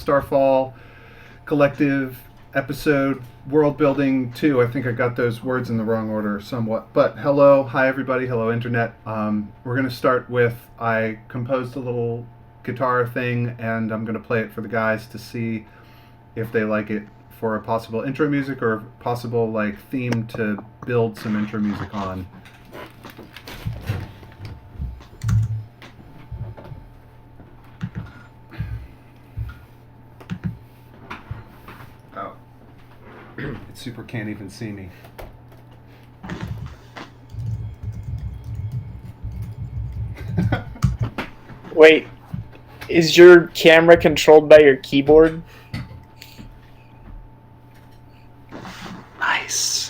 Starfall Collective episode Worldbuilding 2. I think I got those words in the wrong order somewhat. But hello, hi everybody, hello internet. We're going to start with, I composed a little guitar thing and I'm going to play it for the guys to see if they like it for a possible intro music or possible theme to build some intro music on. Oh. It super can't even see me. Wait, is your camera controlled by your keyboard? Nice.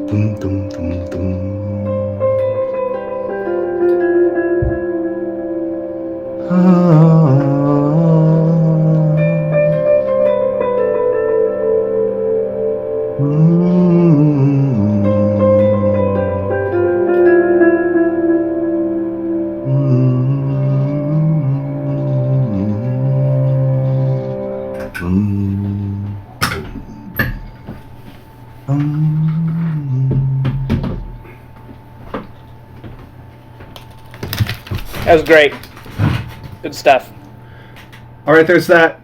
Dum, dum, dum, dum. That was great. Good stuff. All right, there's that.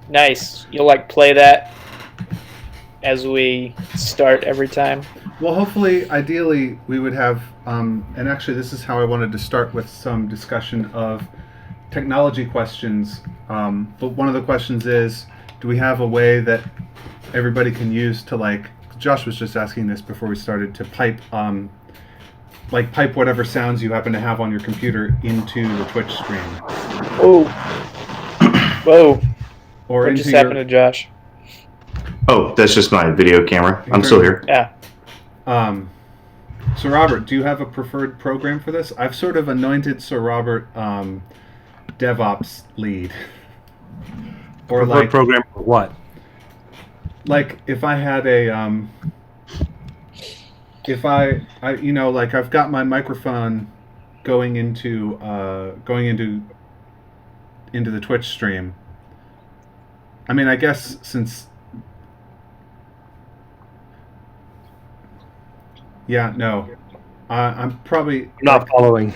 Nice. You'll play that as we start every time. Well, hopefully, ideally, we would have, and actually this is how I wanted to start with some discussion of technology questions. But one of the questions is, do we have a way that everybody can use to Josh was just asking this before we started, to pipe whatever sounds you happen to have on your computer into the Twitch stream. Oh. Whoa. Or what just happened to Josh? Oh, that's just my video camera. I'm still here. Yeah. So Robert, do you have a preferred program for this? I've sort of anointed Sir Robert DevOps lead. Or preferred program for what? If I had a I've got my microphone going into the Twitch stream. I mean, I guess since I'm probably not following.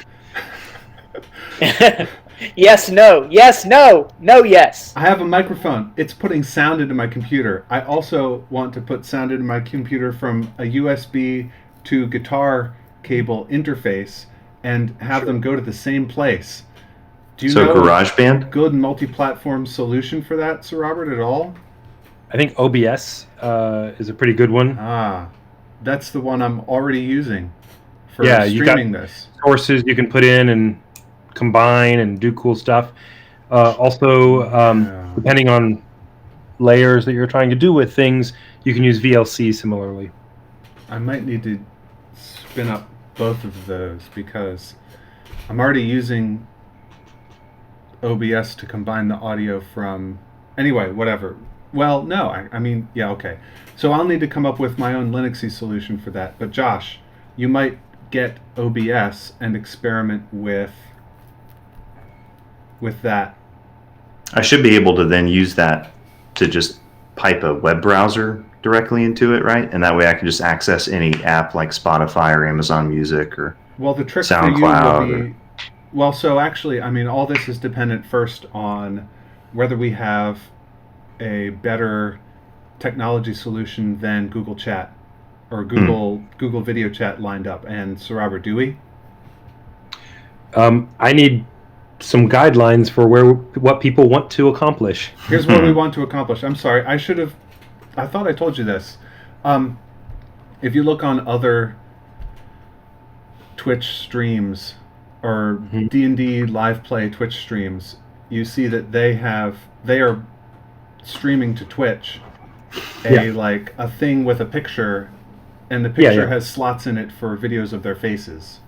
Yes, no, yes, no, no, yes. I have a microphone. It's putting sound into my computer. I also want to put sound into my computer from a USB to guitar cable interface and have them go to the same place. Do you know GarageBand? Good multi-platform solution for that, Sir Robert, at all? I think OBS is a pretty good one. That's the one I'm already using for streaming this. Sources you can put in and combine and do cool stuff. Depending on layers that you're trying to do with things, you can use VLC similarly. I might need to spin up both of those because I'm already using OBS to combine the audio from... Anyway, whatever. Well, no, I mean, yeah, okay. So I'll need to come up with my own Linuxy solution for that. But Josh, you might get OBS and experiment with that. I should be able to then use that to just pipe a web browser directly into it, right? And that way I can just access any app like Spotify or Amazon Music or the trick SoundCloud. For you will be, well, so actually, I mean, all this is dependent first on whether we have a better technology solution than Google Chat or Google Video Chat lined up. And Sir Robert, do we? I need some guidelines for what people want to accomplish. Here's what we want to accomplish. I'm sorry, I thought I told you this. If you look on other Twitch streams or D&D live play Twitch streams, you see that they are streaming to Twitch a thing with a picture, and the picture has slots in it for videos of their faces.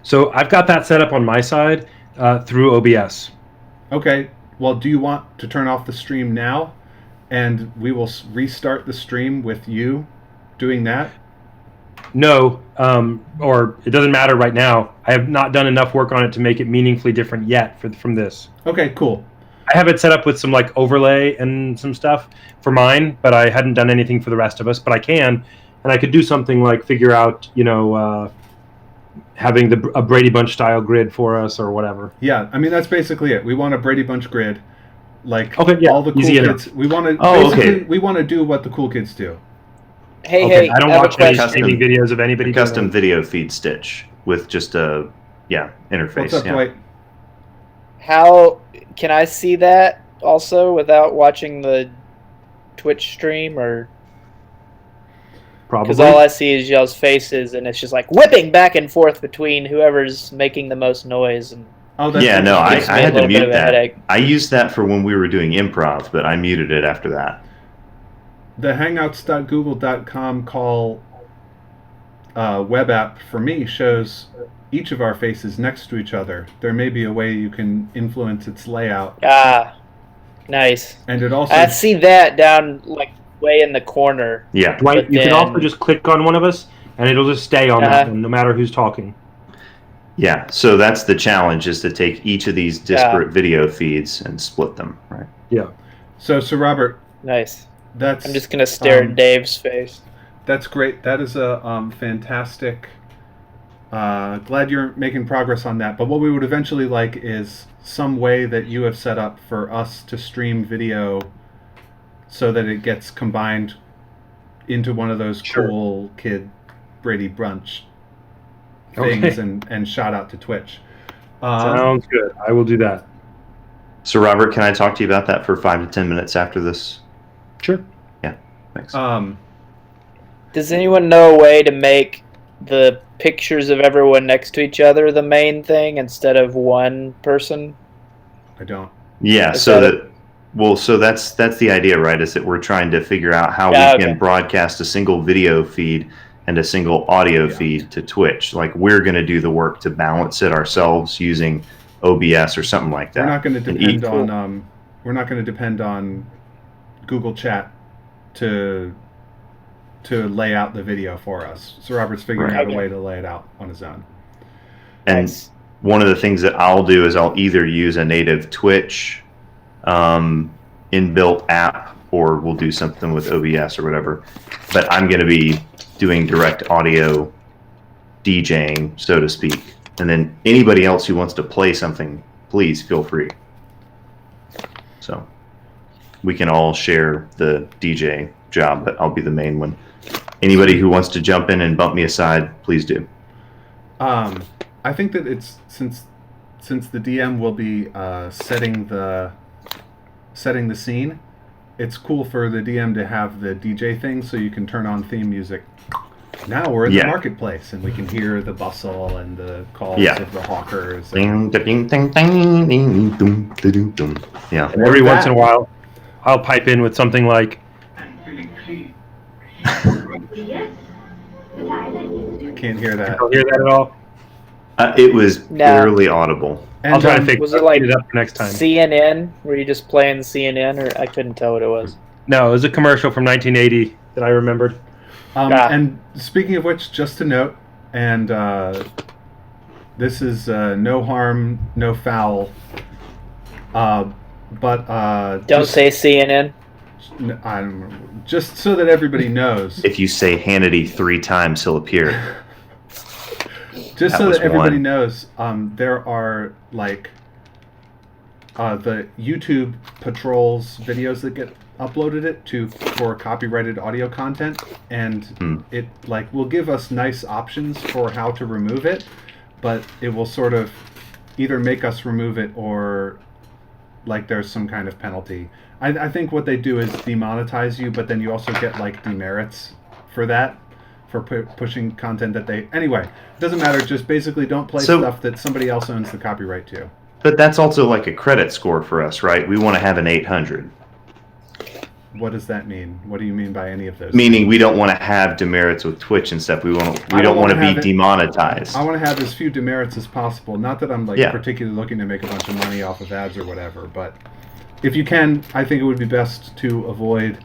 So I've got that set up on my side through OBS. Okay. Well, do you want to turn off the stream now, and we will restart the stream with you doing that? No, or it doesn't matter right now. I have not done enough work on it to make it meaningfully different yet from this. Okay. Cool. I have it set up with some like overlay and some stuff for mine, but I hadn't done anything for the rest of us. But I can, and I could do something like figure out, having a Brady Bunch style grid for us or whatever. Yeah. I mean, that's basically it. We want a Brady Bunch grid, like Okay, yeah, all the cool easy kids. enough. We want to. Oh, basically, okay. we want to do what the cool kids do. Hey, I don't have a watch any question. streaming videos of anybody. A doing custom that. video feed stitch with just a interface. What's up, Dwight? How can I see that also without watching the Twitch stream, or because Probably. all I see is y'all's faces and it's just like whipping back and forth between whoever's making the most noise, and Oh, that's Yeah, no, I gives me a had to little bit mute of a that. headache. I used that for when we were doing improv, but I muted it after that. The Hangouts.google.com call web app for me shows each of our faces next to each other. There may be a way you can influence its layout, Nice. and it also I see that down like way in the corner. Yeah. Right, But you can then- also just click on one of us, and it'll just stay on that one, no matter who's talking. Yeah. So that's the challenge, is to take each of these disparate video feeds and split them, right? Yeah. So Robert, Nice. that's I'm just gonna stare um, at Dave's face. that's great. That is a fantastic. Glad you're making progress on that. But what we would eventually like is some way that you have set up for us to stream video, so that it gets combined into one of those Sure. cool kid Brady Brunch things and shot out to Twitch. Sounds good. I will do that. So, Robert, can I talk to you about that for 5 to 10 minutes after this? Sure. Thanks. Does anyone know a way to make the pictures of everyone next to each other the main thing instead of one person? I don't. Yeah, Is so that- so that's the idea, right? Is that we're trying to figure out how Yeah, we okay. can broadcast a single video feed and a single audio feed to Twitch. Like, we're going to do the work to balance it ourselves using OBS or something like that. We're not going to And depend on we're not going to depend on Google Chat to lay out the video for us. So Robert's figuring Right. out a Okay. way to lay it out on his own. And Nice. one of the things that I'll do is I'll either use a native Twitch inbuilt app, or we'll do something with OBS or whatever. But I'm going to be doing direct audio DJing, so to speak. And then anybody else who wants to play something, please feel free. So we can all share the DJ job, but I'll be the main one. Anybody who wants to jump in and bump me aside, please do. I think that it's since the DM will be setting the scene. It's cool for the DM to have the DJ thing, so you can turn on theme music. Now we're in the Yeah. marketplace, and we can hear the bustle and the calls Yeah. of the hawkers. Ding, ding, ding, ding, ding, dum, dum, dum. Yeah. And every Or once that. in a while, I'll pipe in with something like, Can't hear that. "Don't hear that at all." It was No. barely audible. And, I'll try to fix was it. it like Clean it up for next time. CNN? Were you just playing CNN, or I couldn't tell what it was? No, it was a commercial from 1980 that I remembered. And speaking of which, just to note, and this is no harm, no foul. But Don't just, say CNN. just so that everybody knows. If you say Hannity 3 times, he'll appear. Just That so was that everybody one. knows, there are like the YouTube patrols videos that get uploaded for copyrighted audio content, and it like will give us nice options for how to remove it, but it will sort of either make us remove it or like there's some kind of penalty. I think what they do is demonetize you, but then you also get like demerits for that. For pushing content that they... Anyway, it doesn't matter. Just basically don't play stuff that somebody else owns the copyright to. But that's also like a credit score for us, right? We want to have an 800. What does that mean? What do you mean by any of those? Meaning we don't want to have demerits with Twitch and stuff. We don't want to be demonetized. I want to have as few demerits as possible. Not that I'm Yeah. particularly looking to make a bunch of money off of ads or whatever, but if you can, I think it would be best to avoid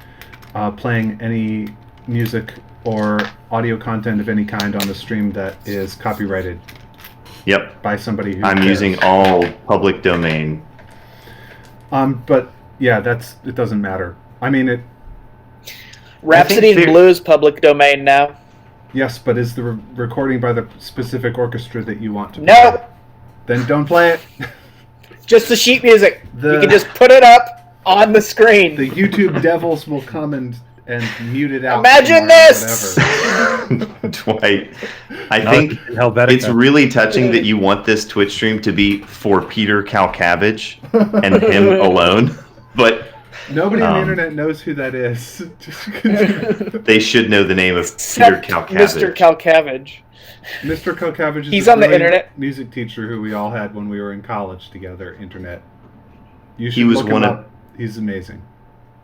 playing any music or audio content of any kind on the stream that is copyrighted. Yep. By somebody who I'm cares. using all public domain. But yeah, it doesn't matter. I mean, Rhapsody in Blue is public domain now. Yes, but is the recording by the specific orchestra that you want to play? No! Then don't play it. Just the sheet music. You can just put it up on the screen. The YouTube devils will come and mute it out. Imagine this! Dwight, I think it's really touching that you want this Twitch stream to be for Peter Calcavage and him alone, but nobody on the internet knows who that is. They should know the name of Peter Calcavage. Mr. Calcavage. Mr. Calcavage is He's on the internet. Music teacher who we all had when we were in college together. Internet. You should He was look him up. He's amazing.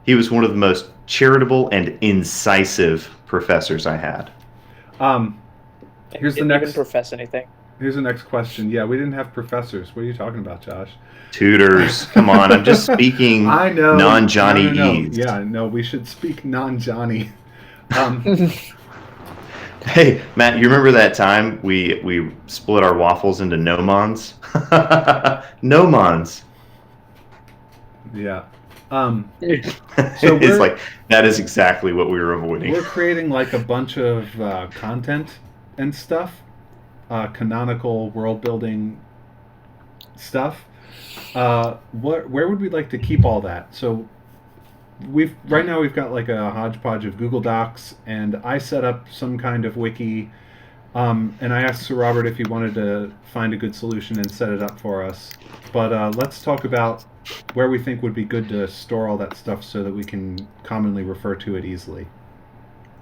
He was one of the most charitable and incisive professors I had. Here's the Didn't next. even profess anything. Here's the next question. Yeah, we didn't have professors. What are you talking about, Josh? Tutors. Come on, I'm just speaking I know. non-Johnny No. E's. Yeah, no, we should speak non-Johnny. Hey, Matt, you remember that time we split our waffles into nomons? Nomons. Yeah. So So it's like, that is exactly what we were avoiding. we're creating like a bunch of content and stuff, canonical world building stuff. Where would we like to keep all that? So right now we've got like a hodgepodge of Google Docs, and I set up some kind of wiki, and I asked Sir Robert if he wanted to find a good solution and set it up for us. But let's talk about where we think would be good to store all that stuff so that we can commonly refer to it easily.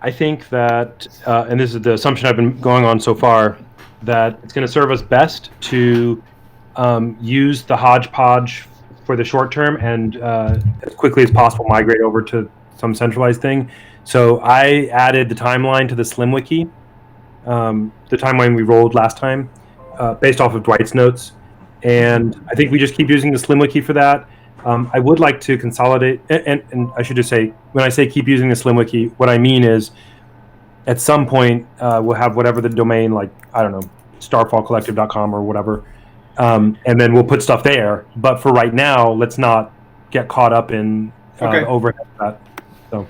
I think that, and this is the assumption I've been going on so far, that it's going to serve us best to use the hodgepodge for the short term and as quickly as possible migrate over to some centralized thing. So I added the timeline to the SlimWiki, the timeline we rolled last time, based off of Dwight's notes. And I think we just keep using the SlimWiki for that. I would like to consolidate, and I should just say, when I say keep using the SlimWiki, what I mean is at some point we'll have whatever the domain, like, I don't know, starfallcollective.com or whatever, and then we'll put stuff there. But for right now, let's not get caught up in overhead of that. So,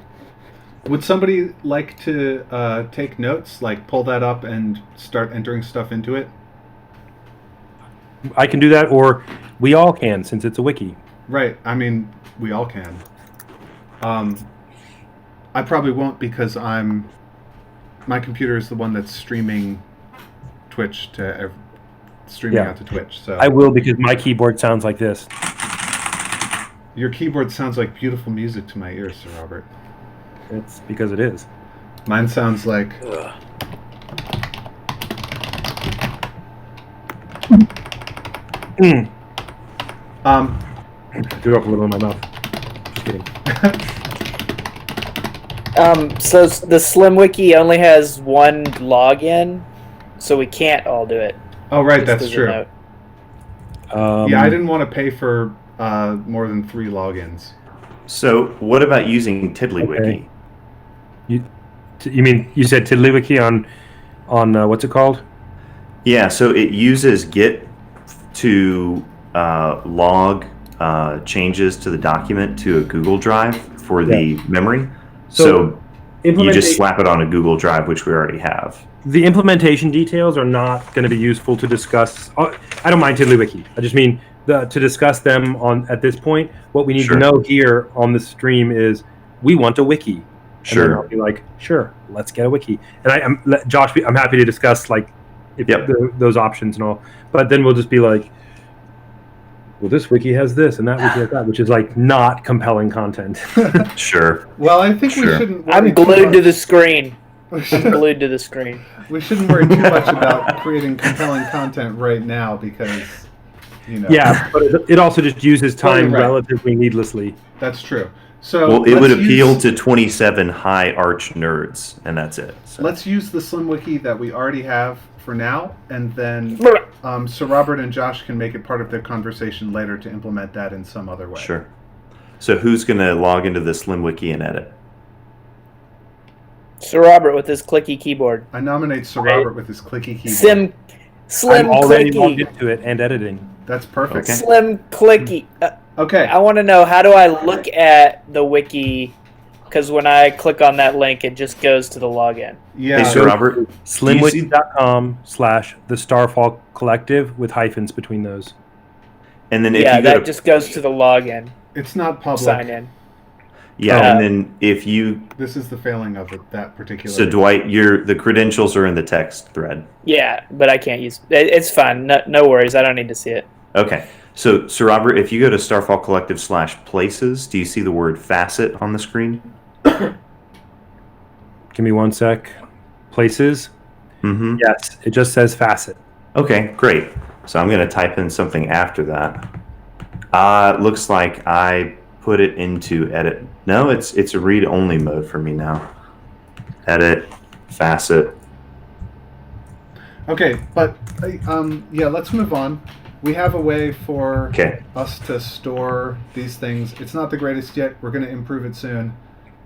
would somebody like to take notes, like pull that up and start entering stuff into it? I can do that, or we all can, since it's a wiki. Right. I mean, we all can. I probably won't because my computer is the one that's streaming Twitch to streaming out to Twitch. So I will, because my keyboard sounds like this. Your keyboard sounds like beautiful music to my ears, Sir Robert. It's because it is. Mine sounds like. Threw up a little in my mouth. Just kidding. So the SlimWiki only has one login, so we can't all do it. Oh, right, Just that's as a true. note. Yeah, I didn't want to pay for more than 3 logins. So what about using TiddlyWiki? You mean you said TiddlyWiki on what's it called? Yeah, so it uses Git to log changes to the document to a Google Drive for the memory. So you just slap it on a Google Drive, which we already have. The implementation details are not going to be useful to discuss. I don't mind TiddlyWiki. I just mean to discuss them at this point. What we need to know here on the stream is we want a wiki. Sure. And then I'll be like, sure, let's get a wiki. And Josh, I'm happy to discuss like those options and all. But then we'll just be like, well, this wiki has this and that wiki has that, which is like not compelling content. Sure. Well, I think we shouldn't. I'm glued to the screen. I'm glued to the screen. We shouldn't worry too much about creating compelling content right now because, Yeah, but it also just uses time right. relatively needlessly. That's true. So Well, it would let's appeal use- to 27 high arch nerds, and that's it. So. Let's use the Slim Wiki that we already have for now, and then Sir Robert and Josh can make it part of their conversation later to implement that in some other way. Sure. So who's going to log into the Slim Wiki and edit? Sir Robert with his clicky keyboard. I nominate Sir Robert with his clicky keyboard. Slim I'm already logged clicky. into it and editing. That's perfect. Okay. Slim clicky. Okay. I want to know, how do I look at the wiki? Because when I click on that link, it just goes to the login. Yeah. Hey, Sir Robert, Slimwiki.com/the Starfall Collective with hyphens between those. and then if Yeah, you go that to, just goes to the login. It's not public. Sign in. and then if you, This is the failing of it, that particular. so Dwight, the credentials are in the text thread. Yeah, but I can't use it's fine. No worries. I don't need to see it. Okay. So, Sir Robert, if you go to Starfall Collective /places, do you see the word facet on the screen? Give me one sec. Places. Mm-hmm. Yes, it just says facet. Okay, great. So I'm going to type in something after that. Looks like I put it into edit. No, it's a read-only mode for me now. Edit, facet. Okay, but yeah, let's move on. We have a way for Okay. us to store these things. It's not the greatest yet. We're going to improve it soon,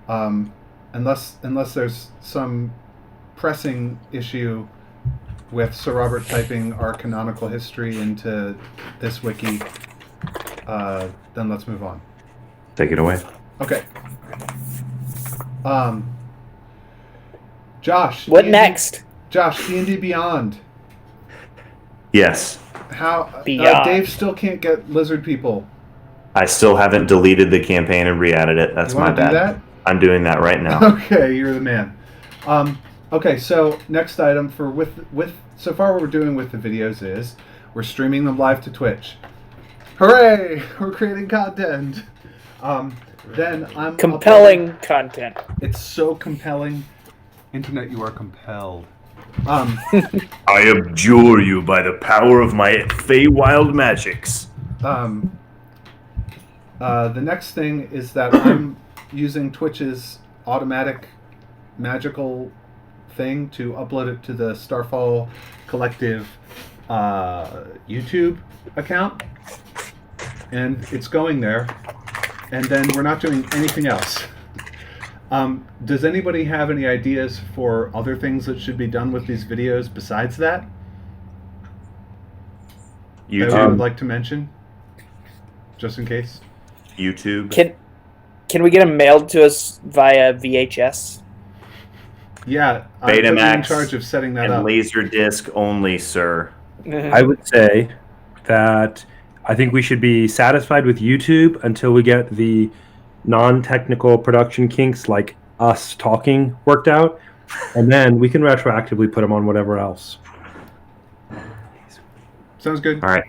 unless there's some pressing issue with Sir Robert typing our canonical history into this wiki. Then let's move on. Take it away. Okay. Josh. What D&D next? Josh, D&D Beyond. Yes. How Beyond. Dave still can't get lizard people. I still haven't deleted the campaign and re-added it. That's You my wanna do bad. that? I'm doing that right now. Okay, you're the man. Okay, so next item for with so far what we're doing with the videos is we're streaming them live to Twitch. Hooray! We're creating content. Then I'm Compelling content. It's so compelling. Internet, you are compelled. I abjure you by the power of my Feywild magics. The next thing is that I'm using Twitch's automatic magical thing to upload it to the Starfall Collective YouTube account. And it's going there. And then we're not doing anything else. Does anybody have any ideas for other things that should be done with these videos besides that? That we YouTube. would like to mention? Just in case? YouTube. Can we get them mailed to us via VHS? Yeah, I'm putting in Betamax charge of setting that and up. Laserdisc only, sir. I would say that I think we should be satisfied with YouTube until we get the non-technical production kinks like us talking worked out, and then we can retroactively put them on whatever else. Sounds good. All right.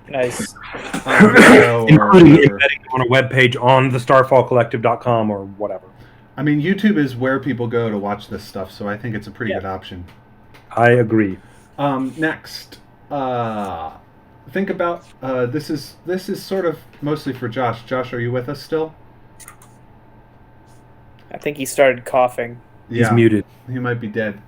Nice. Including embedding on a web page on the starfallcollective.com or whatever. I mean, YouTube is where people go to watch this stuff, so I think it's a pretty good option. I agree. Next, think about this is sort of mostly for Josh. Josh, are you with us still? I think he started coughing. He's muted. He might be dead.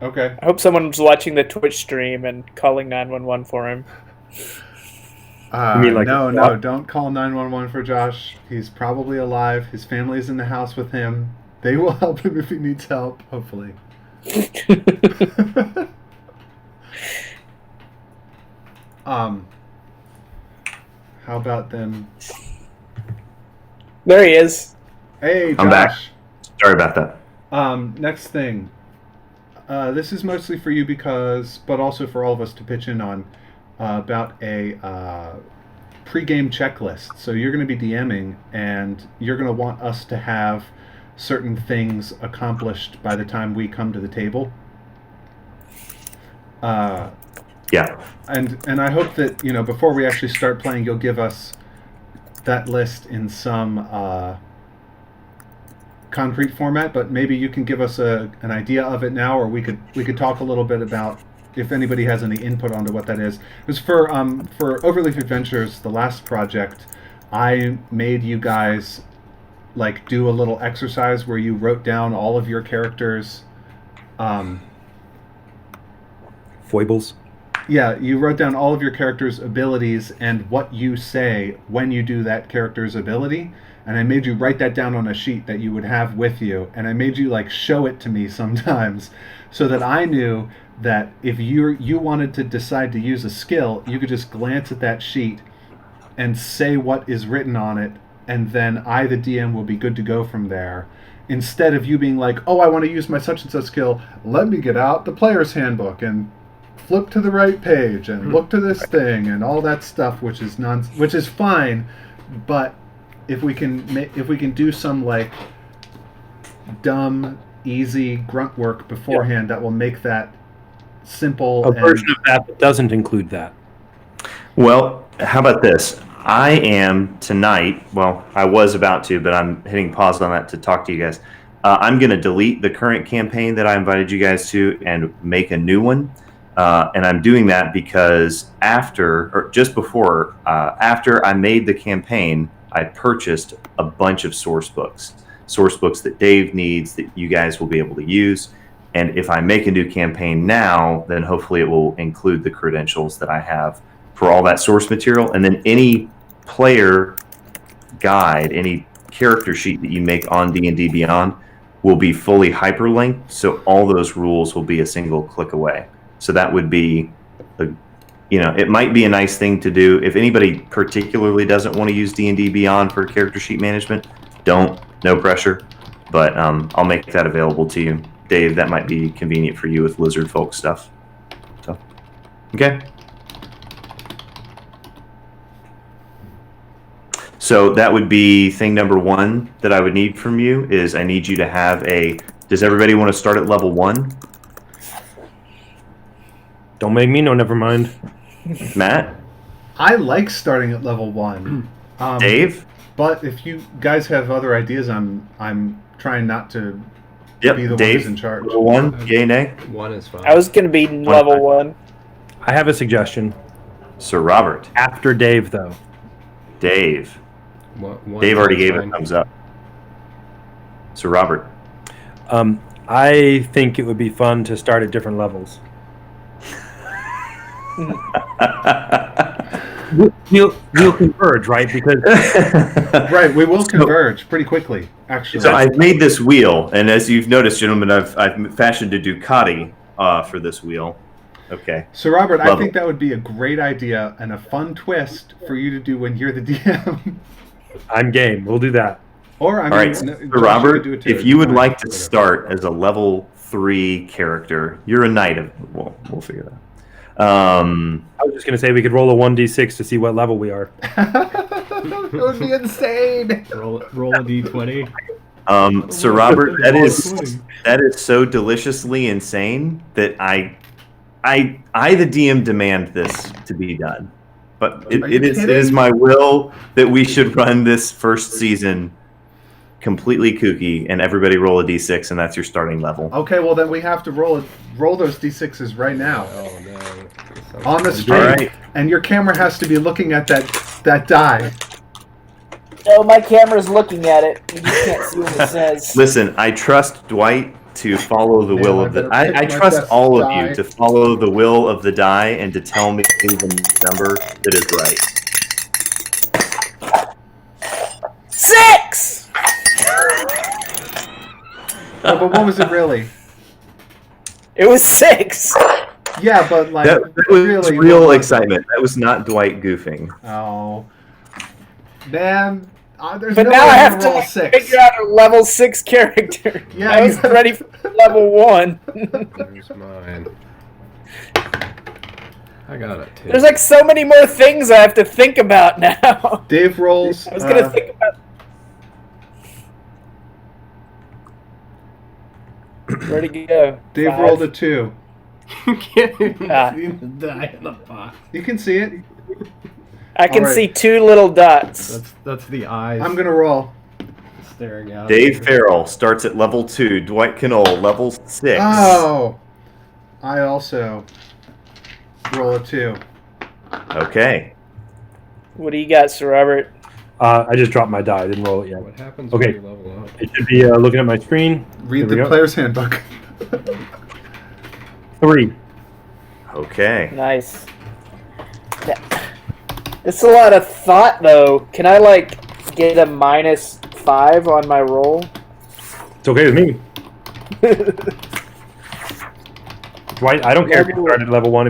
Okay. I hope someone's watching the Twitch stream and calling 911 for him. You mean like no, a- don't call 911 for Josh. He's probably alive. His family's in the house with him. They will help him if he needs help, hopefully. How about them? There he is. Hey, Josh. I'm back. Sorry about that. Next thing. This is mostly for you but also for all of us to pitch in on about a pre-game checklist. So you're going to be DMing, and you're going to want us to have certain things accomplished by the time we come to the table. Yeah. And I hope that, before we actually start playing, you'll give us that list in some concrete format, but maybe you can give us an idea of it now, or we could talk a little bit about if anybody has any input onto what that is. It was for Overleaf Adventures, the last project. I made you guys like do a little exercise where you wrote down all of your characters. Foibles. Yeah, you wrote down all of your characters' abilities and what you say when you do that character's ability. And I made you write that down on a sheet that you would have with you. And I made you like show it to me sometimes so that I knew that if you wanted to decide to use a skill, you could just glance at that sheet and say what is written on it. And then I, the DM, will be good to go from there. Instead of you being like, oh, I want to use my such and such skill. Let me get out the player's handbook and flip to the right page and look to this thing and all that stuff, which is fine, but if we can do some like dumb, easy grunt work beforehand, that will make that simple. A version of that doesn't include that. Well, how about this? I am tonight. Well, I was about to, but I'm hitting pause on that to talk to you guys. I'm going to delete the current campaign that I invited you guys to and make a new one. And I'm doing that because after I made the campaign, I purchased a bunch of source books that Dave needs that you guys will be able to use. And if I make a new campaign now, then hopefully it will include the credentials that I have for all that source material. And then any player guide, any character sheet that you make on D&D Beyond will be fully hyperlinked. So all those rules will be a single click away. So that would be, it might be a nice thing to do. If anybody particularly doesn't want to use D&D Beyond for character sheet management, no pressure. But I'll make that available to you. Dave, that might be convenient for you with Lizard Folk stuff. So, okay. So that would be thing number one that I would need from you is I need you to have does everybody want to start at level 1? Don't make me know, never mind. Matt? I like starting at level 1. Dave? But if you guys have other ideas, I'm trying not to be the one Dave, who's in charge. Level 1, yay, nay? 1 is fine. I was going to be level 1. I have a suggestion. Sir Robert. After Dave, though. Dave. One Dave already is gave fine. a thumbs up. Sir Robert. I think it would be fun to start at different levels. We'll converge, right? Because Right, we will converge pretty quickly, actually. So I've made this wheel, and as you've noticed, gentlemen, I've fashioned a Ducati for this wheel. Okay. So, Robert, I Love think it. that would be a great idea and a fun twist for you to do when you're the DM. I'm game. We'll do that. Or, I mean, All right, no, Sir Josh, Robert, could do it too. if you would Fine. like to Whatever. start as a level 3 character, you're a knight of. Well, we'll figure that out. I was just going to say we could roll a 1d6 to see what level we are. That would be insane. Roll a d20. Sir Robert, that is so deliciously insane that I, the DM, demand this to be done. But Are you it is kidding? my will that we should run this first season completely kooky, and everybody roll a d6, and that's your starting level. Okay, well then we have to roll those d6s right now Oh no. on the stream, All right. and your camera has to be looking at that die. Oh, my camera's looking at it. You just can't see what it says. Listen, I trust Dwight to follow the Man, will I of the. better pick I my trust best all of die. you to follow the will of the die and to tell me the number that is right. 6! Oh, but what was it really? It was 6. Yeah, but like That was really real what was it? excitement. That was not Dwight goofing. Oh, man, there's But no now way I I'm have gonna roll to a 6. figure out a level 6 character. Yeah, I was you have- ready for level 1. There's mine. I got it too. There's like so many more things I have to think about now. Dave rolls. I was gonna think about. Where'd he go? Dave 5. rolled a 2. You can't even Ah. see the die in the box. You can see it. I can Alright. see 2 little dots. That's the eyes I'm gonna roll. staring out. Dave Farrell starts at level 2. Dwight Knoll, level 6. Oh, I also roll a 2. Okay. What do you got, Sir Robert? I just dropped my die. I didn't roll it yet. What happens Okay. when you level up? It should be looking at my screen. Read There we the go. player's handbook. 3. Okay. Nice. It's a lot of thought, though. Can I, like, get a -5 on my roll? It's okay with me. Dwight, I don't care if you start at level 1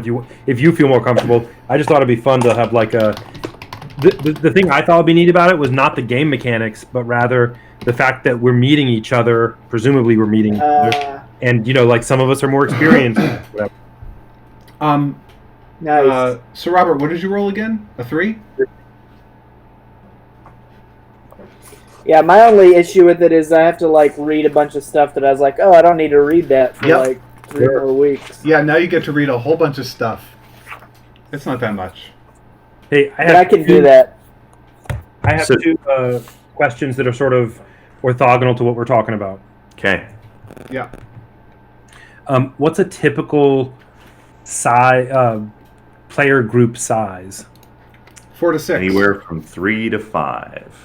if you feel more comfortable. I just thought it'd be fun to have like a. The thing I thought would be neat about it was not the game mechanics, but rather the fact that we're meeting each other. Presumably, we're meeting each other, and like some of us are more experienced. Whatever. Nice. So Robert, what did you roll again? A 3? Yeah, my only issue with it is I have to, like, read a bunch of stuff that I was like, oh, I don't need to read that for, Yep. like, 3 more weeks. Yeah, now you get to read a whole bunch of stuff. It's not that much. Hey, But I can do that. I have So- 2 questions that are sort of orthogonal to what we're talking about. Okay. Yeah. What's a typical player group size? 4 to 6. Anywhere from 3 to 5.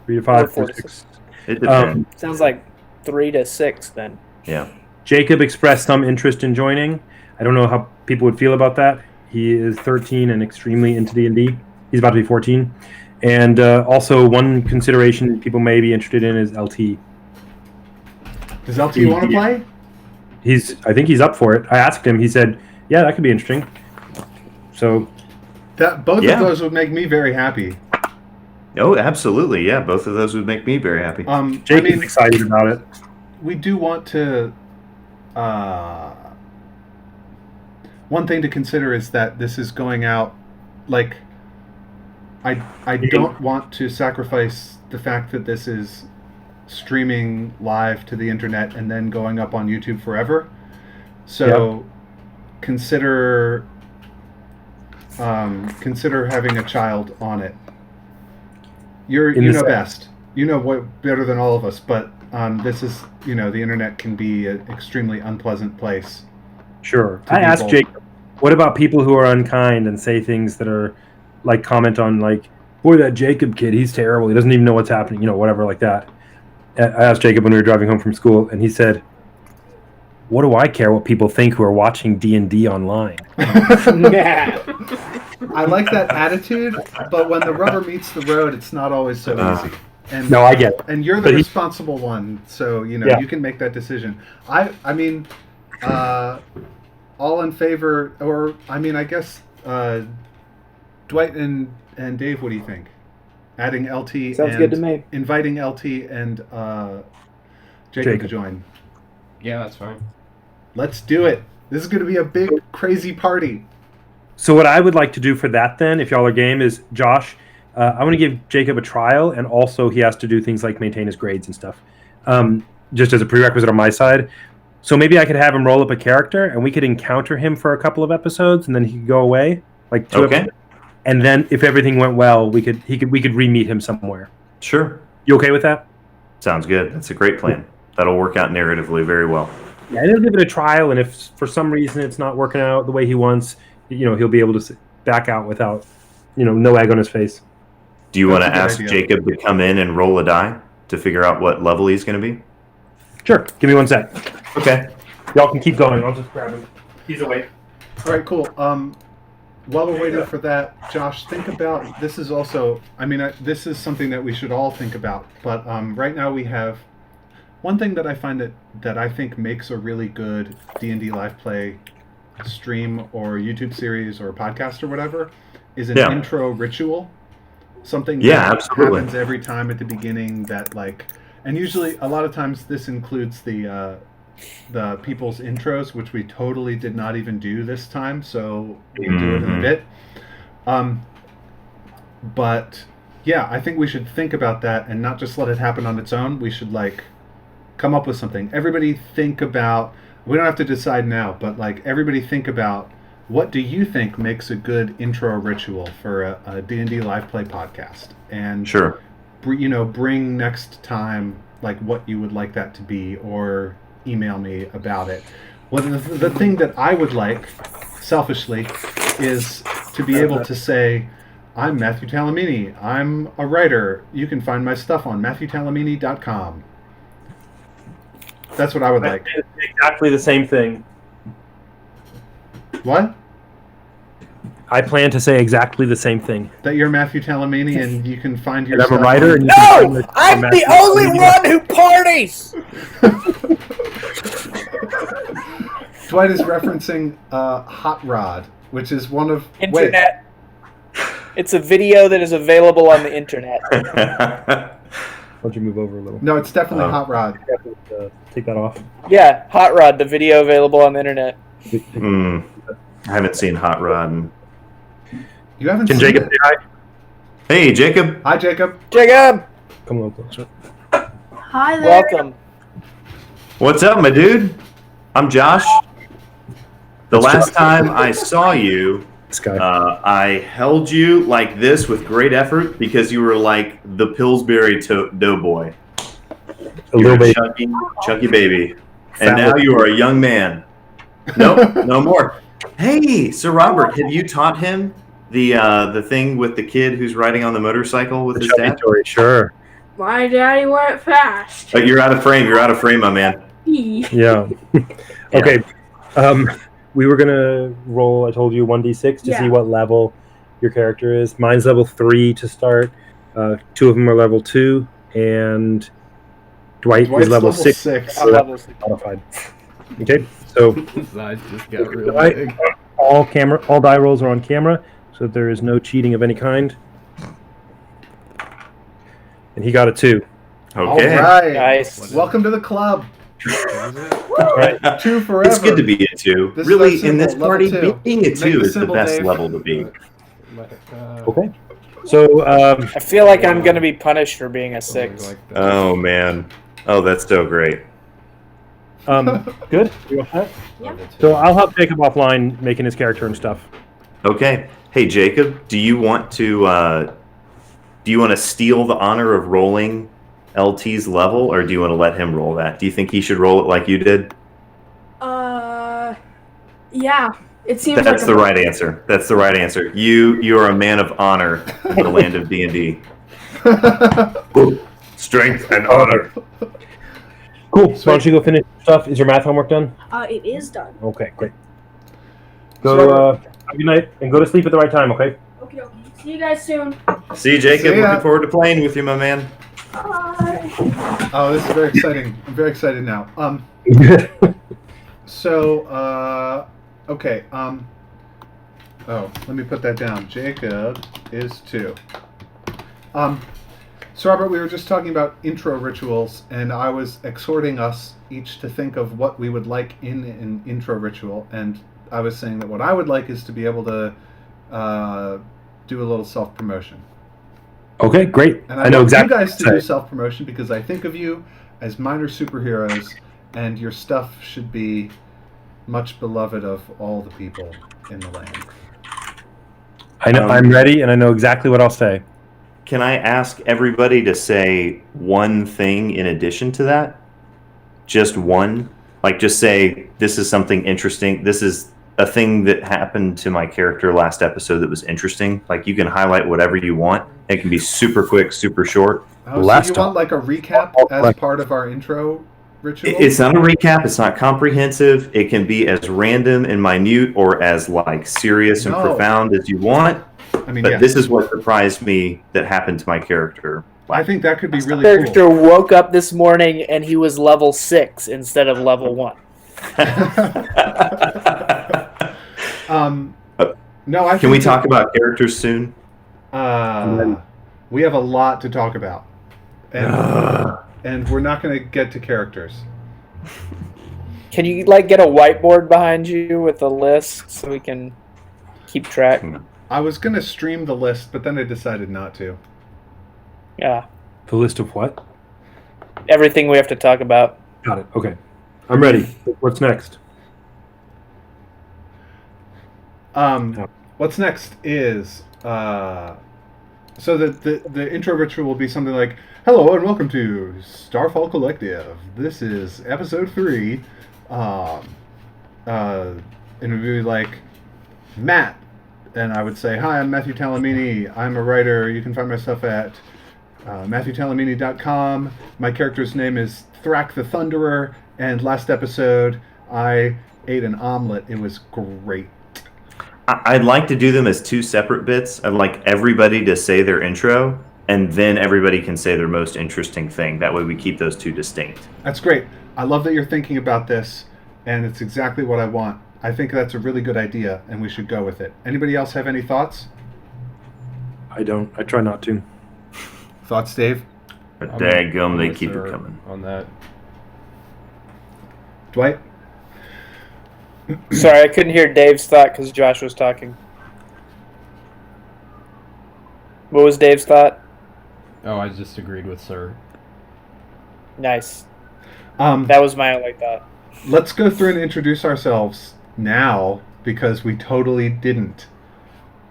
3 to 5, 4 4 to to 6. It depends. Sounds like 3 to 6, then. Yeah. Jacob expressed some interest in joining. I don't know how people would feel about that. He is 13 and extremely into D&D. He's about to be 14. And also, one consideration people may be interested in is LT. Does LT want to play? I think he's up for it. I asked him. He said, "Yeah, that could be interesting." So, Both Yeah. of those would make me very happy. Oh, absolutely. Yeah, both of those would make me very happy. Jacob's excited about it. We do want to. One thing to consider is that this is going out. Like, I don't want to sacrifice the fact that this is streaming live to the internet and then going up on YouTube forever. So, consider having a child on it. You know best. You know what better than all of us, but this is, the internet can be an extremely unpleasant place. Sure. To I asked people. Jacob, what about people who are unkind and say things that are like comment on like, boy, that Jacob kid, he's terrible. He doesn't even know what's happening, whatever like that. I asked Jacob when we were driving home from school, and he said, what do I care what people think who are watching D&D online? I like that attitude, but when the rubber meets the road, it's not always so easy. And, No, I get it. And you're the But responsible one, so Yeah. you can make that decision. I mean, all in favor, or I guess Dwight and Dave. What do you think? Adding LT Sounds and good to me. inviting LT and Jacob to join. Yeah, that's fine. Let's do it. This is going to be a big, crazy party. So what I would like to do for that then, if y'all are game, is Josh, I want to give Jacob a trial, and also he has to do things like maintain his grades and stuff, just as a prerequisite on my side. So maybe I could have him roll up a character, and we could encounter him for a couple of episodes, and then he could go away, like 2 Okay. episodes. And then if everything went well, we could re-meet him somewhere. Sure. You okay with that? Sounds good. That's a great plan. That'll work out narratively very well. Yeah, and he'll give it a trial, and if for some reason it's not working out the way he wants, he'll be able to back out without, no egg on his face. Do you want to That's a ask good idea. Jacob to come in and roll a die to figure out what level he's going to be? Sure. Give me 1 sec. Okay. Y'all can keep going. I'll just grab him. He's away. All right, cool. While we're waiting for that, Josh, think about this. Is also, this is something that we should all think about. But right now we have one thing that I find that I think makes a really good D&D live play stream or YouTube series or podcast or whatever is an Yeah. intro ritual. Something Yeah, that absolutely. happens every time at the beginning that and usually a lot of times this includes the people's intros, which we totally did not even do this time, so we'll do it in a Mhm. bit. But yeah, I think we should think about that and not just let it happen on its own. We should come up with something. Everybody think about. We don't have to decide now, but everybody think about what do you think makes a good intro ritual for a D&D live play podcast, and Sure. bring next time what you would like that to be, or email me about it. Well, the thing that I would like, selfishly, is to be able to say, I'm Matthew Talamini. I'm a writer. You can find my stuff on MatthewTalamini.com. That's what I would like. Exactly the same thing. What? I plan to say exactly the same thing. That you're Matthew Talamini and you can find your And I'm a stuff writer. on- And you can find No! it on I'm the Matthew only Talamini. one who parties! Dwight is referencing Hot Rod, which is one of... Internet. It's a video that is available on the internet. Why don't you move over a little? No, it's definitely Oh. Hot Rod. Take that off. Yeah, Hot Rod, the video available on the internet. I haven't seen Hot Rod. You haven't Can seen Jacob it. say hi? Hey, Jacob. Hi, Jacob. Jacob, Come a little closer. Hi there. welcome. What's up, my dude? I'm Josh. The last time I saw you, This guy. I held you like this with great effort because you were like the Pillsbury Doughboy. a You're little bit. chunky baby. Fat And now little- you are a young man. Nope, no more. Hey, Sir Robert, have you taught him the thing with the kid who's riding on the motorcycle with The his chubby dad? story, sure. My daddy went fast. You're out of frame. You're out of frame, my man. Yeah. Okay. We were gonna roll. I told you 1d6 to Yeah. see what level your character is. Mine's level 3 to start. 2 of them are level 2, and Dwight Dwight's is level 6 I love this. modified. Okay. So His eyes just got real Right. big. all die rolls are on camera, so there is no cheating of any kind. And he got a 2. Okay. All right. Nice. Welcome to the club. All right. 2 forever. It's good to be a 2. This is Really, that in this symbol, party, level 2. being a Make 2 the is the symbol, best Dave. level to be. Okay. So I feel like I'm going to be punished for being a 6. Oh, man. Oh, that's so great. good. You all set? Yeah. So I'll help Jacob offline making his character and stuff. Okay. Hey, Jacob, do you want to steal the honor of rolling LT's level, or do you want to let him roll that? Do you think he should roll it like you did? Yeah. It seems That's like the right answer. That's the right answer. You are a man of honor in the land of D&D. Strength and honor. Cool. So why don't you go finish your stuff? Is your math homework done? It is done. Okay, great. Go. Have a good night and go to sleep at the right time. Okay. Okie dokie. See you guys soon. See you, Jacob. See ya. Looking forward to playing with you, my man. Bye. Oh, this is very exciting. I'm very excited now. So, okay. Oh, let me put that down. Jacob is 2. So, Robert, we were just talking about intro rituals, and I was exhorting us each to think of what we would like in an intro ritual, and I was saying that what I would like is to be able to do a little self-promotion. Okay, great. And I know want exactly. you guys what to to do say. self-promotion because I think of you as minor superheroes, and your stuff should be much beloved of all the people in the land. I know. I'm ready, and I know exactly what I'll say. Can I ask everybody to say one thing in addition to that? Just one? Like, just say, this is something interesting. This is a thing that happened to my character last episode that was interesting. Like, you can highlight whatever you want. It can be super quick, super short. Oh, Last so you want like a recap as part of our intro ritual? It's not a recap. It's not comprehensive. It can be as random and minute or as, like, serious and No. profound as you want. I mean, But yeah. this is what surprised me that happened to my character. I think that could be really Character woke up this morning and he was level 6 instead of level 1. No, I Can we think talk about characters soon? we have a lot to talk about, and we're not going to get to characters. Can you like get a whiteboard behind you with a list so we can keep track? I was going to stream the list, but then I decided not to. Yeah. The list of what? Everything we have to talk about. Got it. Okay. I'm ready. What's next? What's next is so the intro ritual will be something like, "Hello and welcome to Starfall Collective. This is episode 3." And it would be like, Matt, and I would say, "Hi, I'm Matthew Talamini. I'm a writer. You can find my stuff at MatthewTalamini.com. My character's name is Thrak the Thunderer, and last episode I ate an omelet. It was great." I'd like to do them as two separate bits. I'd like everybody to say their intro, and then everybody can say their most interesting thing. That way we keep those two distinct. That's great. I love that you're thinking about this, and it's exactly what I want. I think that's a really good idea, and we should go with it. Anybody else have any thoughts? I don't. I try not to. Thoughts, Dave? But I'm daggum, they with keep her it coming. on that. Dwight? Sorry, I couldn't hear Dave's thought because Josh was talking. What was Dave's thought? Oh, I just agreed with Sir. Nice. That was my only thought. Let's go through and introduce ourselves now, because we totally didn't.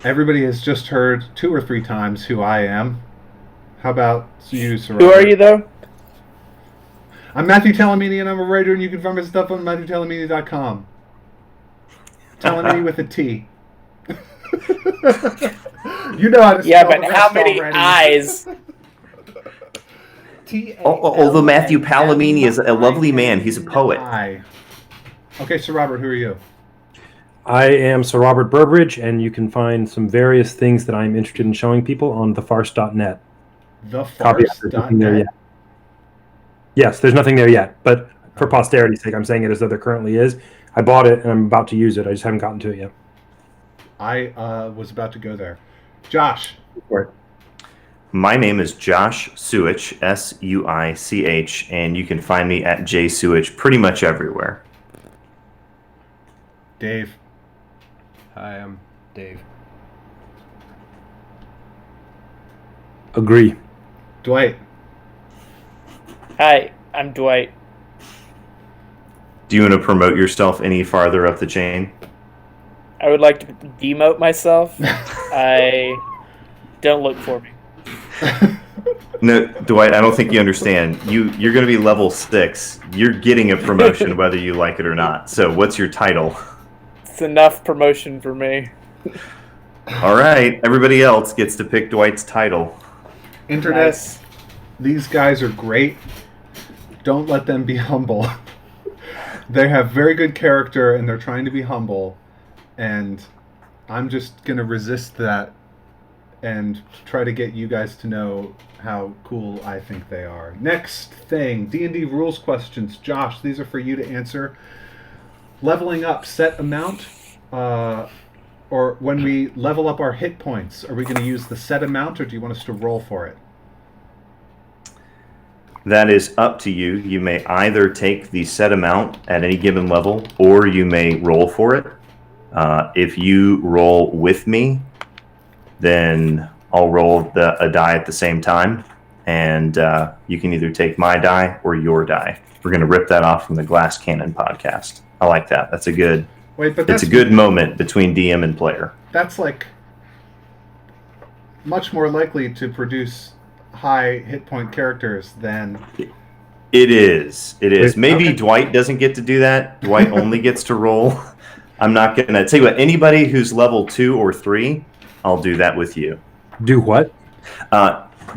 Everybody has just heard 2 or 3 times who I am. How about you, Sir? Who are you, though? I'm Matthew Talamini, and I'm a writer, and you can find my stuff on MatthewTalamini.com. Talamini with a T. You know how to spell Yeah, but the how rest many already. eyes? Although Matthew Palamini is a lovely man, he's a poet. Okay, Sir Robert, who are you? I am Sir Robert Burbridge, and you can find some various things that I'm interested in showing people on thefarce.net. Copy it. There's nothing there TheFarce.net. yet. Yes, there's nothing there yet, but for posterity's sake, I'm saying it as though there currently is. I bought it, and I'm about to use it. I just haven't gotten to it yet. I was about to go there. Josh. For it. My name is Josh Suich, Suich, and you can find me at jsuich pretty much everywhere. Dave. Hi, I'm Dave. Agree. Dwight. Hi, I'm Dwight. Do you want to promote yourself any farther up the chain? I would like to demote myself. Don't look for me. No, Dwight, I don't think you understand. You're going to be level 6. You're getting a promotion whether you like it or not. So what's your title? It's enough promotion for me. All right, everybody else gets to pick Dwight's title. Internet. Nice. These guys are great. Don't let them be humble. They have very good character, and they're trying to be humble. And I'm just going to resist that and try to get you guys to know how cool I think they are. Next thing, D&D rules questions. Josh, these are for you to answer. Leveling up, set amount, or when we level up our hit points, are we going to use the set amount, or do you want us to roll for it? That is up to you. You may either take the set amount at any given level, or you may roll for it. If you roll with me, then I'll roll a die at the same time, and you can either take my die or your die. We're going to rip that off from the Glass Cannon podcast. I like that. That's a good. Wait, but It's a good moment between DM and player. That's like much more likely to produce high hit point characters than. It is. It is. Maybe Okay. Dwight doesn't get to do that. Dwight only gets to roll. I'm not going to tell you what. Anybody who's level 2 or 3, I'll do that with you. Do what?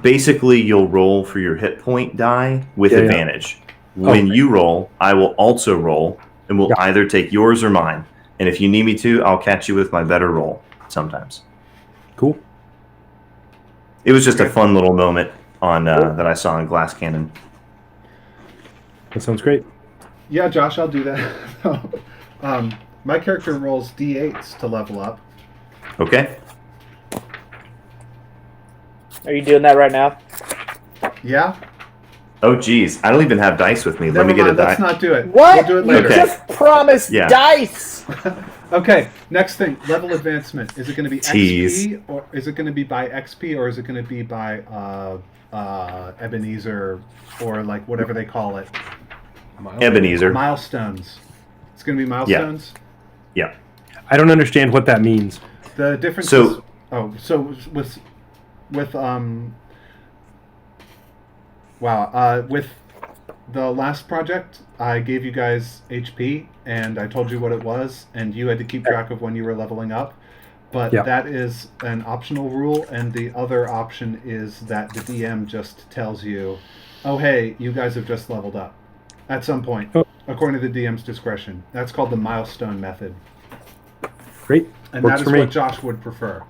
Basically, you'll roll for your hit point die with Yeah. advantage. When Okay. you roll, I will also roll, and we'll Yeah. either take yours or mine. And if you need me to, I'll catch you with my better roll sometimes. Cool. It was just a fun little moment on that I saw in Glass Cannon. That sounds great. Yeah, Josh, I'll do that. My character rolls d8s to level up. Okay. Are you doing that right now? Yeah? Oh, geez. I don't even have dice with me. Let me Never get a mind, die. let's not do it. What? We'll do it later. Okay. Just promised Yeah. dice. Okay, next thing, level advancement. Is it going to be Tease. XP, or is it going to be by XP, or is it going to be by Ebenezer, or like whatever they call it? Ebenezer. Milestones. It's going to be milestones? Yeah. I don't understand what that means. The difference So- is... So with with the last project, I gave you guys HP, and I told you what it was, and you had to keep track of when you were leveling up. but Yeah. that is an optional rule, and the other option is that the DM just tells you, oh, hey, you guys have just leveled up at some point, Oh. according to the DM's discretion. That's called the milestone method. Great. And Works that is for me. what Josh would prefer.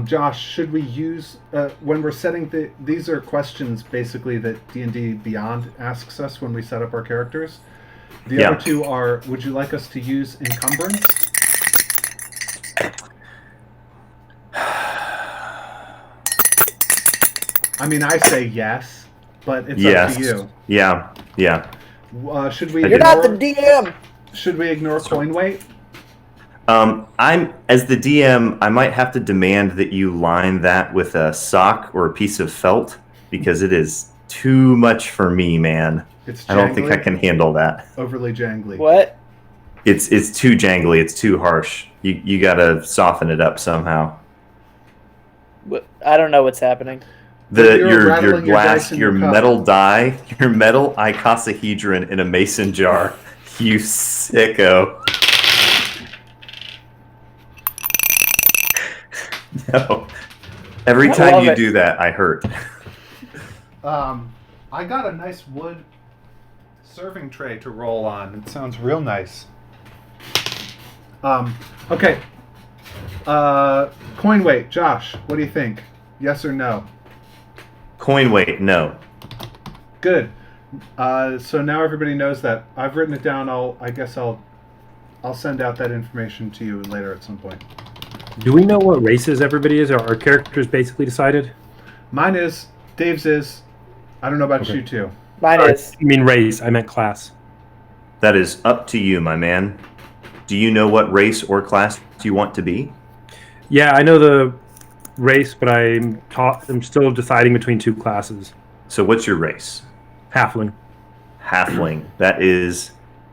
Josh, should we use when we're setting these are questions basically that D&D Beyond asks us when we set up our characters. The Yeah. other two are: would you like us to use encumbrance? I mean, I say yes, but it's Yes. up to you. Yeah. Yeah. Should we? You're You're not the ignore- DM. Should we ignore coin weight? I'm as the DM. I might have to demand that you line that with a sock or a piece of felt because it is too much for me, man. It's I don't think I jangly? can handle that. Overly jangly. What? It's too jangly. It's too harsh. You gotta soften it up somehow. I don't know what's happening. You're rattling your dice in your your cup. metal die, your metal icosahedron in a mason jar. You sicko. No. Every I time love you it. do that, I hurt. I got a nice wood serving tray to roll on. It sounds real nice. Okay. Coin weight, Josh. What do you think? Yes or no? Coin weight, no. Good. So now everybody knows that. I've written it down. I guess I'll send out that information to you later at some point. Do we know what races everybody is? Are our characters basically decided? Mine is. Dave's is. I don't know about Okay. you two. Mine Sorry, is. I mean race. I meant class. That is up to you, my man. Do you know what race or class you want to be? Yeah, I know the race, but I'm still deciding between two classes. So what's your race? Halfling. Halfling. That is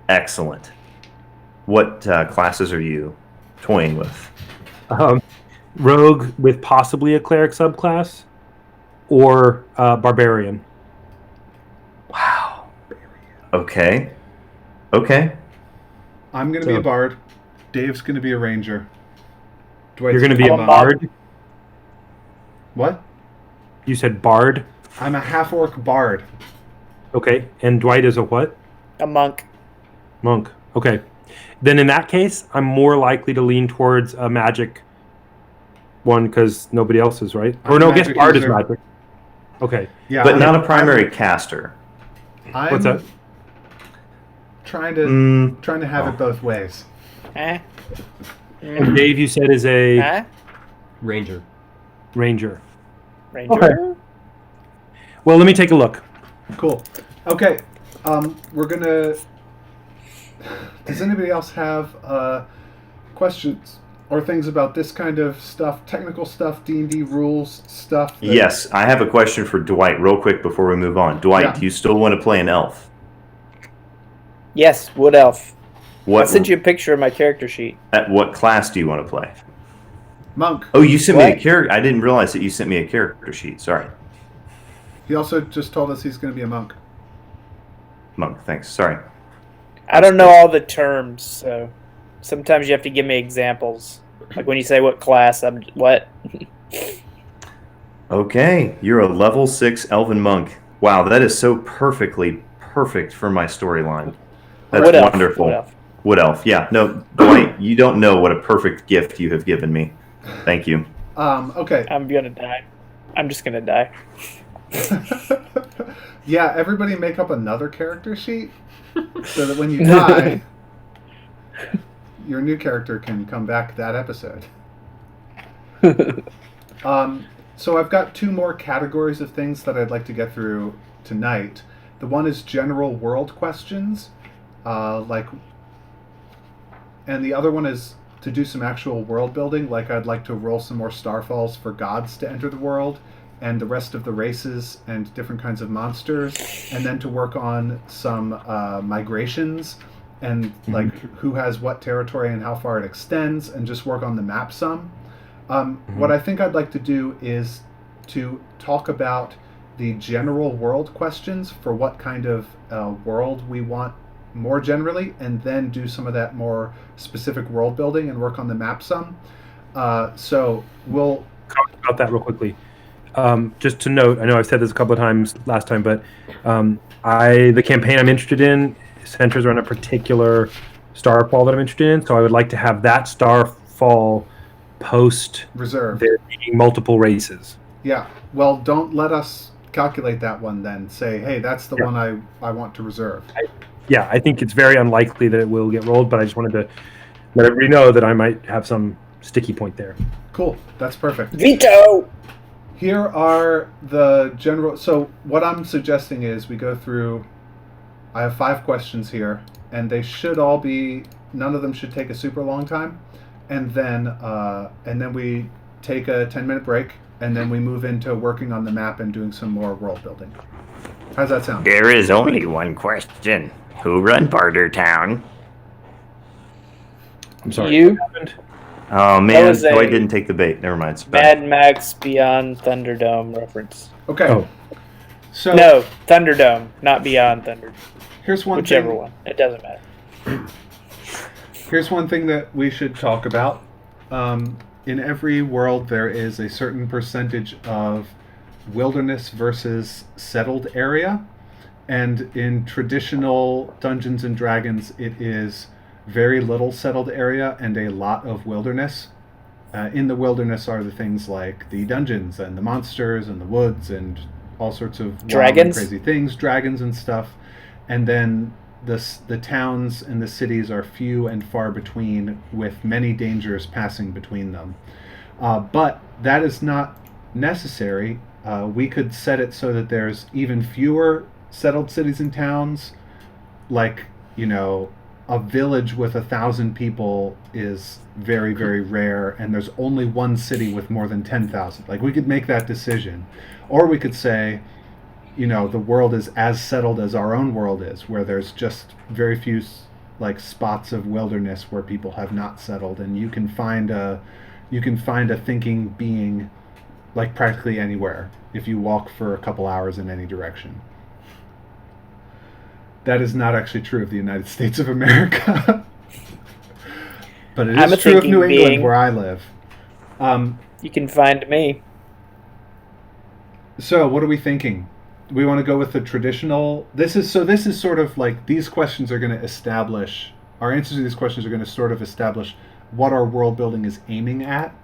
excellent. What classes are you toying with? Rogue with possibly a cleric subclass, or barbarian. Wow. Okay. Okay. I'm going to be So- a bard. Dave's going to be a ranger. Dwight's You're going to be a I'm a bard. What? You said bard. I'm a half-orc bard. Okay, and Dwight is a what? A monk. Monk. Okay. Then in that case, I'm more likely to lean towards a magic one because nobody else is, right? I'm Or no, a I guess magic bard is user. magic. Okay. Yeah, But not a primary caster. I'm What's that? Trying to Mm, have it both ways. Eh? And Dave, you said is a Huh? Ranger. ranger. Ranger? Okay. Well, let me take a look. Cool. Okay. We're gonna. Does anybody else have questions or things about this kind of stuff, technical stuff, D&D rules stuff? that- yes, I have a question for Dwight real quick before we move on. Dwight, Yeah. do you still want to play an elf? Yes, wood elf. What I'll send you a picture of my character sheet. At what class do you want to play? Monk. Oh, you sent me a What? character. I didn't realize that you sent me a character sheet. Sorry. He also just told us he's going to be a monk. Monk, thanks. Sorry. I don't know all the terms, so sometimes you have to give me examples. Like when you say what class, I'm what? Okay, you're a level 6 elven monk. Wow, that is so perfect for my storyline. That's Wood elf, wonderful. wood elf. Wood elf. Yeah, no, Dwight, you don't know what a perfect gift you have given me. Thank you. Okay. I'm gonna die. I'm just gonna die. Yeah, everybody make up another character sheet so that when you die, your new character can come back that episode. So I've got two more categories of things that I'd like to get through tonight. The one is general world questions, and the other one is to do some actual world building. Like I'd like to roll some more Starfalls for gods to enter the world, and the rest of the races and different kinds of monsters, and then to work on some migrations and like who has what territory and how far it extends, and just work on the map some. What I think I'd like to do is to talk about the general world questions for what kind of world we want more generally, and then do some of that more specific world building and work on the map some. So we'll. Comment about that real quickly. Just to note, I know I've said this a couple of times last time, but the campaign I'm interested in centers around a particular Starfall that I'm interested in. So I would like to have that Starfall post Reserve. there being multiple races. Yeah. Well, don't let us calculate that one then. Say, hey, that's the Yeah. one I want to reserve. I think it's very unlikely that it will get rolled, but I just wanted to let everybody know that I might have some sticky point there. Cool. That's perfect. Veto! Here are the general. So what I'm suggesting is we go through. I have 5 questions here, and they should all be. None of them should take a super long time, and then we take a 10-minute break, and then we move into working on the map and doing some more world building. How's that sound? There is only one question. Who run Bartertown? I'm sorry. You? What happened? Oh man, was a- I didn't take the bait. Never mind. Mad Max Beyond Thunderdome reference. Okay. Oh. So No, Thunderdome, not Beyond Thunderdome. here's one Whichever thing. one. It doesn't matter. Here's one thing that we should talk about. In every world, there is a certain percentage of wilderness versus settled area. And in traditional Dungeons and Dragons, it is very little settled area and a lot of wilderness. In the wilderness are the things like the dungeons and the monsters and the woods and all sorts of wild and Dragons? crazy things, dragons and stuff. And then the towns and the cities are few and far between, with many dangers passing between them. But that is not necessary. We could set it so that there's even fewer settled cities and towns. Like, a village with 1,000 people is very, very rare, and there's only one city with more than 10,000. Like, we could make that decision. Or we could say, the world is as settled as our own world is, where there's just very few spots of wilderness where people have not settled, and you can find a thinking being like practically anywhere if you walk for a couple hours in any direction. That is not actually true of the United States of America. But it I'm is a true of thinking New England, being. where I live. You can find me. So what are we thinking? We want to go with the traditional. This is sort of like, these questions are going to establish, our answers to these questions are going to sort of establish what our world building is aiming at.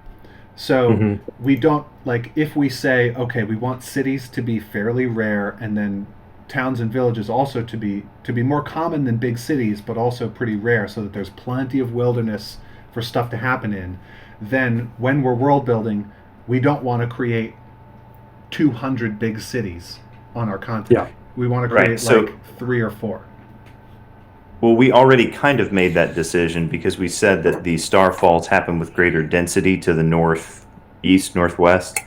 So we don't, if we say, okay, we want cities to be fairly rare, and then towns and villages also to be more common than big cities, but also pretty rare, so that there's plenty of wilderness for stuff to happen in. Then when we're world building, we don't want to create 200 big cities on our continent. Yeah. We want to Right, create so- 3 or 4. Well, we already kind of made that decision because we said that the starfalls happen with greater density to the northeast, northwest.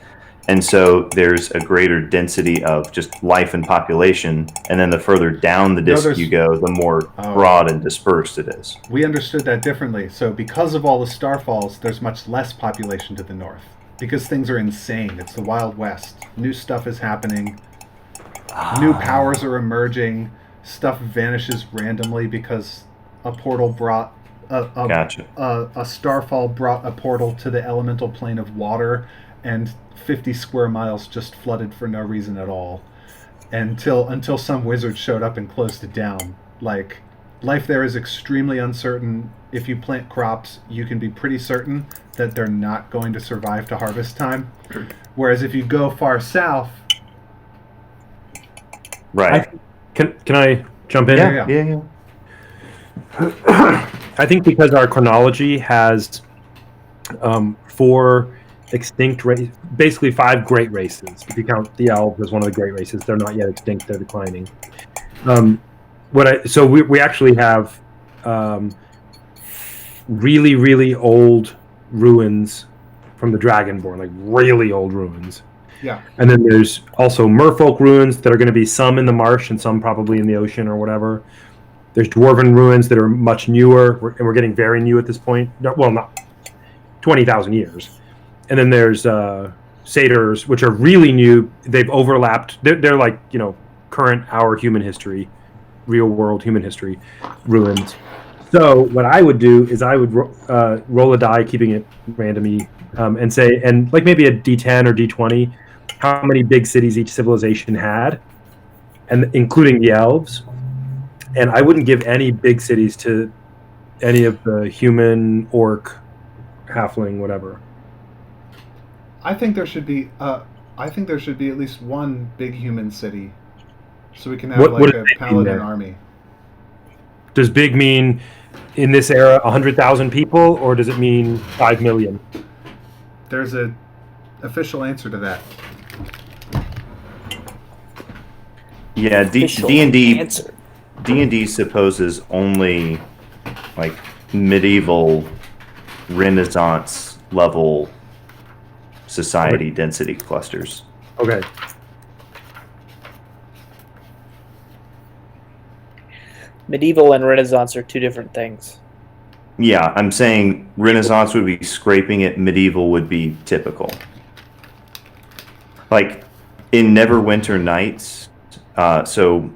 And so there's a greater density of just life and population. And then the further down the disk there's- you go, the more Oh. broad and dispersed it is. We understood that differently. So because of all the starfalls, there's much less population to the north. Because things are insane. It's the Wild West. New stuff is happening. New powers are emerging. Stuff vanishes randomly because a portal brought Gotcha. a starfall brought a portal to the elemental plane of water, and 50 square miles just flooded for no reason at all, until some wizard showed up and closed it down. Like, life there is extremely uncertain. If you plant crops, you can be pretty certain that they're not going to survive to harvest time. Whereas if you go far south, Right. Can I jump in? Yeah. I think because our chronology has 4 extinct races, basically 5 great races. If you count the elves as one of the great races, they're not yet extinct; they're declining. So we actually have really, really old ruins from the Dragonborn, like really old ruins. yeah, And then there's also merfolk ruins that are going to be some in the marsh and some probably in the ocean or whatever. There's dwarven ruins that are much newer, and we're getting very new at this point. Well, not 20,000 years. And then there's satyrs, which are really new. They've overlapped. They're like, current our human history, real world human history ruins. So what I would do is I would roll a die, keeping it randomy, and say, and like maybe a D10 or D20, how many big cities each civilization had, and including the elves. And I wouldn't give any big cities to any of the human, orc, halfling, whatever. I think there should be. I think there should be at least one big human city, so we can have What like does a big mean paladin there? army. Does big mean in this era 100,000 people, or does it mean 5 million? There's a official answer to that. Yeah, Official D&D answer. D&D supposes only like medieval Renaissance level society density clusters. Okay. Medieval and Renaissance are two different things. Yeah, I'm saying Renaissance would be scraping it, medieval would be typical. Like in Neverwinter Nights, so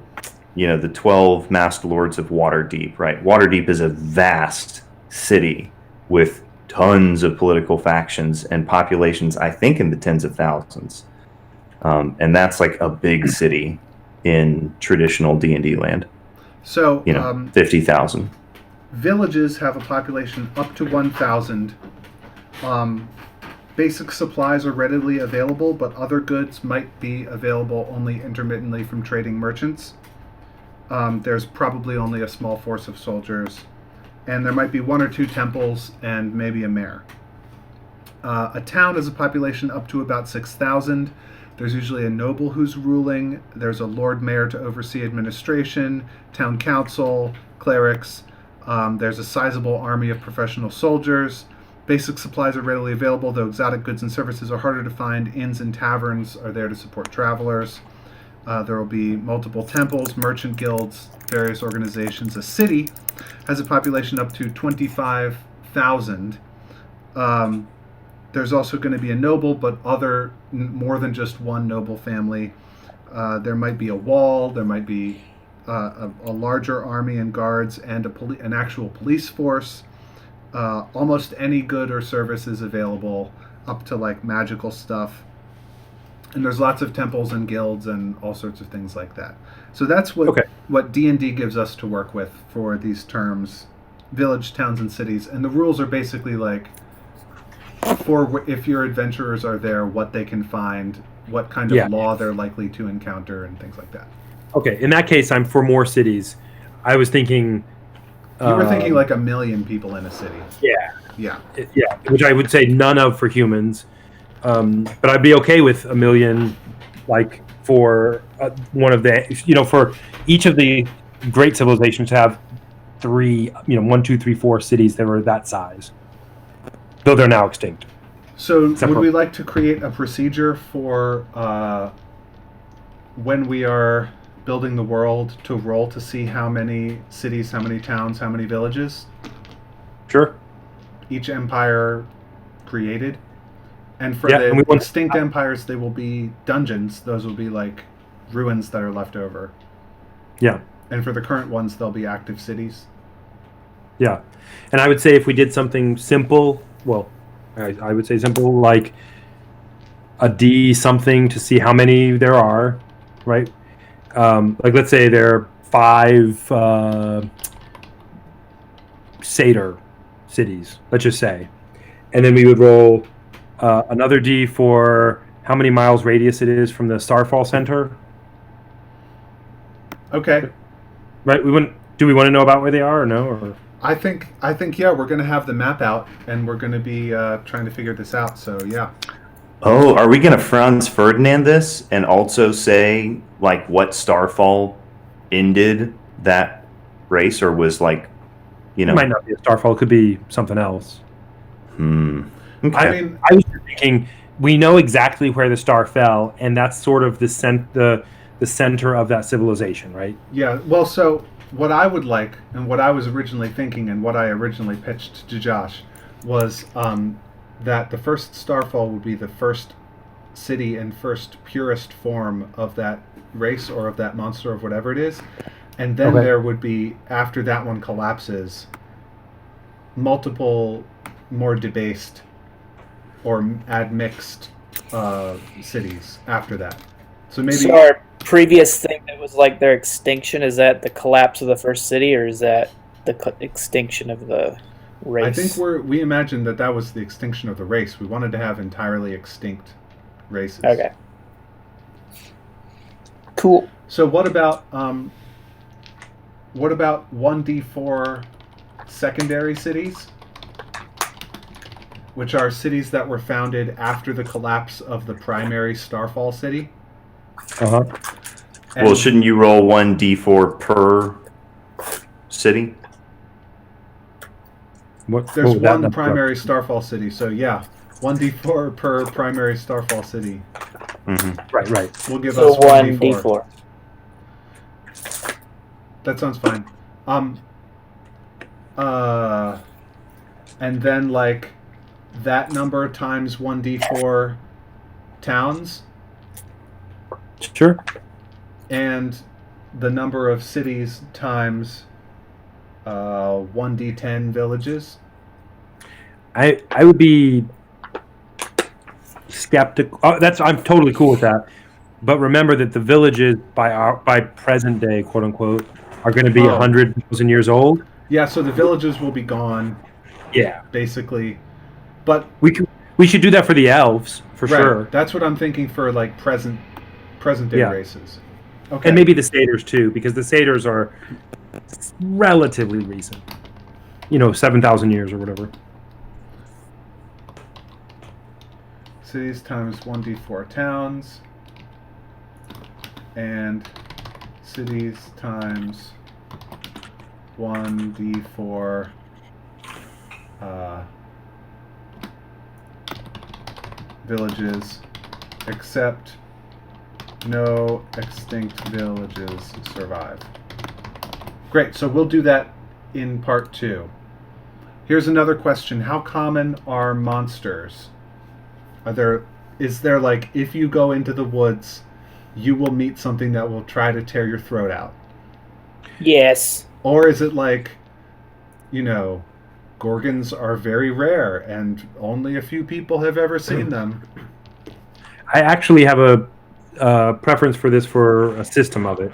the 12 masked lords of Waterdeep, right? Waterdeep is a vast city with tons of political factions and populations, I think, in the tens of thousands. And that's like a big city in traditional D&D land. So 50,000. villages have a population up to 1,000. Basic supplies are readily available, but other goods might be available only intermittently from trading merchants. There's probably only a small force of soldiers, and there might be one or two temples and maybe a mayor. A town has a population up to about 6,000. There's usually a noble who's ruling. There's a lord mayor to oversee administration, town council, clerics. There's a sizable army of professional soldiers. Basic supplies are readily available, though exotic goods and services are harder to find. Inns and taverns are there to support travelers. There will be multiple temples, merchant guilds, various organizations. A city has a population up to 25,000. There's also going to be a noble, but more than just one noble family. There might be a wall. There might be a larger army and guards and an actual police force. Almost any good or service is available, up to like magical stuff. And there's lots of temples and guilds and all sorts of things like that. So that's what D&D gives us to work with for these terms: village, towns, and cities. And the rules are basically like, for if your adventurers are there, what they can find, what kind of law they're likely to encounter, and things like that. Okay, in that case, I'm for more cities. I was thinking... You were thinking like 1 million people in a city. Yeah. Yeah. Yeah, which I would say none of for humans. But I'd be okay with 1 million, like, for one of the... for each of the great civilizations to have 1, 2, 3, 4 cities that were that size. Though they're now extinct. So would we like to create a procedure for when we are building the world to roll to see how many cities, how many towns, how many villages Sure. each empire created? And for the extinct empires, they will be dungeons. Those will be like ruins that are left over. Yeah. And for the current ones, they'll be active cities. Yeah. And I would say if we did something simple, I would say simple, like a D something to see how many there are, right? Like, let's say there are 5 satyr cities, let's just say. And then we would roll another D for how many miles radius it is from the Starfall Center. Okay. Right? Do we want to know about where they are or no? Or? I think yeah, we're going to have the map out, and we're going to be trying to figure this out. So yeah. Oh, are we going to Franz Ferdinand this and also say like what Starfall ended that race, or was like, It might not be a Starfall. It could be something else. Okay. I mean, I was thinking we know exactly where the star fell, and that's sort of the center of that civilization, right? yeah. Well, so what I would like, and what I was originally thinking, and what I originally pitched to Josh, was that the first Starfall would be the first city and first purest form of that race or of that monster of whatever it is, and then there would be, after that one collapses, multiple more debased or admixed cities after that. So maybe So our previous thing that was like their extinction, is that the collapse of the first city, or is that the extinction of the race? I think we imagined that was the extinction of the race. We wanted to have entirely extinct races. Okay. Cool. So what about 1d4 secondary cities, which are cities that were founded after the collapse of the primary Starfall city? Uh-huh. And Well, shouldn't you roll 1d4 per city? there's would that one number primary be? Starfall city, so yeah, 1d4 per primary Starfall city Mm-hmm. Right. will give So us 1d4. That sounds fine. And then like that number times 1d4 towns Sure. and the number of cities times 1d10 villages. I would be skeptical. Oh, I'm totally cool with that. But remember that the villages by present day, quote unquote, are going to be Oh. 100,000 years old. Yeah, so the villages will be gone Yeah. basically. But We should do that for the elves for right, sure, that's what I'm thinking for like present day Yeah. races. Okay. and maybe the satyrs too, because the satyrs are relatively recent. 7,000 years or whatever. Cities times 1d4 towns, and cities times 1d4 villages, except no extinct villages survive. Great, so we'll do that in part 2. Here's another question. How common are monsters? Is there like, if you go into the woods, you will meet something that will try to tear your throat out? Yes. Or is it like, Gorgons are very rare and only a few people have ever seen them? I actually have a preference for this for a system of it.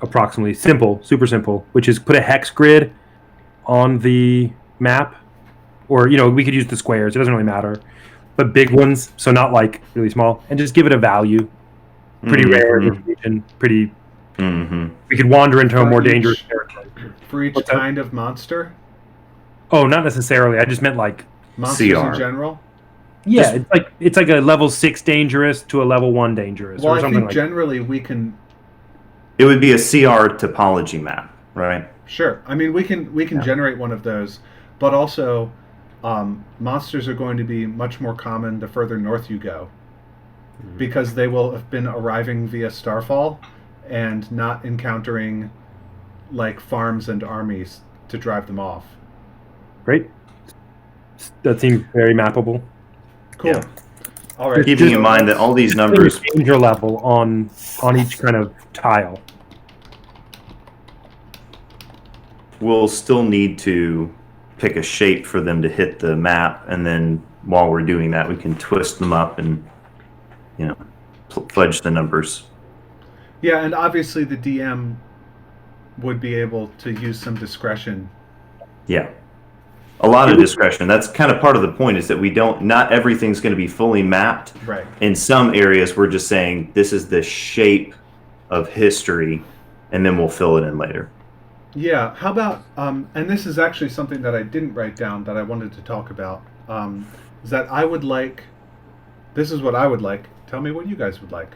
Approximately simple, super simple, which is put a hex grid on the map, or we could use the squares. It doesn't really matter, but big ones, so not like really small, and just give it a value. Pretty rare in this region. Pretty. Mm-hmm. We could wander into a For more each- dangerous territory. For each What's that? kind of monster? Oh, not necessarily. I just meant like. Monsters CR. in general? Yeah, it's like a level 6 dangerous to a level 1 dangerous, Well, or I something think like. generally we can... It would be a CR topology map, right? Sure. I mean, we can generate one of those, but also monsters are going to be much more common the further north you go, because they will have been arriving via Starfall and not encountering like farms and armies to drive them off. Great. That seems very mappable. Cool. Yeah. All right. Keeping so in mind that let's- all these numbers, Danger level on each kind of tile. we'll still need to pick a shape for them to hit the map, and then while we're doing that, we can twist them up and, fudge the numbers. Yeah, and obviously the DM would be able to use some discretion. Yeah. A lot of discretion. That's kind of part of the point, is that not everything's going to be fully mapped. Right. In some areas, we're just saying this is the shape of history, and then we'll fill it in later. Yeah. How about and this is actually something that I didn't write down that I wanted to talk about. Is that I would like. This is what I would like. Tell me what you guys would like.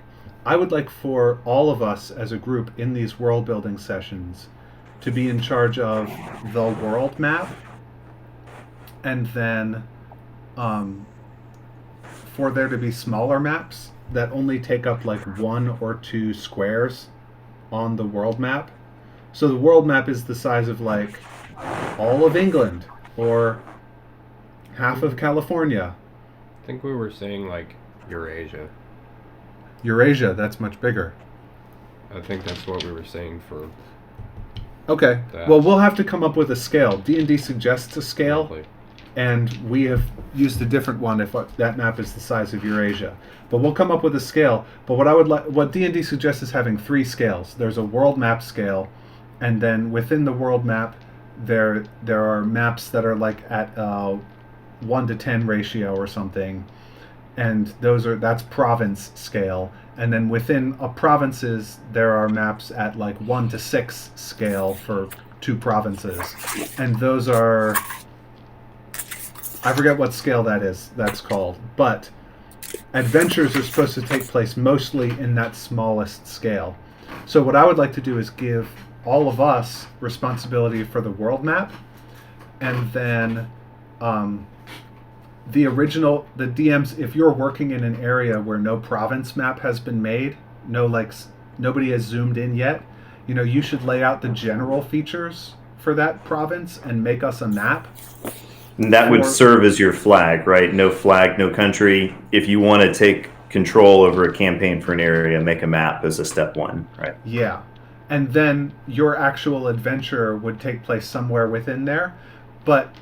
I would like for all of us as a group in these world building sessions to be in charge of the world map, and then for there to be smaller maps that only take up like 1 or 2 squares on the world map. So the world map is the size of like all of England or half of California. I think we were saying like Eurasia. Eurasia, that's much bigger. I think that's what we were saying for. Okay. that. Well, we'll have to come up with a scale. D&D suggests a scale, Roughly. and we have used a different one if that map is the size of Eurasia. But we'll come up with a scale. But what D&D suggests is having 3 scales. There's a world map scale, and then within the world map, there are maps that are like at 1 to 10 ratio or something, and that's province scale. And then within provinces, there are maps at like 1 to 6 scale for 2 provinces, and those are, I forget what scale that's called, but adventures are supposed to take place mostly in that smallest scale. So what I would like to do is give all of us responsibility for the world map, and then the DMs, if you're working in an area where no province map has been made, nobody has zoomed in yet, you should lay out the general features for that province and make us a map. And that would serve as your flag, right? No flag, no country. If you want to take control over a campaign for an area, make a map as a step 1, right? Yeah. And then your actual adventure would take place somewhere within there. But,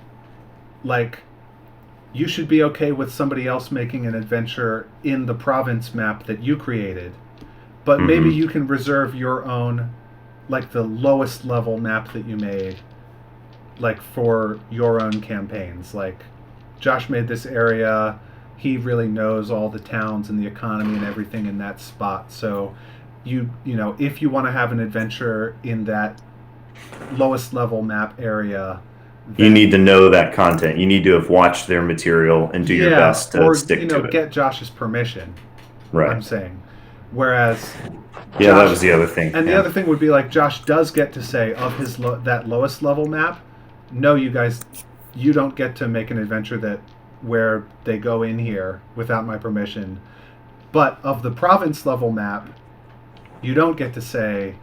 you should be okay with somebody else making an adventure in the province map that you created. But maybe you can reserve your own, the lowest level map that you made, for your own campaigns. Josh made this area. He really knows all the towns and the economy and everything in that spot. So, if you want to have an adventure in that lowest level map area, you need to know that content. You need to have watched their material and do your best to stick to it. Get Josh's permission. Right. I'm saying. Whereas, yeah, that was the other thing. And the other thing would be Josh does get to say of his that lowest level map, no, you guys, you don't get to make an adventure where they go in here without my permission. But of the province level map, you don't get to say,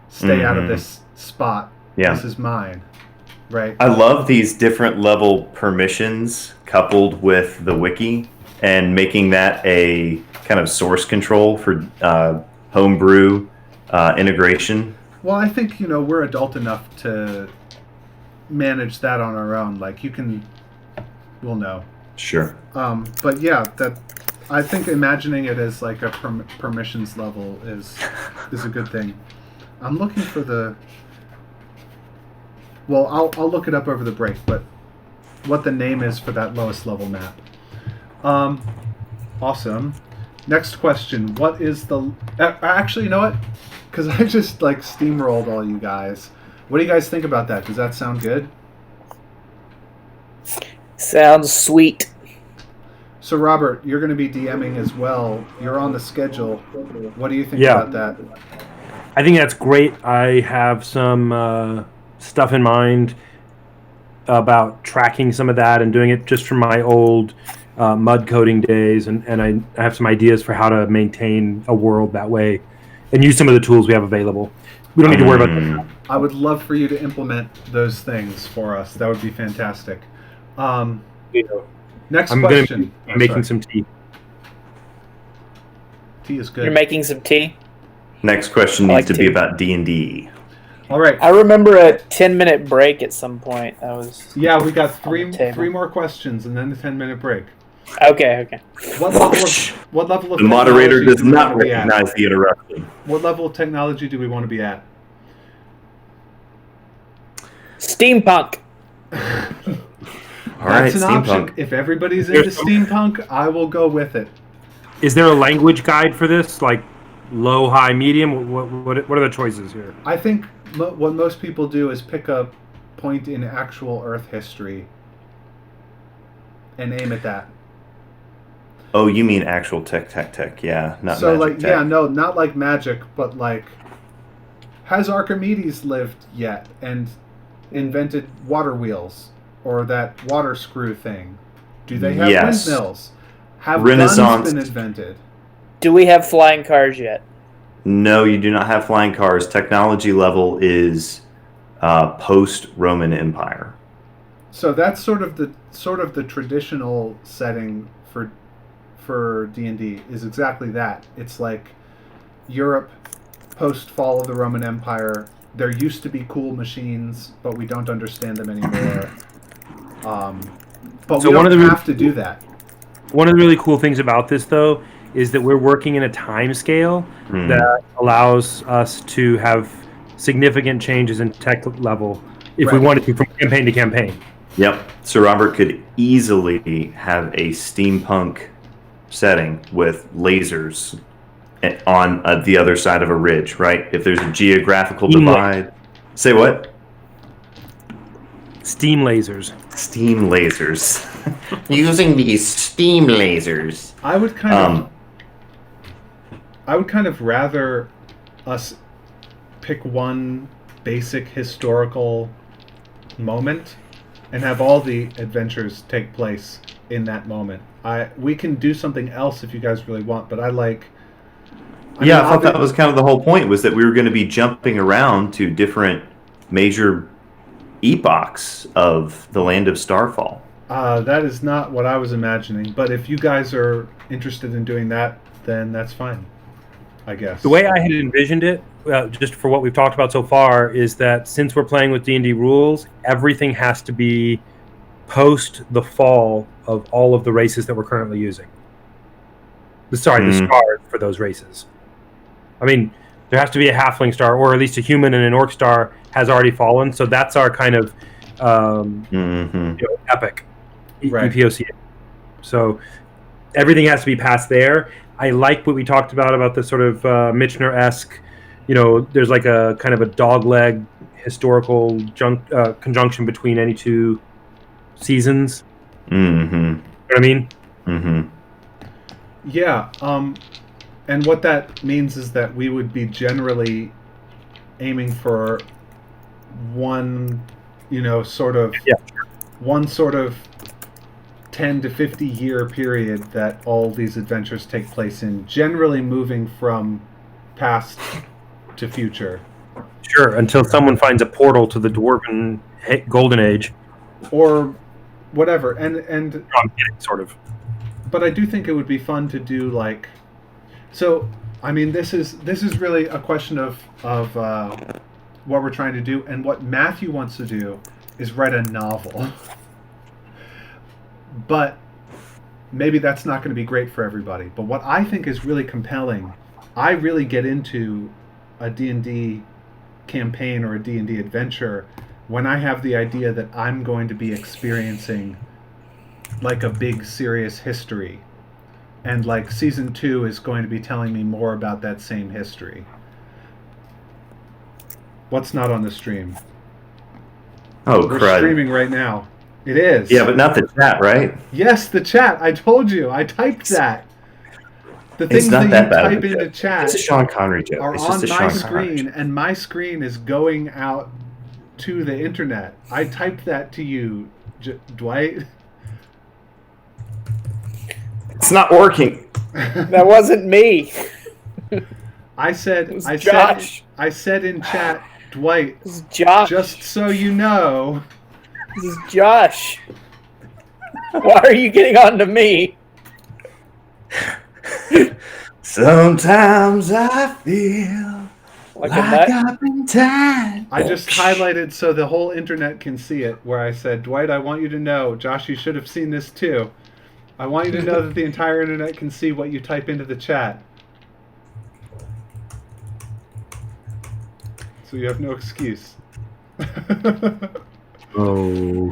stay out of this spot. Yeah. This is mine. Right. I love these different level permissions coupled with the wiki and making that a kind of source control for homebrew integration. Well, I think, we're adult enough to manage that on our own. We'll know. Sure. But yeah, I think imagining it as a permissions level is a good thing. I'm looking for the... Well, I'll look it up over the break, but what the name is for that lowest level map. Awesome. Next question. What is the... actually, you know what? Because I just, steamrolled all you guys. What do you guys think about that? Does that sound good? Sounds sweet. So, Robert, you're going to be DMing as well. You're on the schedule. What do you think about that? I think that's great. I have some stuff in mind about tracking some of that and doing it just from my old mud coding days. And I have some ideas for how to maintain a world that way and use some of the tools we have available. We don't need to worry about that. I would love for you to implement those things for us. That would be fantastic. Next I'm question. I'm making some tea. Tea is good. You're making some tea? Next question needs to be about D&D. All right. I remember a 10-minute break at some point. That was... Yeah, we got three table. more questions and then the 10-minute break. Okay. What level of The moderator technology does do we not want to be at? recognize the interruption. What level of technology do we want to be at? Steampunk. All right, That's an steampunk. option. If everybody's into steampunk, I will go with it. Is there a language guide for this? Like low, high, medium? What are the choices here? I think what most people do is pick a point in actual Earth history and aim at that. Oh, you mean actual tech, yeah, not So, magic tech. yeah, no, not like magic, but has Archimedes lived yet and invented water wheels or that water screw thing? Do they have Yes. windmills? Have Renaissance. guns been invented? Do we have flying cars yet? No, you do not have flying cars. Technology level is post-Roman Empire. So that's sort of the traditional setting for D&D is exactly that. It's like Europe post fall of the Roman Empire, there used to be cool machines, but we don't understand them anymore. But So we one don't of the have to do that. One of the really cool things about this, though, is that we're working in a time scale that allows us to have significant changes in tech level if we Right. wanted to from campaign to campaign. Yep. So Robert could easily have a steampunk setting with lasers on the other side of a ridge, right? If there's a geographical Steam divide. Say what? Steam lasers. Steam lasers. Using these steam lasers. I would kind of rather us pick one basic historical moment and have all the adventures take place in that moment. We can do something else if you guys really want, but I thought that was kind of the whole point, was that we were going to be jumping around to different major epochs of the land of Starfall. That is not what I was imagining, but if you guys are interested in doing that, then that's fine, I guess. The way I had envisioned it, just for what we've talked about so far, is that since we're playing with D&D rules, everything has to be post the fall of all of the races that we're currently using. The stars for those races. I mean, there has to be a halfling star, or at least a human and an orc star has already fallen. So that's our kind of epic Right. EPOC. So everything has to be past there. I like what we talked about the sort of Michener-esque, there's like a kind of a dogleg historical conjunction between any two seasons. Mm-hmm. You know what I mean? Mm-hmm. Yeah, and what that means is that we would be generally aiming for one sort of 10 to 50 year period that all these adventures take place in, generally moving from past to future. Sure, until someone finds a portal to the dwarven golden age. Or whatever. And I'm kidding, sort of. but I do think it would be fun to do this is really a question of what we're trying to do, and what Matthew wants to do is write a novel. But maybe that's not going to be great for everybody. But what I think is really compelling, I really get into a D&D campaign or a D&D adventure when I have the idea that I'm going to be experiencing like a big serious history, and like season 2 is going to be telling me more about that same history. What's not on the stream? Oh, We're crud. streaming right now. It is. Yeah, but not the chat, right? Yes, the chat. I told you. I typed that. The It's things not that that you bad of type a into joke. chat It's a Sean Connery joke. are It's on just a my Sean Connery screen, joke. and my screen is going out to the internet. I typed that to you, Dwight. It's not working. That wasn't me. I said, It was I Josh. said in chat, Dwight. This is Josh. Just so you know. This is Josh. Why are you getting on to me? Sometimes I feel Like a nut? I've been tied. I just highlighted so the whole internet can see it, where I said, Dwight, I want you to know, Josh, you should have seen this too. I want you to know that the entire internet can see what you type into the chat. So you have no excuse. Oh.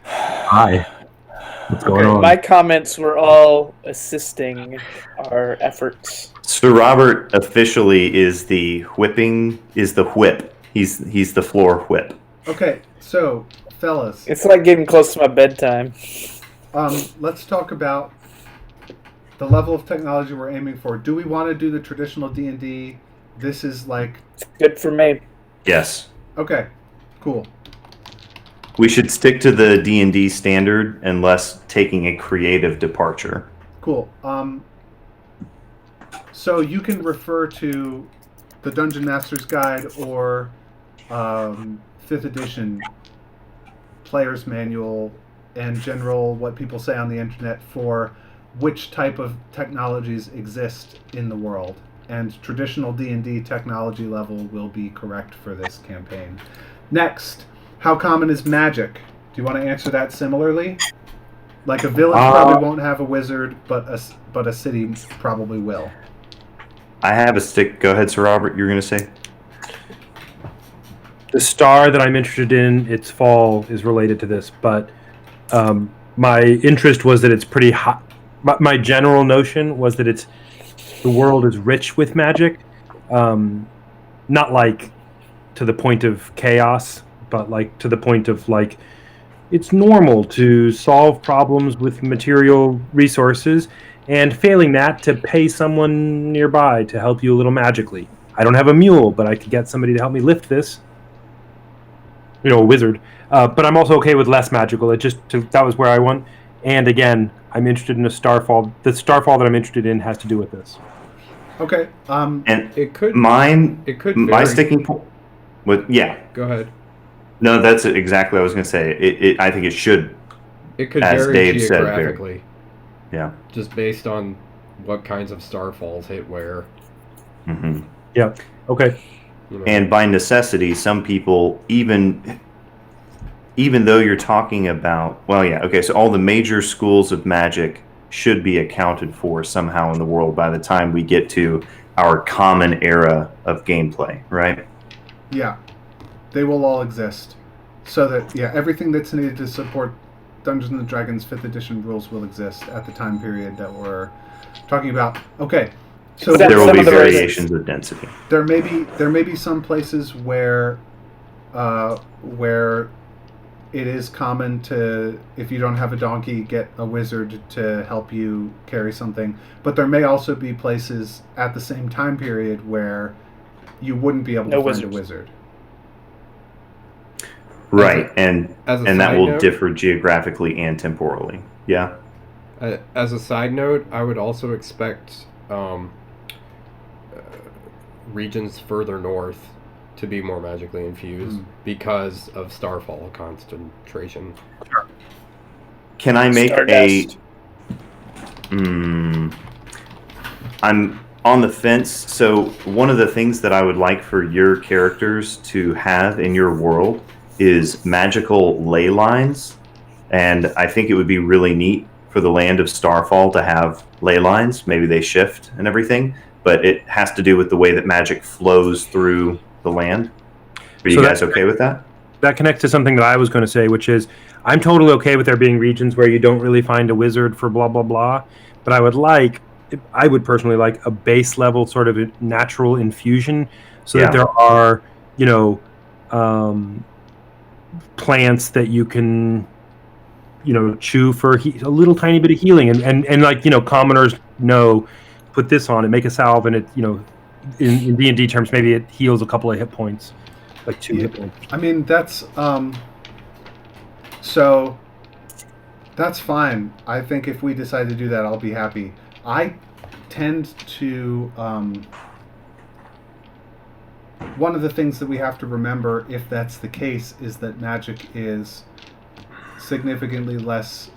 Hi. What's going Okay, on? My comments were all assisting our efforts. So Robert officially is the whip. He's the floor whip. Okay, so, fellas, It's like getting close to my bedtime. let's talk about the level of technology we're aiming for. Do we want to do the traditional D&D? This is like... It's good for me. Yes. Okay, cool. We should stick to the D&D standard unless taking a creative departure. Cool. So you can refer to the Dungeon Master's Guide or 5th edition player's manual and general what people say on the internet for which type of technologies exist in the world. and traditional D&D technology level will be correct for this campaign. Next, how common is magic? Do you want to answer that similarly? Like a village probably won't have a wizard, but a city probably will. I have a stick. Go ahead, Sir Robert. You're going to say? The star that I'm interested in, its fall, is related to this, but my interest was that it's pretty hot. My general notion was that the world is rich with magic, not like to the point of chaos, but like to the point of like it's normal to solve problems with material resources, and failing that, to pay someone nearby to help you a little magically. I don't have a mule, but I could get somebody to help me lift this. You know, a wizard. But I'm also okay with less magical. That was where I went. And again, I'm interested in a Starfall. The Starfall that I'm interested in has to do with this. Okay. And It could. mine, It could. my vary. sticking point. Yeah. Go ahead. No, that's exactly what I was going to say. I think it should. It could As vary Dave said, geographically, Yeah. just based on what kinds of starfalls hit where. Hmm. Yeah. Okay. You know. And by necessity, some people, even though you're talking about, well, yeah, okay, so all the major schools of magic should be accounted for somehow in the world by the time we get to our common era of gameplay, right? Yeah. They will all exist. So that, yeah, everything that's needed to support Dungeons & Dragons 5th edition rules will exist at the time period that we're talking about. Okay. So Except There will some be of the variations of density. there may be some places where it is common to, if you don't have a donkey, get a wizard to help you carry something. But there may also be places at the same time period where you wouldn't be able to find a wizard. Right, and As a that side will note- differ geographically and temporally. Yeah. As a side note, I would also expect regions further north to be more magically infused because of starfall concentration. Can I make Stardust. I'm on the fence. So one of the things that I would like for your characters to have in your world is magical ley lines, and I think it would be really neat for the land of Starfall to have ley lines. Maybe they shift and everything, but it has to do with the way that magic flows through the land. Are you guys okay with that? That connects to something that I was going to say, which is I'm totally okay with there being regions where you don't really find a wizard for blah, blah, blah. But I would personally like a base level sort of natural infusion so that there are, plants that you can, chew for a little tiny bit of healing. And like, commoners know, put this on it, make a salve, and it, in D&D terms, maybe it heals a couple of hit points. Like 2 hit points. I mean, that's so that's fine. I think if we decide to do that, I'll be happy. I tend to one of the things that we have to remember, if that's the case, is that magic is significantly less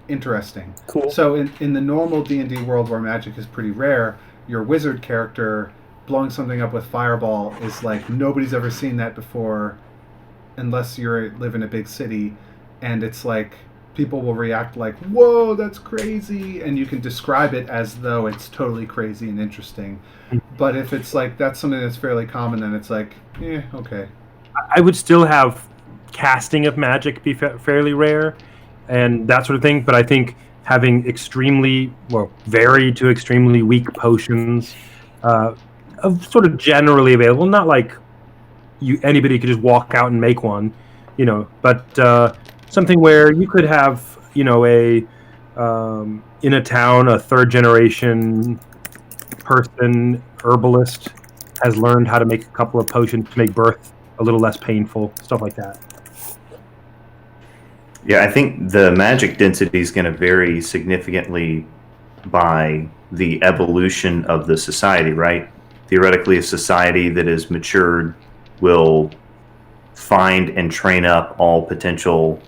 interesting. Cool. So in the normal D&D world where magic is pretty rare, your wizard character blowing something up with fireball is like nobody's ever seen that before unless you live in a big city, and it's like people will react like, whoa, that's crazy, and you can describe it as though it's totally crazy and interesting. But if it's like that's something that's fairly common, then it's like, okay. I would still have casting of magic be fairly rare and that sort of thing, but I think having varied to extremely weak potions of sort of generally available, not like anybody could just walk out and make one, but something where you could have, in a town, a third generation person, herbalist, has learned how to make a couple of potions to make birth a little less painful, stuff like that. Yeah, I think the magic density is going to vary significantly by the evolution of the society, right? Theoretically, a society that is matured will find and train up all potential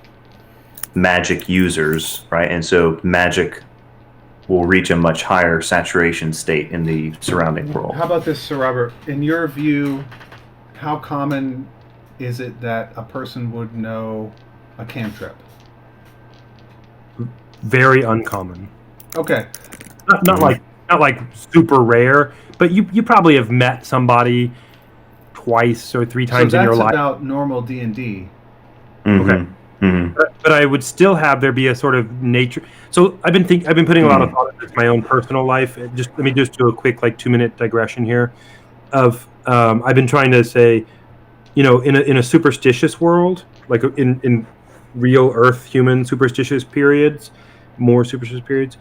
magic users, right? And so magic will reach a much higher saturation state in the surrounding world. How about this, Sir Robert? In your view, how common is it that a person would know a cantrip? Very uncommon. Okay. Not like super rare, but you probably have met somebody twice or three times So in your that's life. about normal D&D. Okay. Mm-hmm. But I would still have there be a sort of nature. So I've been putting a lot of thought into my own personal life. Let me just do a quick 2-minute digression here. I've been trying to say, in a superstitious world, like in real Earth human superstitious periods, more superstitious periods,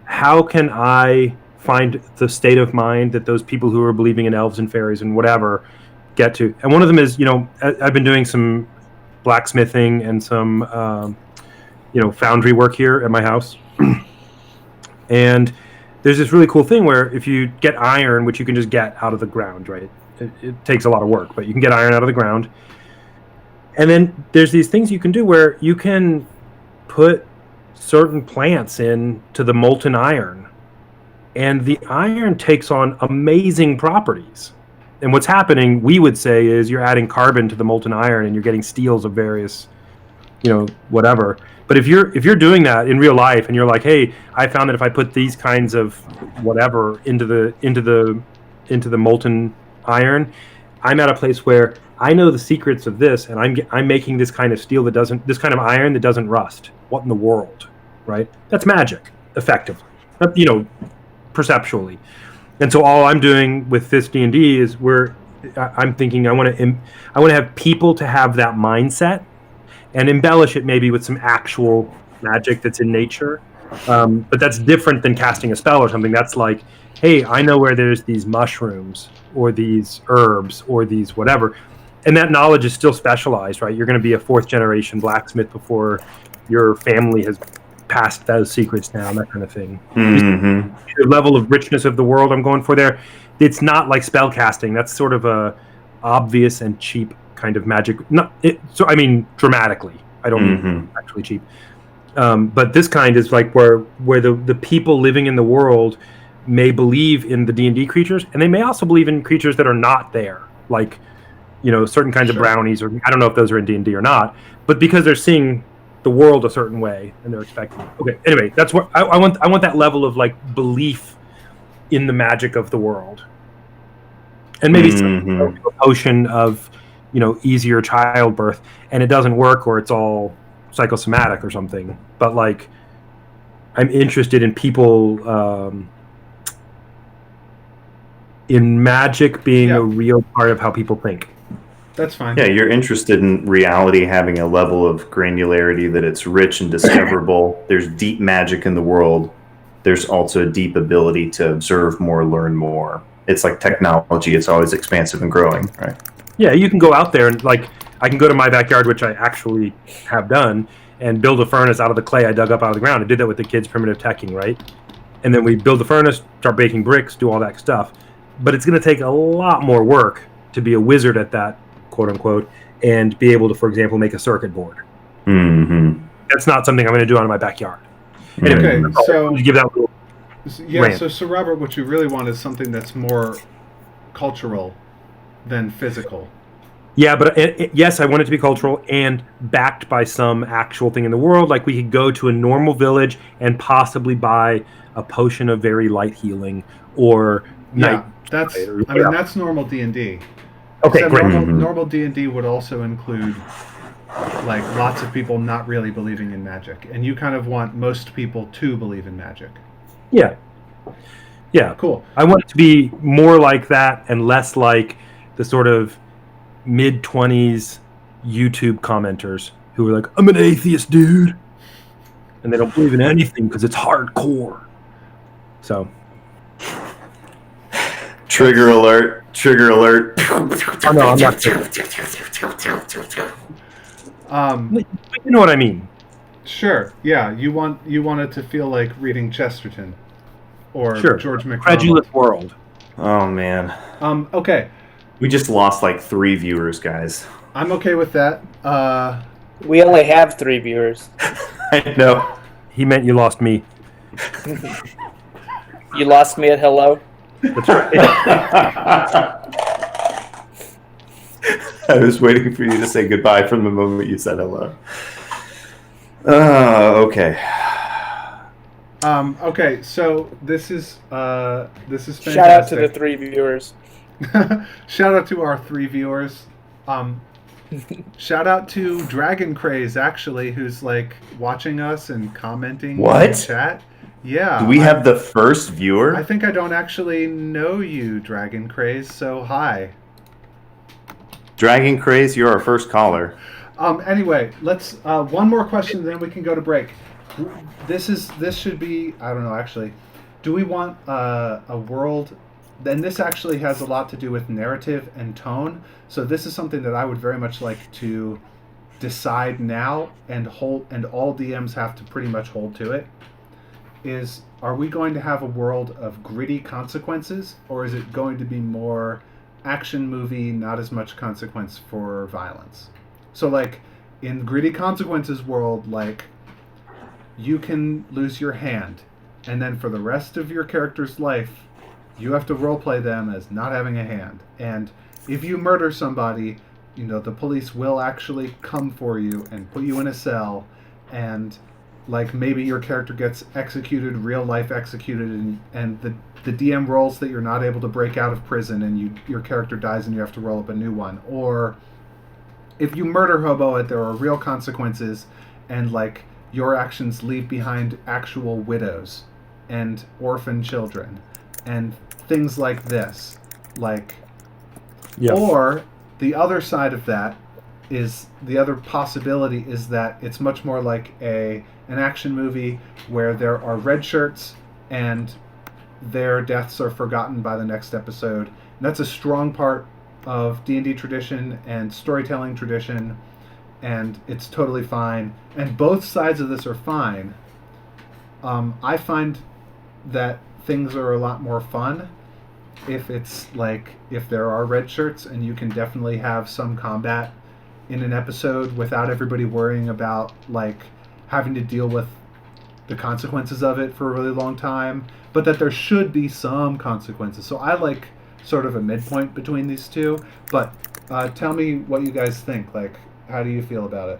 how can I find the state of mind that those people who are believing in elves and fairies and whatever get to? And one of them is, I've been doing some blacksmithing and some foundry work here at my house. And there's this really cool thing where if you get iron, which you can just get out of the ground, right? It takes a lot of work, but you can get iron out of the ground. And then there's these things you can do where you can put certain plants into the molten iron, and the iron takes on amazing properties. And what's happening, we would say, is you're adding carbon to the molten iron and you're getting steels of various, whatever. But if you're doing that in real life and you're like, hey, I found that if I put these kinds of whatever into the molten iron, I'm at a place where I know the secrets of this, and I'm making this kind of steel this kind of iron that doesn't rust. What in the world, right? That's magic, effectively, perceptually. And so all I'm doing with this D&D is I'm thinking I want to have people to have that mindset and embellish it maybe with some actual magic that's in nature. But that's different than casting a spell or something. That's like, hey, I know where there's these mushrooms or these herbs or these whatever. And that knowledge is still specialized, right? You're going to be a 4th generation blacksmith before your family has passed those secrets down, that kind of thing. Mm-hmm. The level of richness of the world I'm going for there, it's not like spell casting. That's sort of a obvious and cheap kind of magic. Dramatically. I don't mean actually cheap. But this kind is like where the people living in the world may believe in the D&D creatures, and they may also believe in creatures that are not there, like certain kinds of brownies, or I don't know if those are in D&D or not, but because they're seeing the world a certain way and they're expecting it. Okay, anyway, that's what I want that level of belief in the magic of the world, and maybe some potion of easier childbirth, and it doesn't work, or it's all psychosomatic or something. But I'm interested in people in magic being a real part of how people think. That's fine. Yeah, you're interested in reality having a level of granularity that it's rich and discoverable. There's deep magic in the world. There's also a deep ability to observe more, learn more. It's like technology. It's always expansive and growing, right? Yeah, you can go out there and I can go to my backyard, which I actually have done, and build a furnace out of the clay I dug up out of the ground. I did that with the kids' primitive teching, right? And then we build the furnace, start baking bricks, do all that stuff. But it's going to take a lot more work to be a wizard at that, quote unquote, and be able to, for example, make a circuit board. Mm-hmm. That's not something I'm going to do out of my backyard. Okay, so give that little rant. So Sir Robert, what you really want is something that's more cultural than physical. Yeah, but yes, I want it to be cultural and backed by some actual thing in the world. Like we could go to a normal village and possibly buy a potion of very light healing or that's normal D&D. Okay, Except great. Normal D&D would also include lots of people not really believing in magic, and you kind of want most people to believe in magic. Yeah. Cool. I want it to be more like that and less like the sort of mid-20s YouTube commenters who are like, I'm an atheist, dude. And they don't believe in anything because it's hardcore. So. Trigger alert. Oh, no, I'm not. You know what I mean. Sure. Yeah, you want it to feel like reading Chesterton or George MacDonald. Credulous world. Oh man. Okay. We just lost 3 viewers, guys. I'm okay with that. We only have 3 viewers. I know. He meant you lost me. You lost me at hello. That's right. I was waiting for you to say goodbye from the moment you said hello. Okay. Okay, so this is fantastic. Shout out to the 3 viewers. Shout out to our 3 viewers. Shout out to Dragon Craze, actually, who's like watching us and commenting What? in the chat. Yeah. Do we have the first viewer? I think I don't actually know you, Dragon Craze, so hi. Dragon Craze, you're our first caller. Anyway, let's one more question, then we can go to break. This should be, I don't know, actually. Do we want a world? Then this actually has a lot to do with narrative and tone. So this is something that I would very much like to decide now and hold, and all DMs have to pretty much hold to it. Are we going to have a world of gritty consequences, or is it going to be more action movie, not as much consequence for violence? So like in gritty consequences world, like you can lose your hand, and then for the rest of your character's life, you have to roleplay them as not having a hand. And if you murder somebody, the police will actually come for you and put you in a cell, and like maybe your character gets executed, real life executed, and the DM rolls that you're not able to break out of prison, and your character dies and you have to roll up a new one. Or if you murder Hobo, there are real consequences, and like your actions leave behind actual widows and orphan children and things like this. Like, Yeah. or the other side of that is, the other possibility is that it's much more like an action movie where there are red shirts and their deaths are forgotten by the next episode. And that's a strong part of D&D tradition and storytelling tradition, and it's totally fine. And both sides of this are fine. I find that things are a lot more fun if it's like, if there are red shirts and you can definitely have some combat in an episode without everybody worrying about like having to deal with the consequences of it for a really long time, but that there should be some consequences. So I like sort of a midpoint between these two, but tell me what you guys think. Like, how do you feel about it?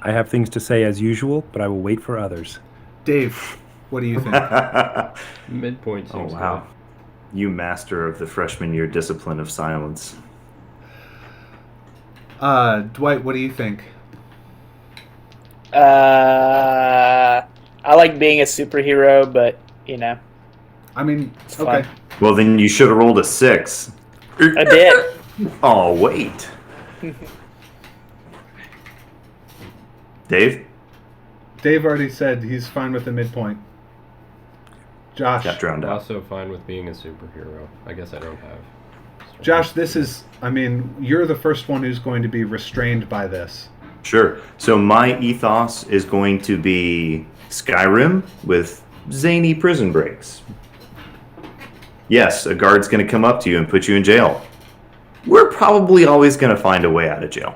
I have things to say as usual, but I will wait for others. Dave, what do you think? Midpoint Oh, seems wow. You master of the freshman year discipline of silence. Dwight, what do you think? I like being a superhero, but I mean, it's okay. fun. Well, then you should have rolled a 6. I did. Oh, wait. Dave? Dave already said he's fine with the midpoint. Josh. Got drowned good. out. Also fine with being a superhero. I guess I don't have. Josh, this is, I mean, you're the first one who's going to be restrained by this. Sure. So my ethos is going to be Skyrim with zany prison breaks. Yes, a guard's going to come up to you and put you in jail. We're probably always going to find a way out of jail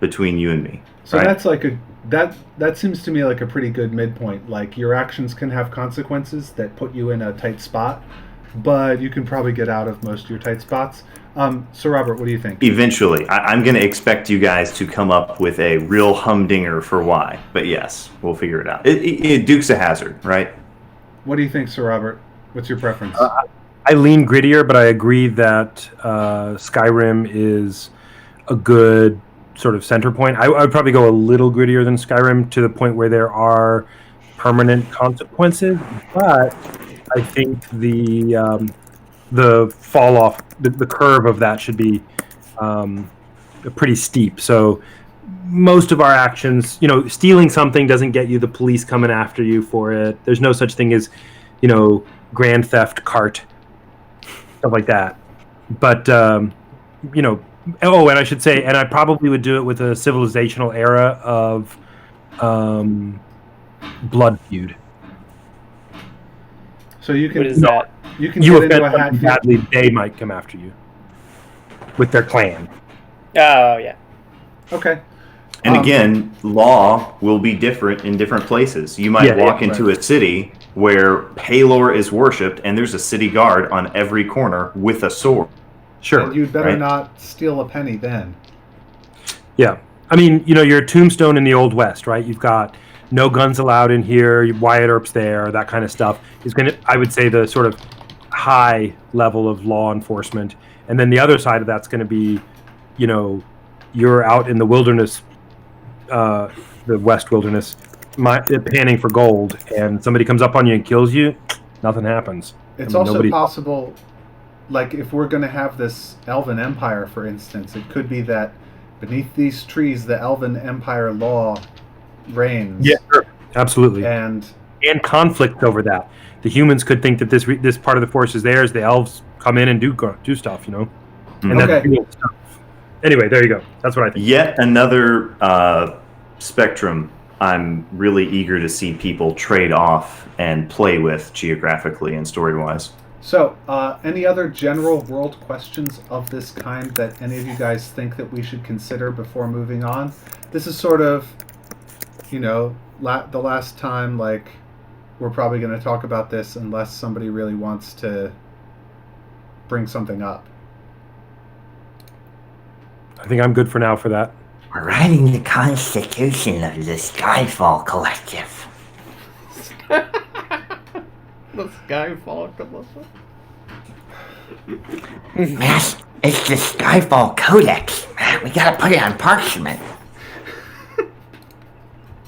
between you and me. So right? that's like that seems to me like a pretty good midpoint. Like, your actions can have consequences that put you in a tight spot, but you can probably get out of most of your tight spots. So Robert, what do you think? Eventually, I'm going to expect you guys to come up with a real humdinger for why. But yes, we'll figure it out. Duke's a hazard, right? What do you think, Sir Robert? What's your preference? I lean grittier, but I agree that Skyrim is a good sort of center point. I would probably go a little grittier than Skyrim, to the point where there are permanent consequences. But I think the fall off, the curve of that should be pretty steep. So most of our actions, stealing something doesn't get you the police coming after you for it. There's no such thing as, grand theft cart, stuff like that. But and I should say, and I probably would do it with a civilizational era of blood feud. So you can What is that? you can You get into a offend hat them badly, they might come after you with their clan. Oh yeah. Okay. And again, law will be different in different places. You might walk into a city where Palor is worshipped, and there's a city guard on every corner with a sword. Sure. And you'd better right? not steal a penny then. Yeah. I mean, you're a Tombstone in the Old West, right? You've got no guns allowed in here, Wyatt Earp's there, that kind of stuff. Is going to, I would say, the sort of high level of law enforcement. And then the other side of that's going to be, you're out in the wilderness, the West Wilderness, panning for gold, and somebody comes up on you and kills you, nothing happens. It's also possible, like if we're going to have this Elven Empire, for instance, it could be that beneath these trees, the Elven Empire law reigns. Yeah, sure. Absolutely. And conflict over that. The humans could think that this part of the force is theirs. The elves come in and do stuff, And that's real stuff. Anyway, there you go. That's what I think. Yet another spectrum I'm really eager to see people trade off and play with geographically and story-wise. So, any other general world questions of this kind that any of you guys think that we should consider before moving on? This is sort of, the last time, we're probably going to talk about this unless somebody really wants to bring something up. I think I'm good for now for that. We're writing the constitution of the Skyfall Collective. The Skyfall Collective. Man, it's the Skyfall Codex. Man, we gotta put it on parchment.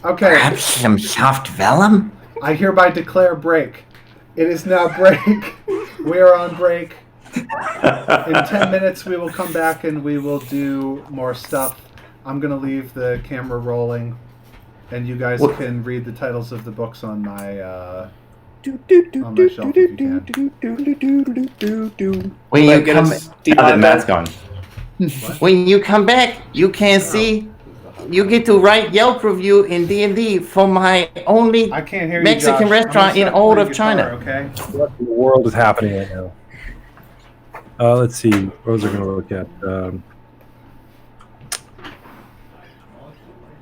Okay. Perhaps some soft vellum? I hereby declare break. It is now break. We are on break. In 10 minutes, we will come back and we will do more stuff. I'm going to leave the camera rolling, and you guys can read the titles of the books on my shelf if you can. When you come, Now that Matt's gone. when you come back, you can see. You get to write Yelp review in D&D for my only I can't hear you, Mexican Josh. restaurant in all of China. Okay. What in the world is happening right now? Let's see. What was I going to look at?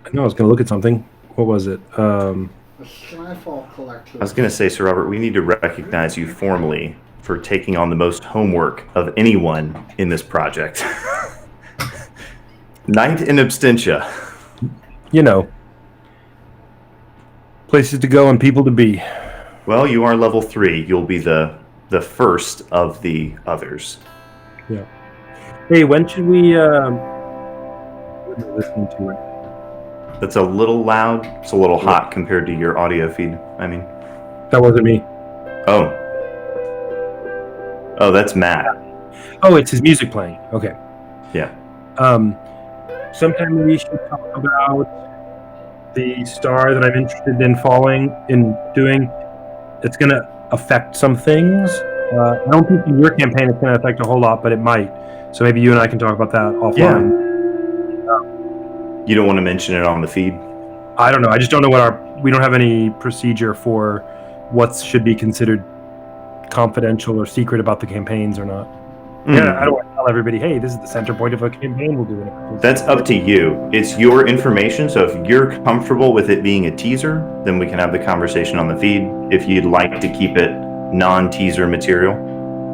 I know I was going to look at something. What was it? The Starfall Collective. I was going to say, Sir Robert, we need to recognize you formally for taking on the most homework of anyone in this project. Knight in absentia. Places to go and people to be. Well, you are level 3. You'll be the first of the others. Yeah. Hey, when should we listen to it? That's a little loud. It's a little hot compared to your audio feed. I mean, That wasn't me. oh, that's Matt. Oh, it's his music playing. Okay. Yeah. Sometime we should talk about the star that I'm interested in doing. It's going to affect some things. I don't think in your campaign it's going to affect a whole lot, but it might. So maybe you and I can talk about that offline. You don't want to mention it on the feed? I don't know. I just don't know we don't have any procedure for what should be considered confidential or secret about the campaigns or not. Yeah, I don't want to tell everybody, hey, this is the center point of a campaign we'll do it. That's up to you. It's your information, so if you're comfortable with it being a teaser, then we can have the conversation on the feed. If you'd like to keep it non-teaser material,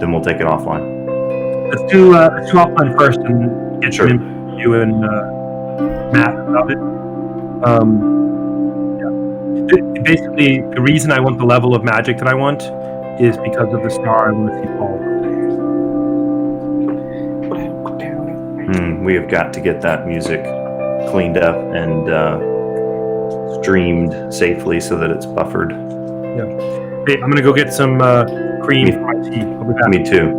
then we'll take it offline. Let's do offline first and get Sure. you and Matt about it. Basically, the reason I want the level of magic that I want is because of the star I want to see fall. We have got to get that music cleaned up and streamed safely so that it's buffered. Yeah. Hey, I'm gonna go get some cream for my tea. I'll be back. Me too.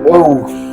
Whoa.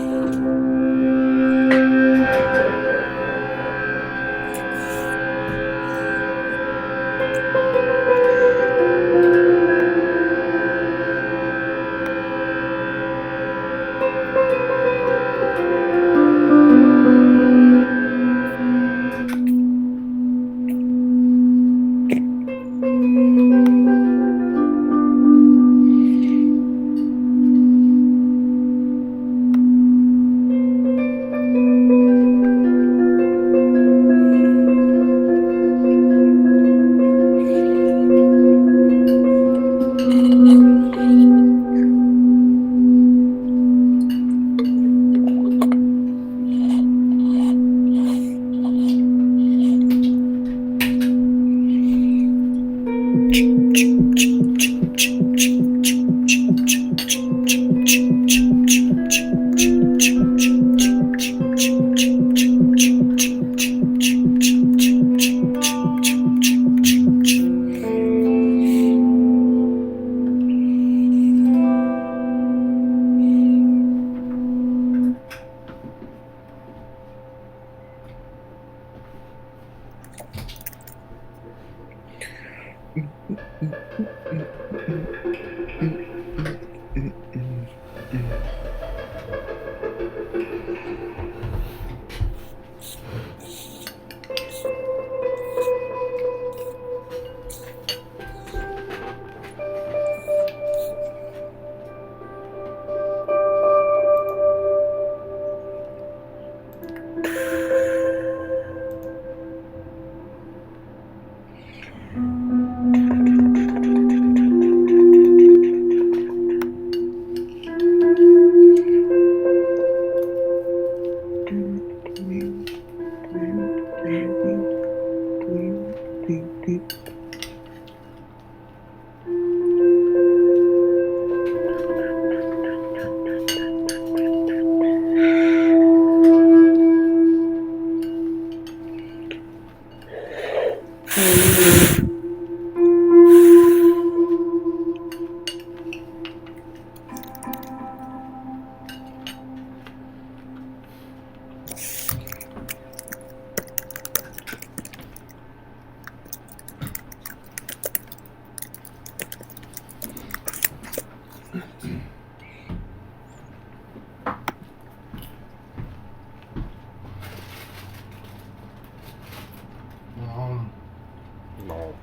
No.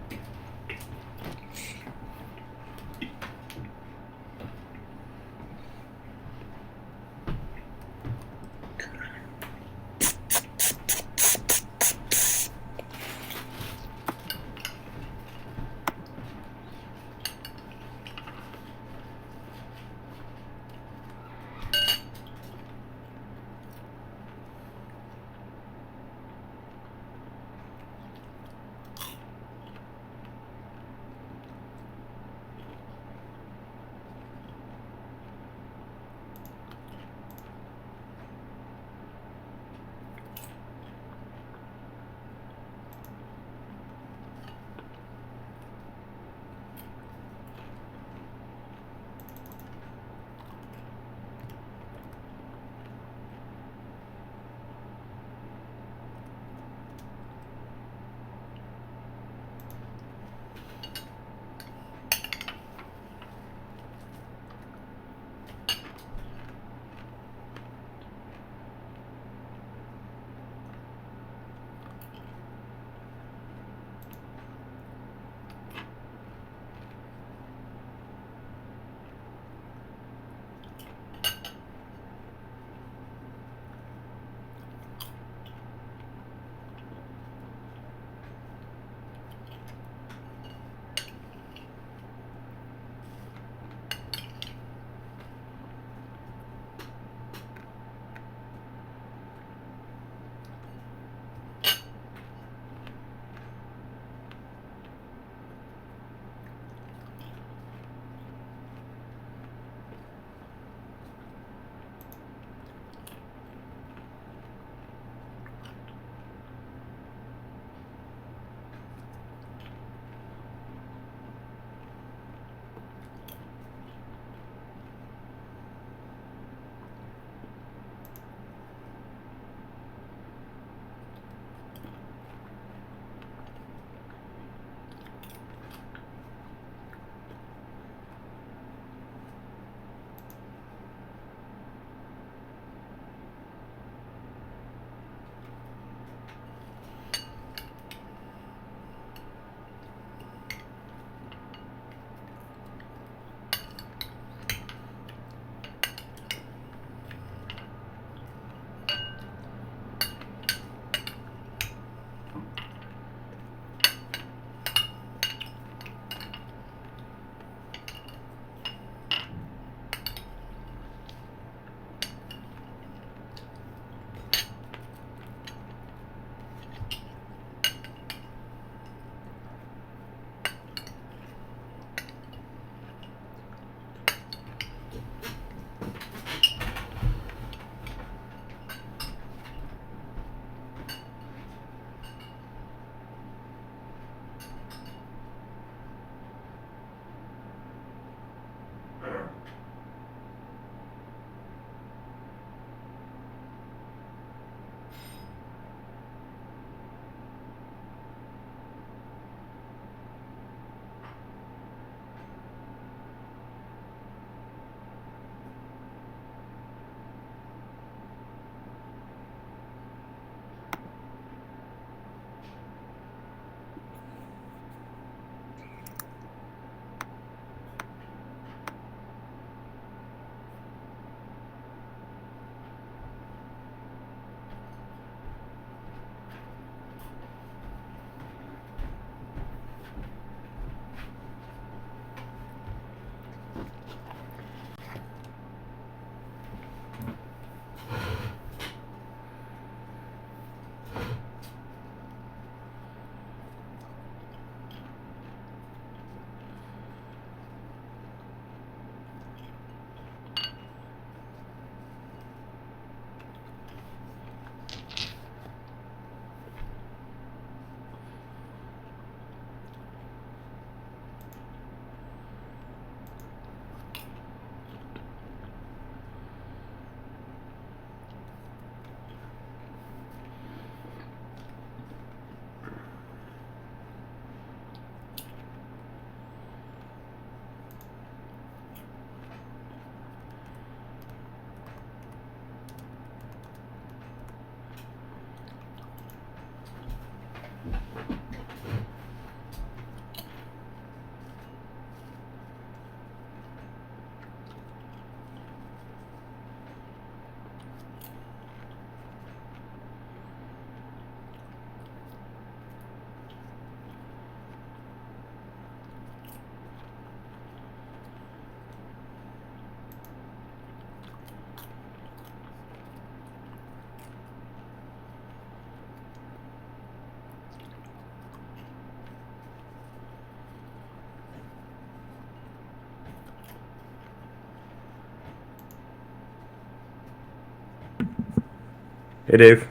Hey, Dave.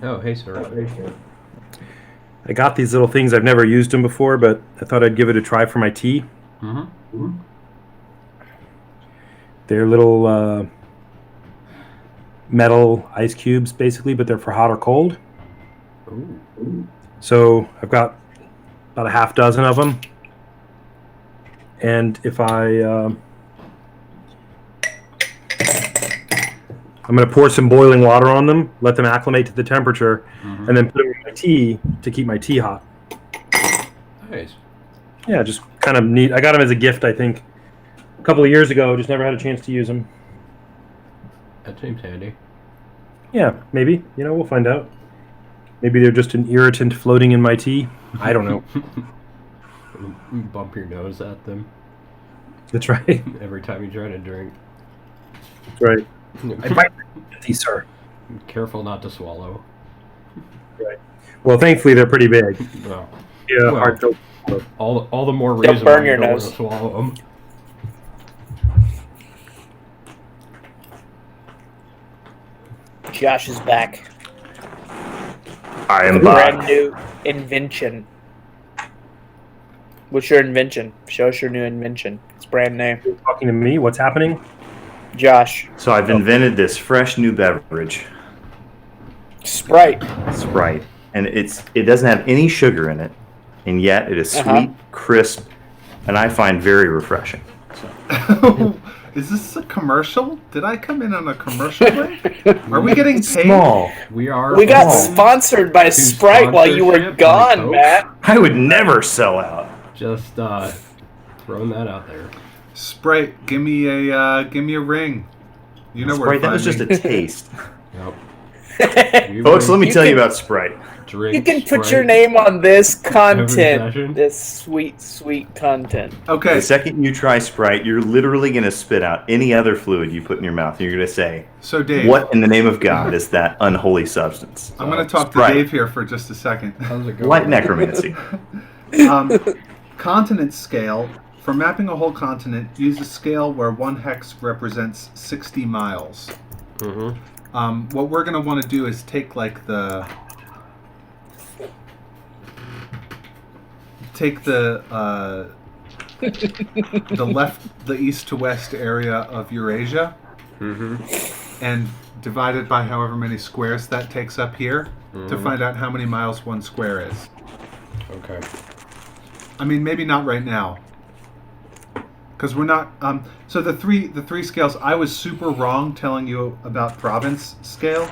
Oh, hey, sir. I got these little things. I've never used them before, but I thought I'd give it a try for my tea. Mm-hmm. They're little metal ice cubes, basically, but they're for hot or cold. Ooh. So I've got about a half dozen of them. And if I'm going to pour some boiling water on them, let them acclimate to the temperature, and then put them in my tea to keep my tea hot. Nice. Yeah, just kind of neat. I got them as a gift, I think, a couple of years ago. Just never had a chance to use them. That seems handy. Yeah, maybe. We'll find out. Maybe they're just an irritant floating in my tea. I don't know. Bump your nose at them That's right. every time you try to drink. That's right. I might get these, sir. Careful not to swallow. Right. Well, thankfully they're pretty big. Well, Yeah, Well, hard to. all the more Don't reason burn why your you don't nose. want to swallow them. Josh is back. I am Brand back. new invention. What's your invention? Show us your new invention. It's brand new. Talking to me. What's happening? Josh. So I've invented this fresh new beverage, Sprite. Sprite, and it doesn't have any sugar in it, and yet it is sweet, crisp, and I find very refreshing. Is this a commercial? Did I come in on a commercial break? Are we getting paid? Small. We are. We got Oh. sponsored by Sprite while you were sponsorship by gone, Coke. Matt. I would never sell out. Just throwing that out there. Sprite, give me a ring. You know where Sprite, that was just a taste. Yep. We Folks, will let me tell you can- about Sprite. drink You can put Sprite your name on this every content. session. This sweet, sweet content. Okay, The second you try Sprite, you're literally going to spit out any other fluid you put in your mouth. You're going to say, so Dave, what in the name of God is that unholy substance? I'm going to talk Sprite. to Dave here for just a second. How's it going? Light necromancy. Continent scale. For mapping a whole continent, use a scale where one hex represents 60 miles. Mm-hmm. What we're going to want to do is take like the east to west area of Eurasia, and divide it by however many squares that takes up here to find out how many miles one square is. Okay. I mean, maybe not right now, because we're not. So the three scales. I was super wrong telling you about province scale.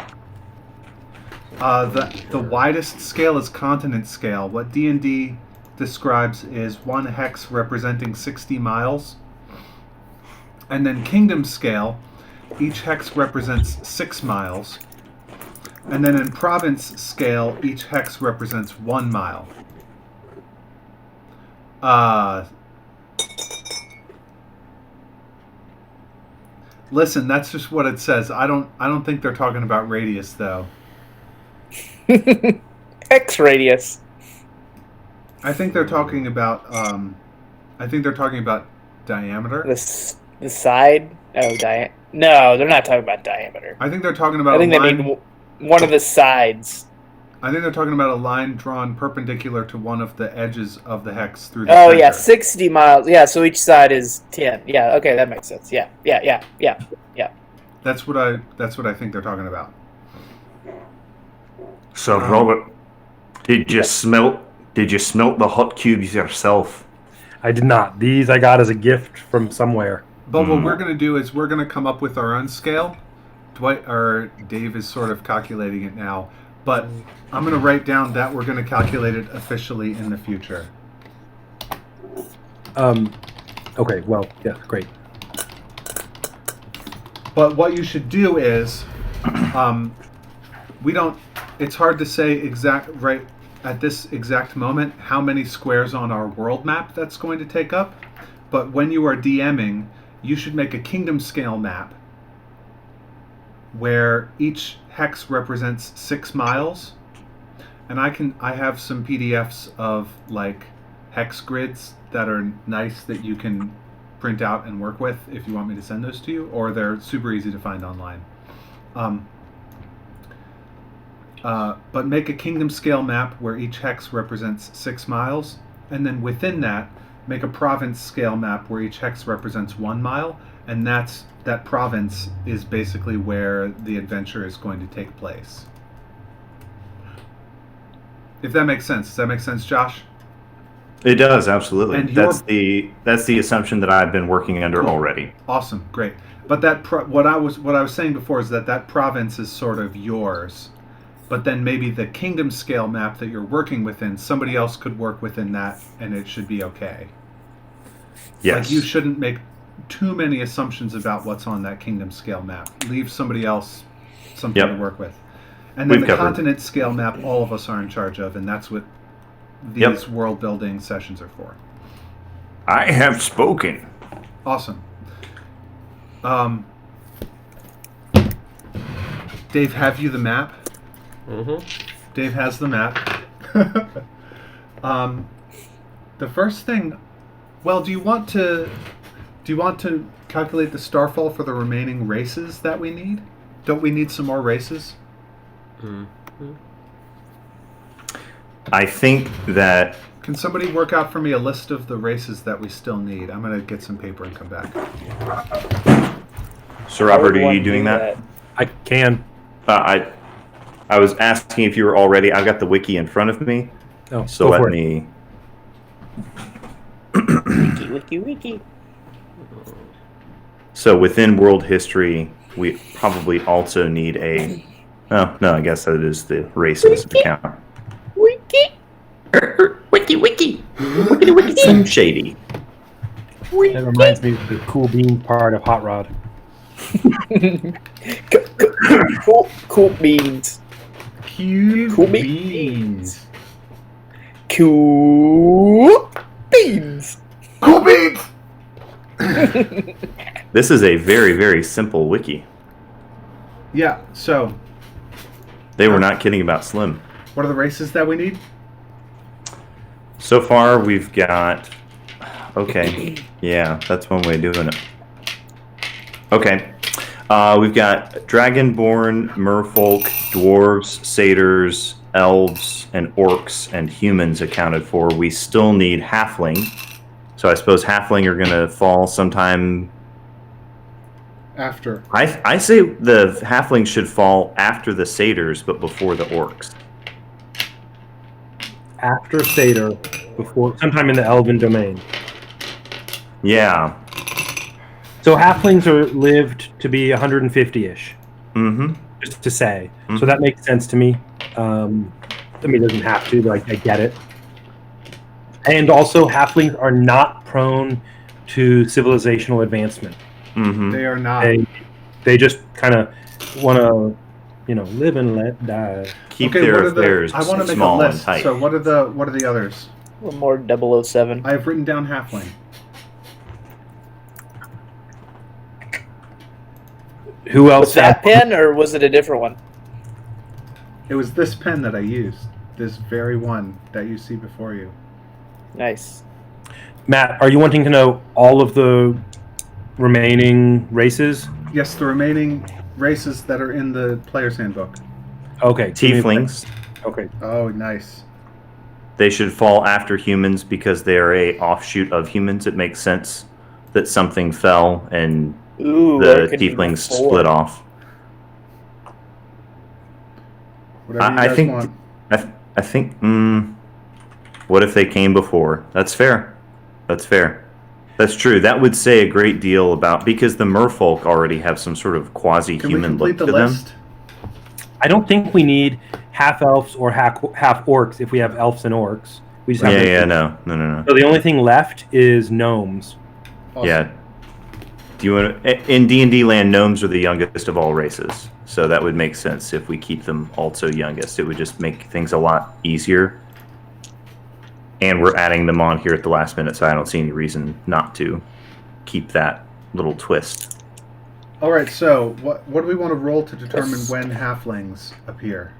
The widest scale is continent scale. What D&D describes is one hex representing 60 miles. And then kingdom scale, each hex represents 6 miles. And then in province scale, each hex represents 1 mile. Listen, that's just what it says. I don't think they're talking about radius though. X radius. I think they're talking about diameter. The side. Oh, No, they're not talking about diameter. I think they're talking about I think a they line. mean one of the sides. I think they're talking about a line drawn perpendicular to one of the edges of the hex through the Oh center. yeah, 60 miles. Yeah, so each side is 10. Yeah, okay, that makes sense. Yeah. That's what I think they're talking about. So, Robert, did you smelt the hot cubes yourself? I did not. These I got as a gift from somewhere. But what we're going to do is we're going to come up with our own scale. Dave is sort of calculating it now, but I'm going to write down that we're going to calculate it officially in the future. Okay, well, yeah, great. But what you should do is, it's hard to say right at this exact moment how many squares on our world map that's going to take up. But when you are DMing, you should make a kingdom scale map where each hex represents 6 miles. And I have some PDFs of like hex grids that are nice that you can print out and work with if you want me to send those to you, or they're super easy to find online. But make a kingdom scale map where each hex represents 6 miles, and then within that, make a province scale map where each hex represents 1 mile, and that province is basically where the adventure is going to take place. If that makes sense. Does that make sense, Josh? It does, absolutely. And that's the assumption that I've been working under already. Awesome, great. But what I was saying before is that province is sort of yours. But then maybe the kingdom scale map that you're working within, somebody else could work within that, and it should be okay. Yes. Like, you shouldn't make too many assumptions about what's on that kingdom scale map. Leave somebody else something to work with. And then the continent scale map, all of us are in charge of, and that's what these world building sessions are for. I have spoken. Awesome. Dave, have you the map? Mm-hmm. Dave has the map. The first thing, well, do you want to calculate the starfall for the remaining races that we need? Don't we need some more races? Mm-hmm. I think that... Can somebody work out for me a list of the races that we still need? I'm going to get some paper and come back. So, Robert, are you doing that? I can. I was asking if you were all ready. I've got the wiki in front of me. Oh, so let me... Wiki. So within world history, we probably also need a... Oh, no, I guess that is the races account. Wiki. Wiki. Slim Shady. That reminds me of the cool bean part of Hot Rod. Cool beans. Cool beans. Cool beans. Cool beans! This is a very, very simple wiki. Yeah, so They were not kidding about Slim. what are the races that we need? So far, we've got... Okay, yeah, that's one way of doing it. Okay, we've got Dragonborn, Merfolk, Dwarves, Satyrs, Elves, and Orcs, and Humans accounted for. We still need Halfling. So I suppose Halfling are going to fall sometime... After. I say the Halfling should fall after the Satyrs, but before the Orcs. After Satyr, before sometime in the Elven domain. Yeah. So halflings are lived to be 150-ish. Mm-hmm. Just to say. Mm-hmm. So that makes sense to me. I mean, it doesn't have to, but I get it. And also, halflings are not prone to civilizational advancement. Mm-hmm. They are not. They just kind of want to, live and let die. Keep their affairs I want to make a small and list. tight. So what are the others? One more 007. I have written down Halfling. Who else? Was that pen or was it a different one? It was this pen that I used. This very one that you see before you. Nice. Matt, are you wanting to know all of the remaining races? Yes, the remaining races that are in the player's handbook. Okay. Tieflings. Okay. Oh, nice. They should fall after humans because they are a offshoot of humans. It makes sense that something fell and Ooh, the tieflings split off. Whatever you I guys think. want. I think. What if they came before? That's fair. That's fair. That's true. That would say a great deal about because the merfolk already have some sort of Can we quasi-human complete look the to them. list? I don't think we need half elves or half orcs if we have elves and orcs. We just have No. So the only thing left is gnomes. Awesome. Yeah. Do you want to, in D&D land, gnomes are the youngest of all races, so that would make sense if we keep them also youngest. It would just make things a lot easier. And we're adding them on here at the last minute, so I don't see any reason not to keep that little twist. All right. So what do we want to roll to determine when halflings appear?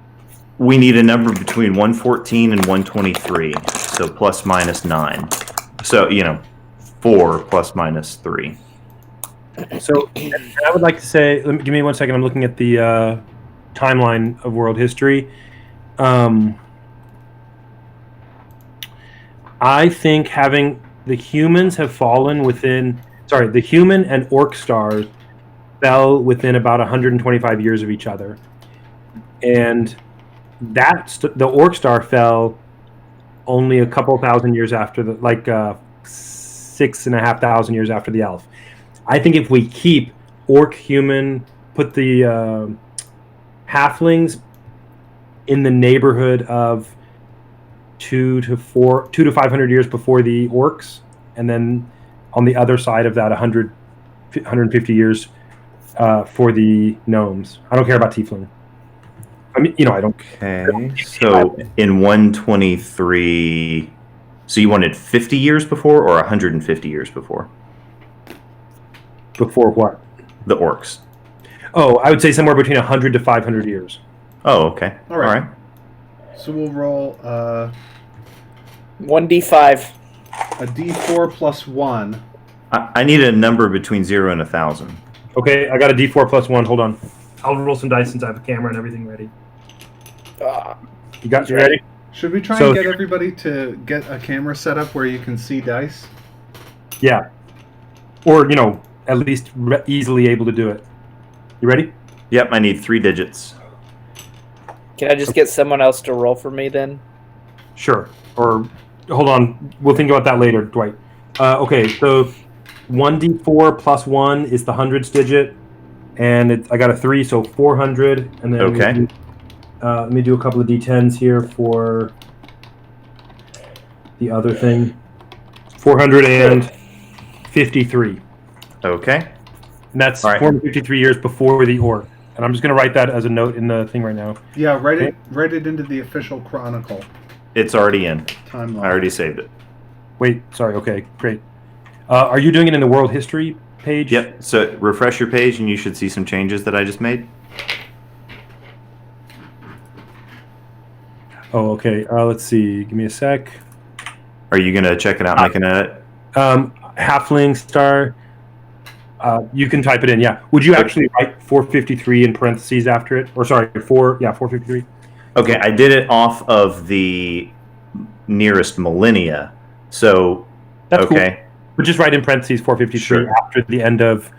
We need a number between 114 and 123, so plus minus 9. So, 4 plus minus 3. So I would like to say, give me 1 second. I'm looking at the timeline of world history. I think having the humans have fallen within. Sorry, the human and orc stars fell within about 125 years of each other, and the orc star fell only a couple thousand years after 6,500 years after the elf. I think if we keep orc, human, put the halflings in the neighborhood of 200 to 500 years before the orcs, and then on the other side of that 150 years for the gnomes. I don't care about tiefling. I mean, I don't. Okay, so in 123, so you wanted 50 years before or 150 years before? Before what? The orcs. Oh, I would say somewhere between 100 to 500 years. Oh, okay. All right. So we'll roll 1d5. a d4 plus 1. I need a number between 0 and 1,000. Okay, I got a D4 plus 1. Hold on. I'll roll some dice since I have a camera and everything ready. You got you ready? Should we try So- and get everybody to get a camera set up where you can see dice? Yeah. Or, at least easily able to do it. You ready? Yep, I need 3 digits. Can I just get someone else to roll for me then? Sure. Or, hold on. We'll think about that later, Dwight. Okay, so 1d4 plus 1 is the hundreds digit. And I got a 3, so 400. And then Okay. let me do a couple of d10s here for the other thing. 453. Okay. And that's All right. 453 years before the orc. And I'm just going to write that as a note in the thing right now. Yeah, write it into the official Chronicle It's already in. timeline. I already saved it. Wait, sorry. Okay, great. Are you doing it in the world history page? Yep. So refresh your page and you should see some changes that I just made. Oh, okay. Let's see. Give me a sec. Are you going to check it out and make an edit? Halfling star. You can type it in. Yeah. Would you actually write 453 in parentheses after it? Or sorry, 453. Okay, I did it off of the nearest millennia. So, That's okay. cool. But just write in parentheses 453 Sure. after the end of.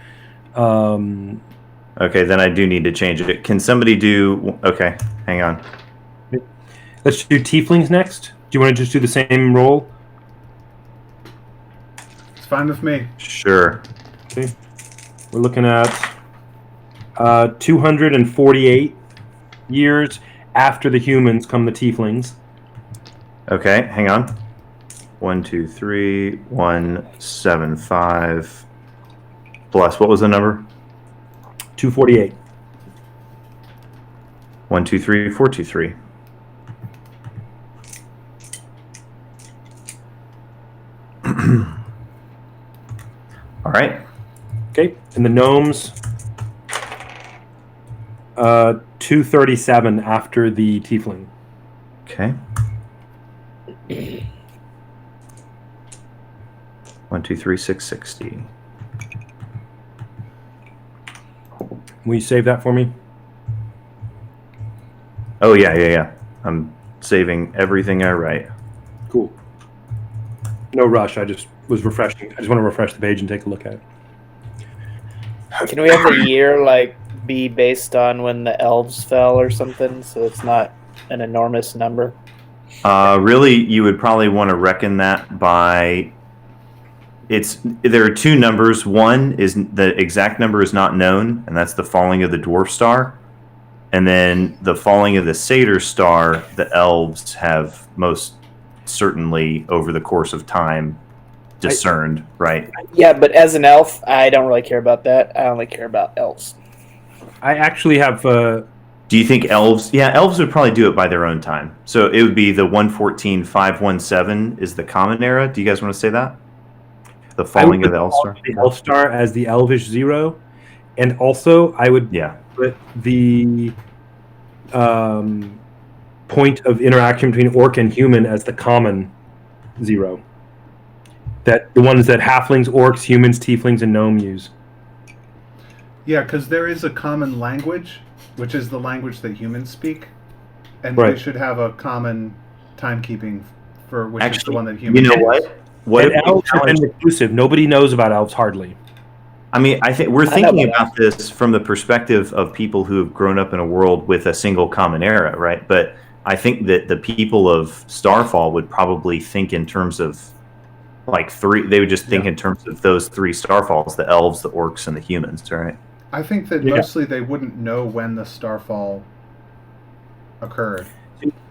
Okay, then I do need to change it. Can somebody do... Okay, hang on. Let's do tieflings next. Do you want to just do the same roll? It's fine with me. Sure. Okay. We're looking at 248 years after the humans come the tieflings. Okay, hang on. 1, 2, 3, 175 plus what was the number? 248. 1, 2, 3, 4, 2, 3. All right. Okay, and the gnomes, 237 after the tiefling. Okay. 1, 2, 3, 660. Will you save that for me? Oh yeah. I'm saving everything I write. Cool. No rush. I just was refreshing. I just want to refresh the page and take a look at it. Can we have the year be based on when the elves fell or something, so it's not an enormous number? Really, you would probably want to reckon that by. There are 2 numbers. One is the exact number is not known, and that's the falling of the dwarf star. And then the falling of the satyr star, the elves have most certainly over the course of time discerned, right? Yeah, but as an elf, I don't really care about that. I only care about elves. I actually have. Do you think elves? Yeah, elves would probably do it by their own time. So it would be the 114,517 is the common era. Do you guys want to say that? The falling of the elf star? The elf star as the elvish 0, and also I would Yeah. put the point of interaction between orc and human as the common 0. that the ones that halflings, orcs, humans, tieflings, and gnome use. Yeah, because there is a common language, which is the language that humans speak, and Right. they should have a common timekeeping for which is the Actually, one that you humans know use. what? What And if we elves have been challenge- reclusive. Nobody knows about elves hardly. I mean, I think we're I know thinking about about this from the perspective of people who have grown up in a world with a single common era, right? But I think that the people of Starfall would probably think in terms of like three. They would just think Yeah. in terms of those three Starfalls: the elves, the orcs, and the humans, right? I think that Yeah. mostly they wouldn't know when the Starfall occurred.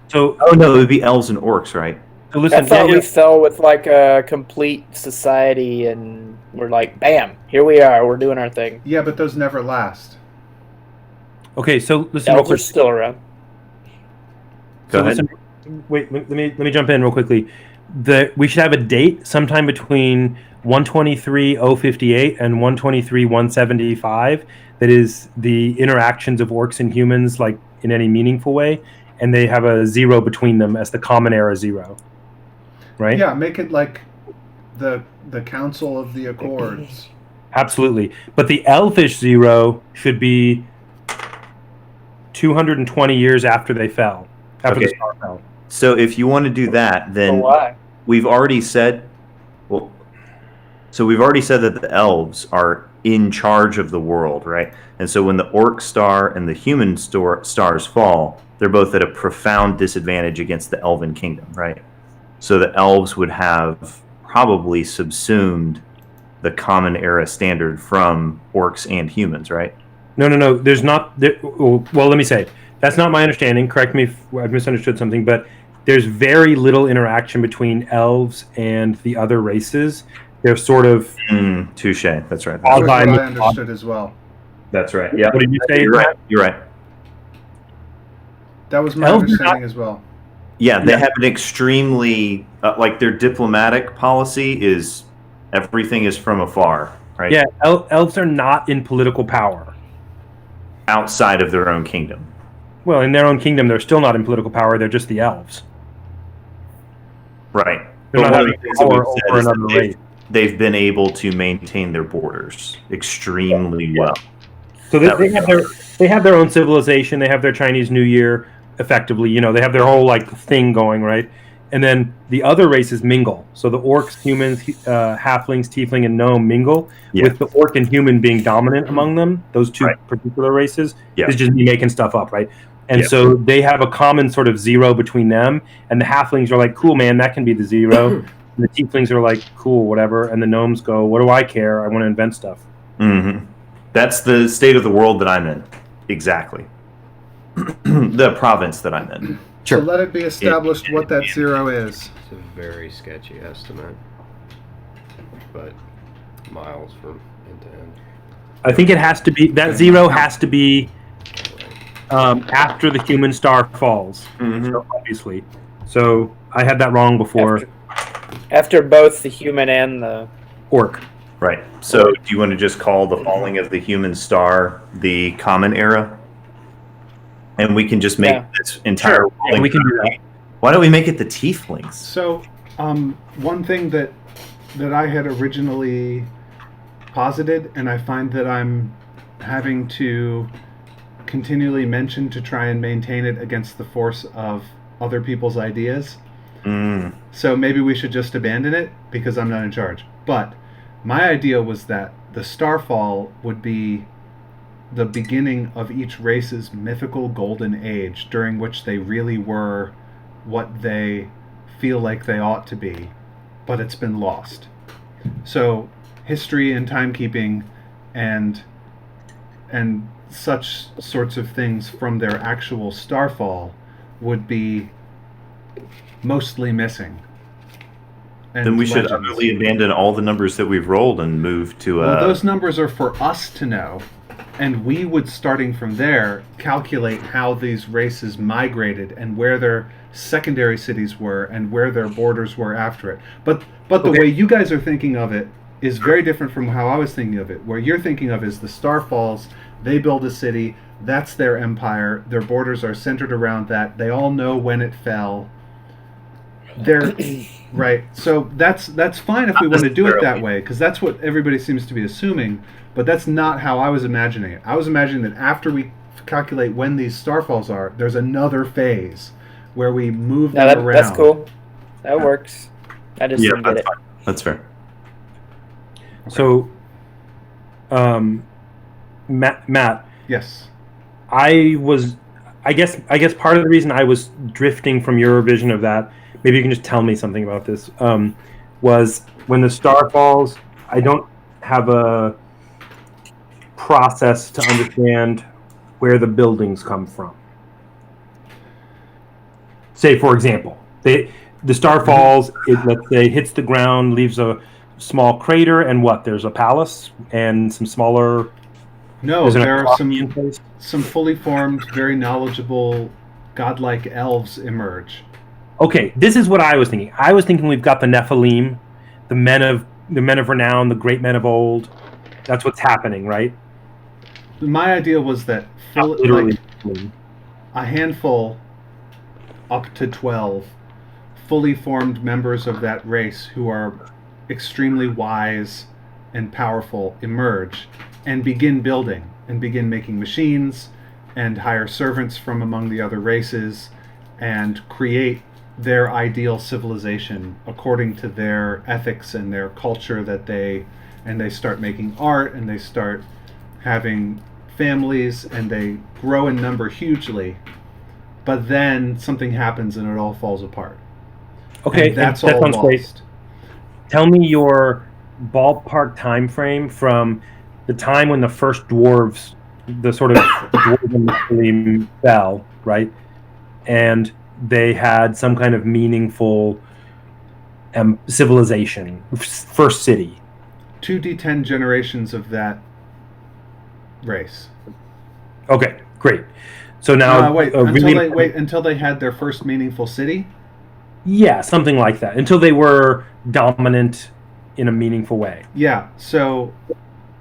So, Oh no, it would be elves and orcs, right? so listen, I thought Daniel- we fell with like a complete society, and we're like, bam, here we are. We're doing our thing. Yeah, but those never last. okay, so listen. real Elves are quick. still around. Go So ahead. listen, wait, let me jump in real quickly. We should have a date sometime between 123.058 and 123.175. That is the interactions of orcs and humans, like in any meaningful way, and they have a 0 between them as the common era 0. Right? Yeah, make it like the Council of the Accords. Absolutely. But the elfish 0 should be 220 years after they fell. After the Okay. star fell. So if you want to do that, So then why? we've already said, well, so we've already said that the elves are in charge of the world, right? And so when the orc star and the human stars fall, they're both at a profound disadvantage against the elven kingdom, right? So the elves would have probably subsumed the common era standard from orcs and humans, right? No. There's not. Well, let me say that's not my understanding. Correct me if I've misunderstood something, but there's very little interaction between elves and the other races. They're sort of. Touche. That's right. That's what I Alzheimer's. understood as well. That's right. Yeah. What did you say? You're right. You're right. That was my Elves are understanding as well. Yeah, they Yeah. have an extremely like their diplomatic policy is everything is from afar, right? Yeah, elves are not in political power. Outside of their own kingdom. Well, in their own kingdom, they're still not in political power. They're just the elves. Right. They're But not one of having the things that power we've said over is that another race. they've been able to maintain their borders extremely well. So they have their own civilization. They have their Chinese New Year, effectively. You know, they have their whole like thing going, right? And then the other races mingle. So the orcs, humans, halflings, tiefling, and gnome mingle. Yeah. With the orc and human being dominant among them. Those two Right. particular races. Yeah. It's just me making stuff up, right? And Yeah. so they have a common sort of 0 between them. And the halflings are like, cool, man, that can be the 0. And the tieflings are like, cool, whatever. And the gnomes go, what do I care? I want to invent stuff. Mm-hmm. That's the state of the world that I'm in. Exactly. The province that I'm in. So let it be established what that 0 is. It's a very sketchy estimate, but miles from end to end. I think it has to be, that 0 has to be after the human star falls, so obviously. So I had that wrong before. After both the human and the Orc. Right. So do you want to just call the falling of the human star the common era? And we can just make Yeah. this entire Sure. Yeah, we can do that. Why don't we make it the tieflings? So, one thing that I had originally posited, and I find that I'm having to continually mention to try and maintain it against the force of other people's ideas. So maybe we should just abandon it because I'm not in charge. But my idea was that the Starfall would be the beginning of each race's mythical golden age, during which they really were what they feel like they ought to be, but it's been lost. So history and timekeeping and such sorts of things from their actual Starfall would be mostly missing. And Then we should legends. utterly abandon all the numbers that we've rolled and move to Well, those numbers are for us to know, and we would, starting from there, calculate how these races migrated and where their secondary cities were and where their borders were after it. But the way you guys are thinking of it is very different from how I was thinking of it. Where you're thinking of is the Starfalls, they build a city, that's their empire, their borders are centered around that, they all know when it fell. They're right. So that's fine if we want to do it that way, because that's what everybody seems to be assuming. But that's not how I was imagining it. I was imagining that after we calculate when these starfalls are, there's another phase where we move them around. That's cool. That works. I just didn't get it. Fine. That's fair. So, Matt, Yes. I guess part of the reason I was drifting from your vision of that, maybe you can just tell me something about this, was when the star falls, I don't have a process to understand where the buildings come from. Say, for example, the star falls, let's say, hits the ground, leaves a small crater, and what? There's a palace and some smaller... No, there are in place? some fully formed, very knowledgeable, godlike elves emerge. Okay, this is what I was thinking. I was thinking we've got the Nephilim, the men of renown, the great men of old. That's what's happening, right? My idea was that Literally. a handful, up to 12, fully formed members of that race who are extremely wise and powerful emerge and begin building and begin making machines and hire servants from among the other races and create their ideal civilization according to their ethics and their culture they start making art and they start having families and they grow in number hugely, but then something happens and it all falls apart. Okay, and that's that all sounds lost. great. Tell me your ballpark time frame from the time when the first dwarves, the sort of dwarven fell, right? And they had some kind of meaningful civilization, first city. 2d10 generations of that race. Okay, great. So now, until they had their first meaningful city. Yeah, something like that. Until they were dominant in a meaningful way. Yeah. So,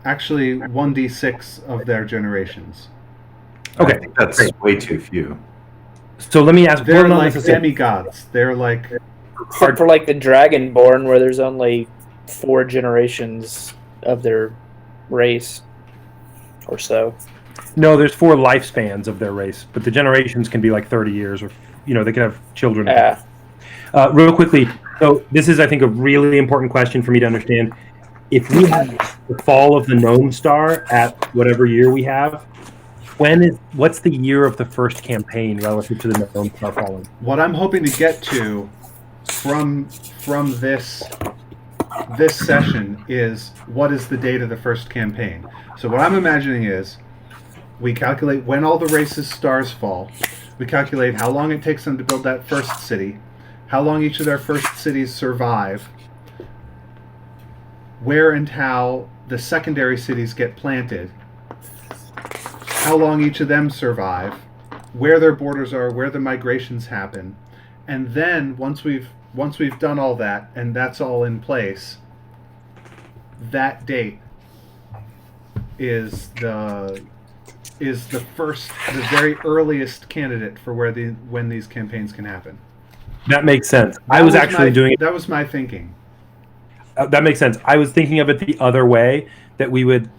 actually, 1d6 of their generations. Okay, I think that's way too few. So let me ask. They're like demigods. They're like. Except for like the Dragonborn, where there's only 4 generations of their race, or so. No, there's 4 lifespans of their race, but the generations can be like 30 years, or they can have children. Yeah. Real quickly, so this is, I think, a really important question for me to understand. If we have the fall of the gnome star at whatever year we have, what's the year of the first campaign relative to the gnome star falling? What I'm hoping to get to from this session is what is the date of the first campaign. So what I'm imagining is we calculate when all the races' stars fall. We calculate how long it takes them to build that first city, how long each of their first cities survive, where and how the secondary cities get planted, how long each of them survive, where their borders are, where the migrations happen, and then once we've done all that and that's all in place, that date is the very earliest candidate for when these campaigns can happen. That makes sense. That was my thinking. That makes sense. I was thinking of it the other way, that we would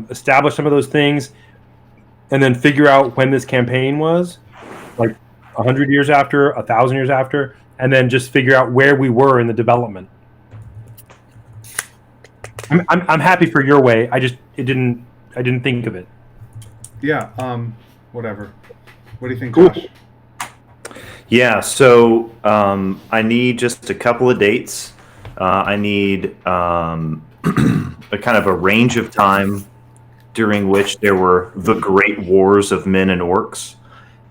establish some of those things and then figure out when this campaign was, like 100 years after, 1,000 years after, and then just figure out where we were in the development. I'm happy for your way. I didn't think of it. Yeah. Whatever. What do you think, Cool. Josh? Yeah. So I need just a couple of dates. I need a kind of a range of time during which there were the great wars of men and orcs.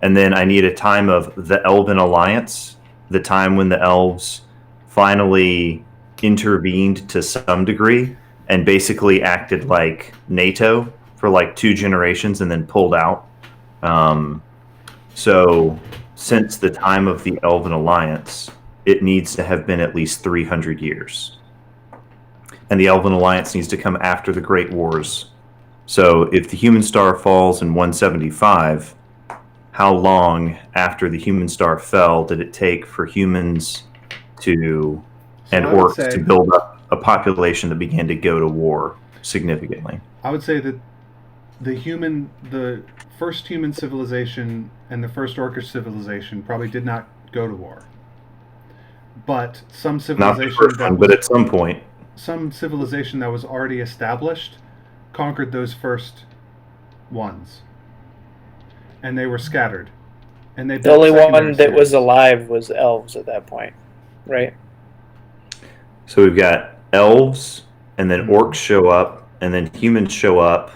And then I need a time of the Elven Alliance, the time when the elves finally intervened to some degree and basically acted like NATO for like 2 generations and then pulled out. So since the time of the Elven Alliance, it needs to have been at least 300 years. And the Elven Alliance needs to come after the Great Wars. So if the human star falls in 175, how long after the human star fell did it take for humans and I would orcs say- to build up a population that began to go to war significantly. I would say that the first human civilization and the first orcish civilization probably did not go to war. But some Not the civilization first that one, was, but at some point. some civilization that was already established conquered those first ones, and they were scattered. And they The built only one secondary that was cities. alive was elves at that point, right? So we've got elves, and then Mhm. orcs show up, and then humans show up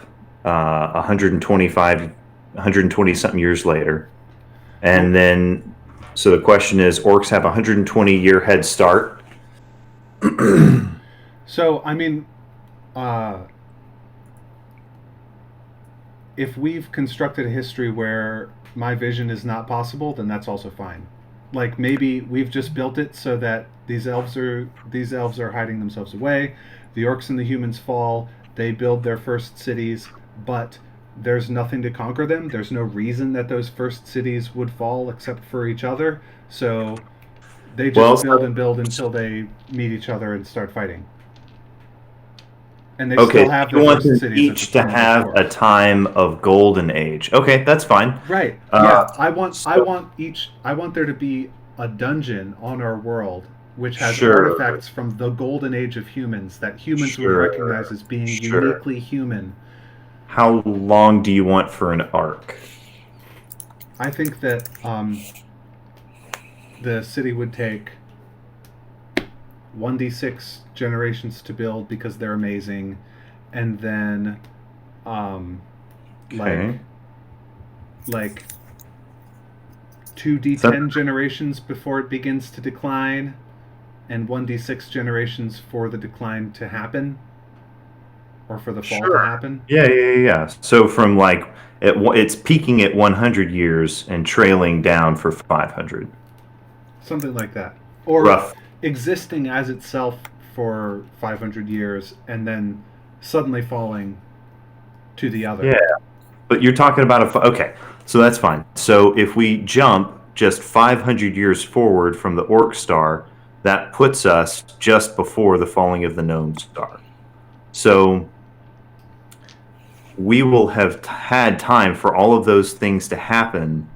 120 something years later. And then, so the question is, orcs have a 120-year head start. So, I mean, if we've constructed a history where my vision is not possible, then that's also fine. Like maybe we've just built it so that these elves are hiding themselves away. The orcs and the humans fall. They build their first cities, but there's nothing to conquer them. There's no reason that those first cities would fall except for each other. So they just build and build until they meet each other and start fighting. And they Okay, still have you their want first them cities at each the to point have before. a time of golden age. Okay, that's fine. Right. Uh, Yeah. I want there to be a dungeon on our world which has Sure. artifacts from the golden age of humans that humans would Sure. recognize as being Sure. uniquely human. How long do you want for an arc? I think that the city would take 1d6 generations to build because they're amazing, and then Okay. like 2d10 generations before it begins to decline, and 1d6 generations for the decline to happen, or for the fall Sure. to happen. Yeah. So from like, it's peaking at 100 years and trailing down for 500. Something like that. Or Rough. existing as itself for 500 years and then suddenly falling to the other. Yeah. But you're talking about okay, so that's fine. So if we jump just 500 years forward from the Orc star, that puts us just before the falling of the Gnome star. So we will have had time for all of those things to happen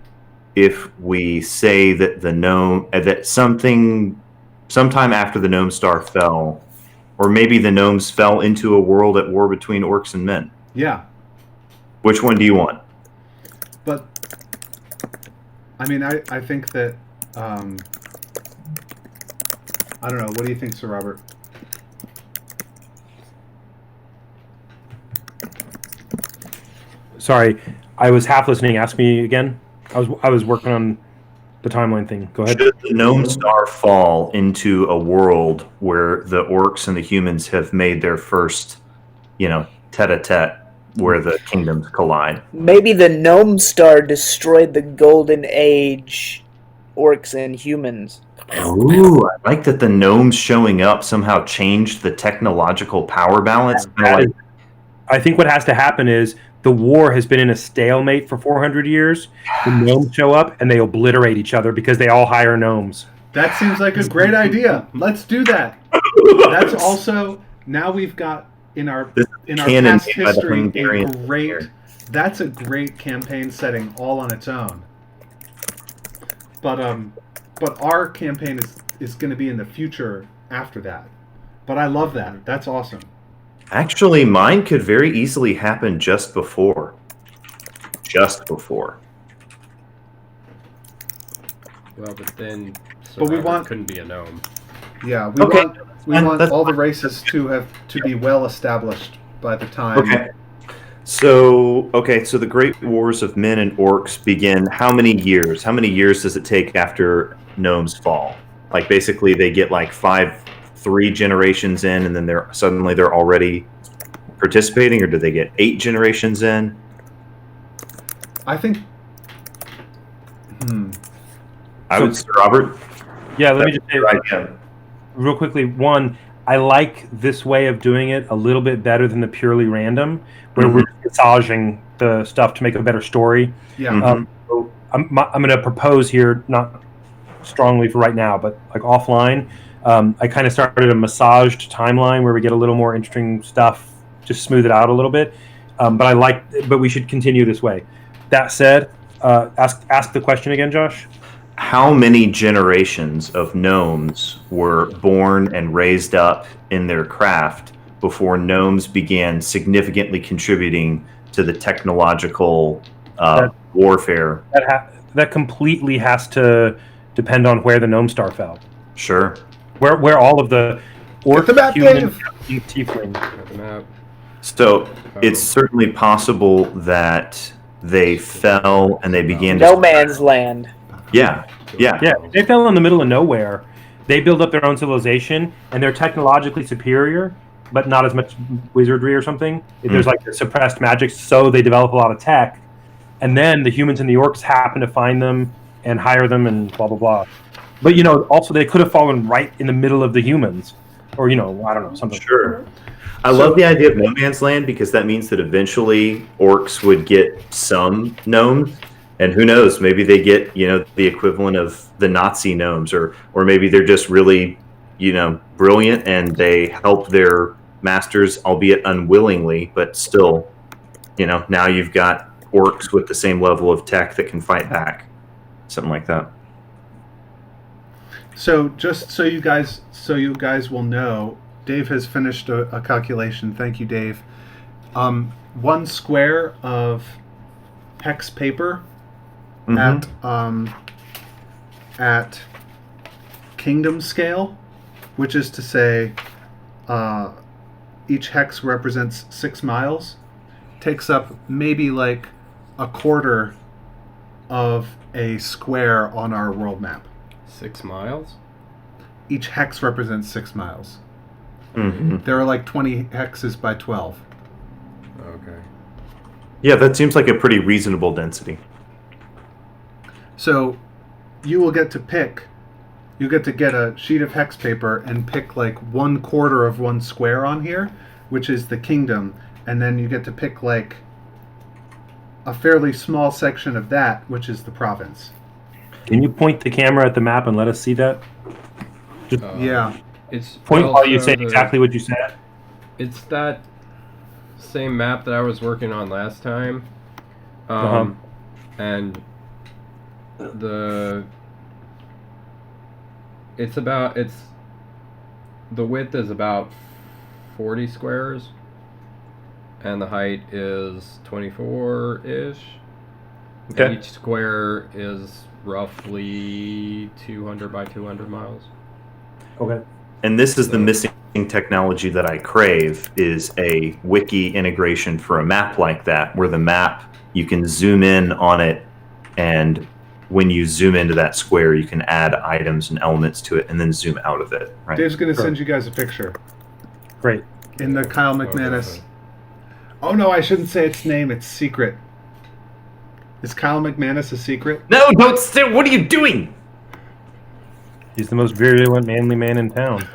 if we say that the gnome that sometime after the Gnome star fell, or maybe the gnomes fell into a world at war between orcs and men. Yeah. Which one do you want? But I mean, I think that I don't know. What do you think, Sir Robert? Sorry, I was half listening. Ask me again. I was working on the timeline thing. Go ahead. Should the Gnome star fall into a world where the orcs and the humans have made their first, tete-a-tete, where the kingdoms collide? Maybe the Gnome Star destroyed the Golden Age orcs and humans. Ooh, I like that the gnomes showing up somehow changed the technological power balance. I think what has to happen is the war has been in a stalemate for 400 years. The gnomes show up and they obliterate each other because they all hire gnomes. That seems like a great idea. Let's do that. That's also, now we've got in our canon past made by the history Hungarians. that's a great campaign setting all on its own. But our campaign is going to be in the future after that. But I love that. That's awesome. Actually, mine could very easily happen just before. Just before. Well, but then But we Survivor want- couldn't be a gnome. Yeah, we Okay. want That's all the fine. races to be well established by the time. Okay. So the Great Wars of Men and Orcs begin how many years? How many years does it take after gnomes fall? Like basically they get like 3 generations in and then they're already participating, or do they get 8 generations in? I think. I would say, Robert. Yeah, let me That's just say your idea. real quickly. One, I like this way of doing it a little bit better than the purely random, where we're massaging the stuff to make a better story. Yeah. Mhm. So I'm going to propose here, not strongly for right now, but like offline, I kind of started a massaged timeline where we get a little more interesting stuff, just smooth it out a little bit. But we should continue this way. That said, ask the question again, Josh. How many generations of gnomes were born and raised up in their craft before gnomes began significantly contributing to the technological warfare? That completely has to depend on where the gnome star fell. Sure. Where all of the orc, the map, human, Dave! tiefling. Got the map. So it's certainly possible that they fell and they began No to. man's land. Yeah. Yeah, they fell in the middle of nowhere. They build up their own civilization, and they're technologically superior, but not as much wizardry or something. There's like suppressed magic, so they develop a lot of tech. And then the humans and the orcs happen to find them and hire them and blah, blah, blah. But, also they could have fallen right in the middle of the humans. Or, I don't know, something. Sure. I love the idea of no man's land because that means that eventually orcs would get some gnomes. And who knows, maybe they get, the equivalent of the Nazi gnomes, or maybe they're just really, brilliant and they help their masters, albeit unwillingly, but still, now you've got orcs with the same level of tech that can fight back. Something like that. So just so you guys will know, Dave has finished a calculation. Thank you, Dave. 1 square of hex paper at kingdom scale, which is to say, each hex represents 6 miles, takes up maybe like a quarter of a square on our world map. 6 miles? Each hex represents 6 miles. Mm-hmm. There are like 20 hexes by 12. Okay. Yeah, that seems like a pretty reasonable density. So you will get to pick, you get to get a sheet of hex paper and pick like 1/4 of 1 square on here, which is the kingdom, and then you get to pick like a fairly small section of that, which is the province. Can you point the camera at the map and let us see that? Yeah. It's Point while you also say exactly what you said. It's that same map that I was working on last time. And the width is about 40 squares and the height is 24-ish. Okay. Each square is roughly 200 by 200 miles. Okay. And this is the missing technology that I crave, is a wiki integration for a map like that, where the map, you can zoom in on it, and when you zoom into that square, you can add items and elements to it and then zoom out of it. Right? Dave's going to send you guys a picture. Great. In the Kyle McManus. Oh no, I shouldn't say its name, it's secret. Is Kyle McManus a secret? No, don't still. What are you doing? He's the most virulent, manly man in town.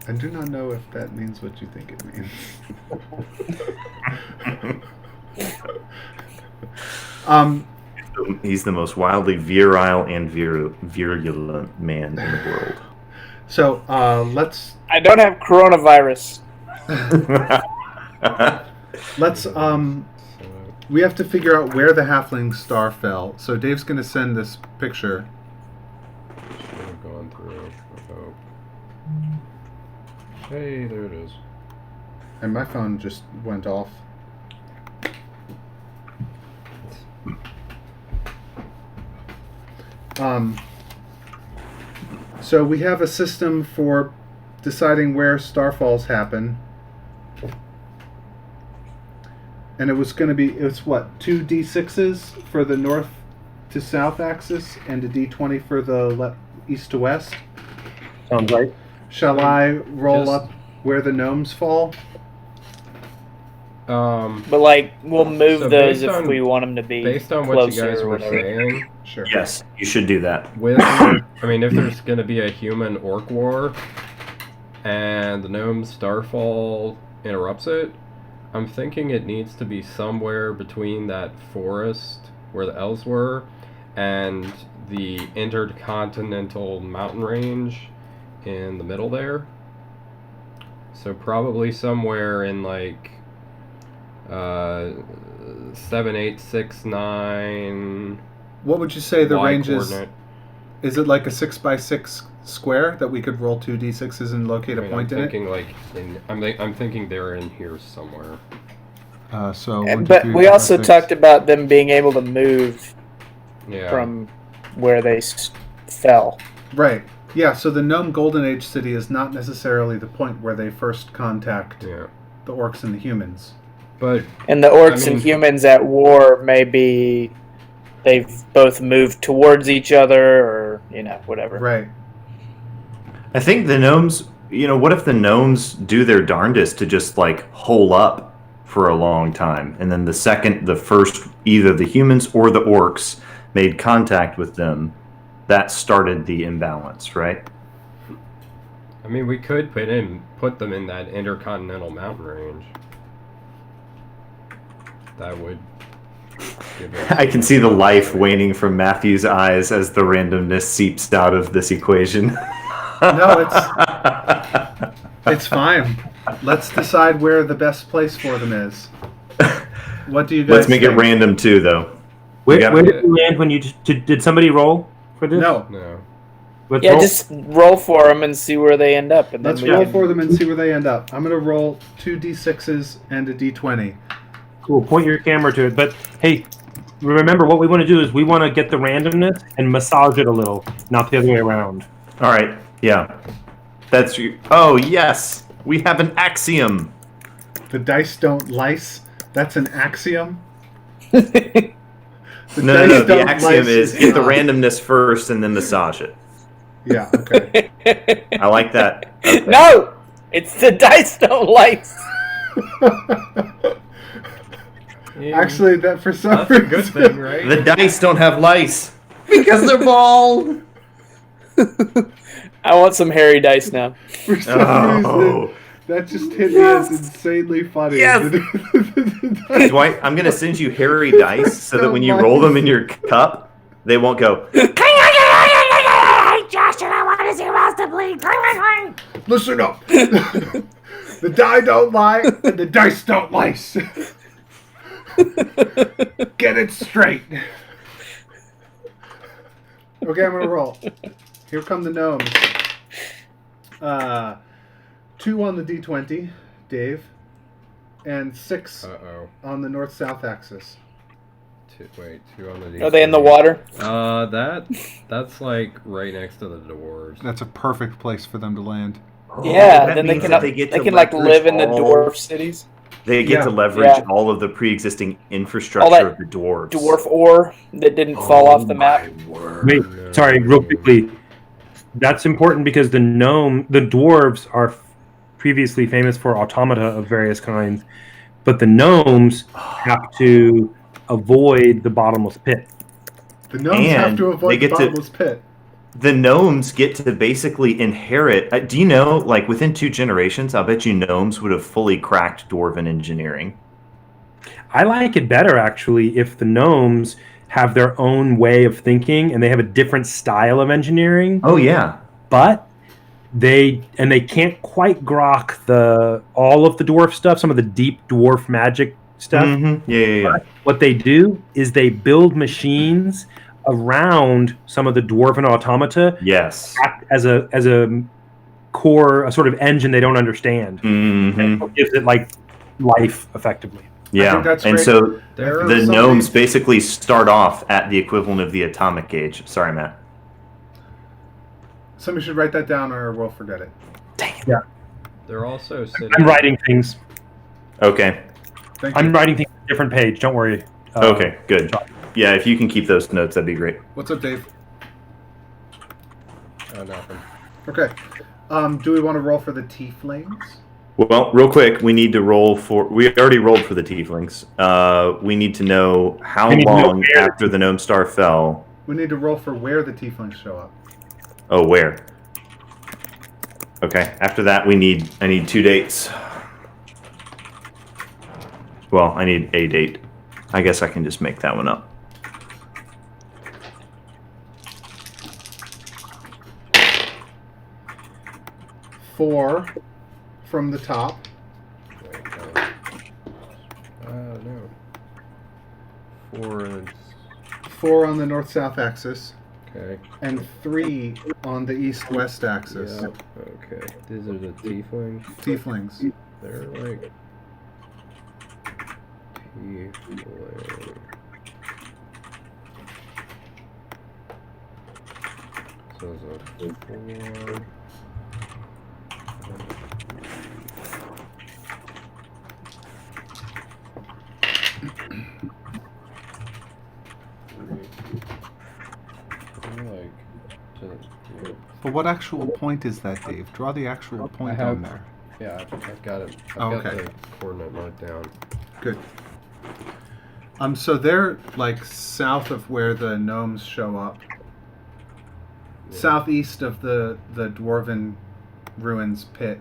I do not know if that means what you think it means. He's the most wildly virile and virulent man in the world. So let's I don't have coronavirus. we have to figure out where the halfling star fell. So Dave's going to send this picture. Should have gone through. I hope. Hey, there it is. And my phone just went off. So we have a system for deciding where starfalls happen. And it was going to be, it's what, 2 d6s for the north to south axis and a d20 for the east to west? Sounds right. Shall I roll up where the gnomes fall? But like, we'll move So those based if on- we want them to be Based on what you closer guys or were whatever. saying, Sure. Yes, you should do that. if there's going to be a human orc war and the gnome Starfall interrupts it, I'm thinking it needs to be somewhere between that forest where the elves were and the intercontinental mountain range in the middle there. So probably somewhere in like 7869. What would you say the Y range is? coordinate. Is it like a 6x6 square that we could roll 2d6s and locate a I mean, point I'm in it? thinking like I'm thinking they're in here somewhere. So. 1, 2, But 3, we 4, also 5, 6. talked about them being able to move Yeah. from where they fell. Right. Yeah. So the Gnome Golden Age city is not necessarily the point where they first contact Yeah. the orcs and the humans. But And the orcs I mean- and humans at war, maybe they've both moved towards each other, or whatever. Right. I think the gnomes, what if the gnomes do their darndest to just like hole up for a long time, and then the first, either the humans or the orcs made contact with them, that started the imbalance, right? I mean, we could put them in that intercontinental mountain range. That would give us... I can see the life waning from Matthew's eyes as the randomness seeps out of this equation. No, it's fine. Let's decide where the best place for them is. What do you guys Let's make think? it random too, though. Where got- did you land when you did somebody roll for this? No. No. Let's Yeah, roll. just roll for them and see where they end up, and then Let's we roll can... for them and see where they end up. I'm going to roll 2 d6s and a d20. Cool. Point your camera to it. But hey, remember what we want to do is we want to get the randomness and massage it a little, not the other way around. All right. Yeah. That's you. Oh, yes. We have an axiom. The dice don't lice. That's an axiom. The No. dice The don't axiom lice is get the not. randomness first and then massage it. Yeah, okay. I like that. Okay. No! It's the dice don't lice! Yeah, Actually, that for some that's a reason... good thing, right? The dice don't have lice. Because they're bald. I want some hairy dice now. For some Oh. reason, that just hit me as insanely funny. Yes. Dwight, I'm going to send you hairy dice so that when you roll them in your cup, they won't go. Josh, and I want to see Rasta bleed. Clang, clang, clang. Listen up. The die don't lie, and the dice don't lice. Get it straight. Okay, I'm gonna roll. Here come the gnomes. 2 on the d20, Dave, and 6 Uh-oh. on the north-south axis. Two on the... Are they in the water? That's like right next to the dwarves. That's a perfect place for them to land. Yeah, that then they means can that they get to like leverage live in the all- dwarf cities. They get Yeah. to leverage Yeah. all of the pre-existing All infrastructure that of the dwarves. Dwarf ore that didn't fall off the map. Wait, sorry, real quickly. That's important because the dwarves are previously famous for automata of various kinds, but the gnomes have to avoid the bottomless pit. The gnomes have And to they avoid the get to- bottomless pit. The gnomes get to basically inherit. Do you know, like within 2 generations, I'll bet you gnomes would have fully cracked dwarven engineering. I like it better actually if the gnomes have their own way of thinking and they have a different style of engineering, Oh yeah, but they can't quite grok all of the dwarf stuff, some of the deep dwarf magic stuff. Yeah. What they do is they build machines around some of the dwarven automata, Yes. act as a core, a sort of engine they don't understand. hmm And it gives it like life effectively. Yeah, think that's and great. so There are the so gnomes many- basically start off at the equivalent of the atomic age. Sorry, Matt. Somebody should write that down or we'll forget it. They're also sitting... I'm writing things. Okay. Thank you. I'm writing things on a different page. Don't worry. Okay. Good. Yeah, if you can keep those notes, that'd be great. What's up, Dave? Oh, nothing. Okay. Do we want to roll for the tieflings? Well, real quick, we need to roll for. We already rolled for the tieflings. We need to know how We need to know long where. after the gnome star fell. We need to roll for where the tieflings show up. Oh, where? Okay. After that, I need 2 dates. Well, I need a date. I guess I can just make that one up. 4 from the top. Wait, no. 4 and 4 on the north-south axis. okay. And 3 on the east-west axis. Yep. Okay. These are the tieflings. Tieflings. They're like tiefling. So there's a 4. But what actual point is that, Dave? Draw the actual point have- on there. Yeah, I've got it. I've Oh, got okay. the coordinate marked down. Good. So they're like south of where the gnomes show up. Yeah. Southeast of the dwarven ruins pit.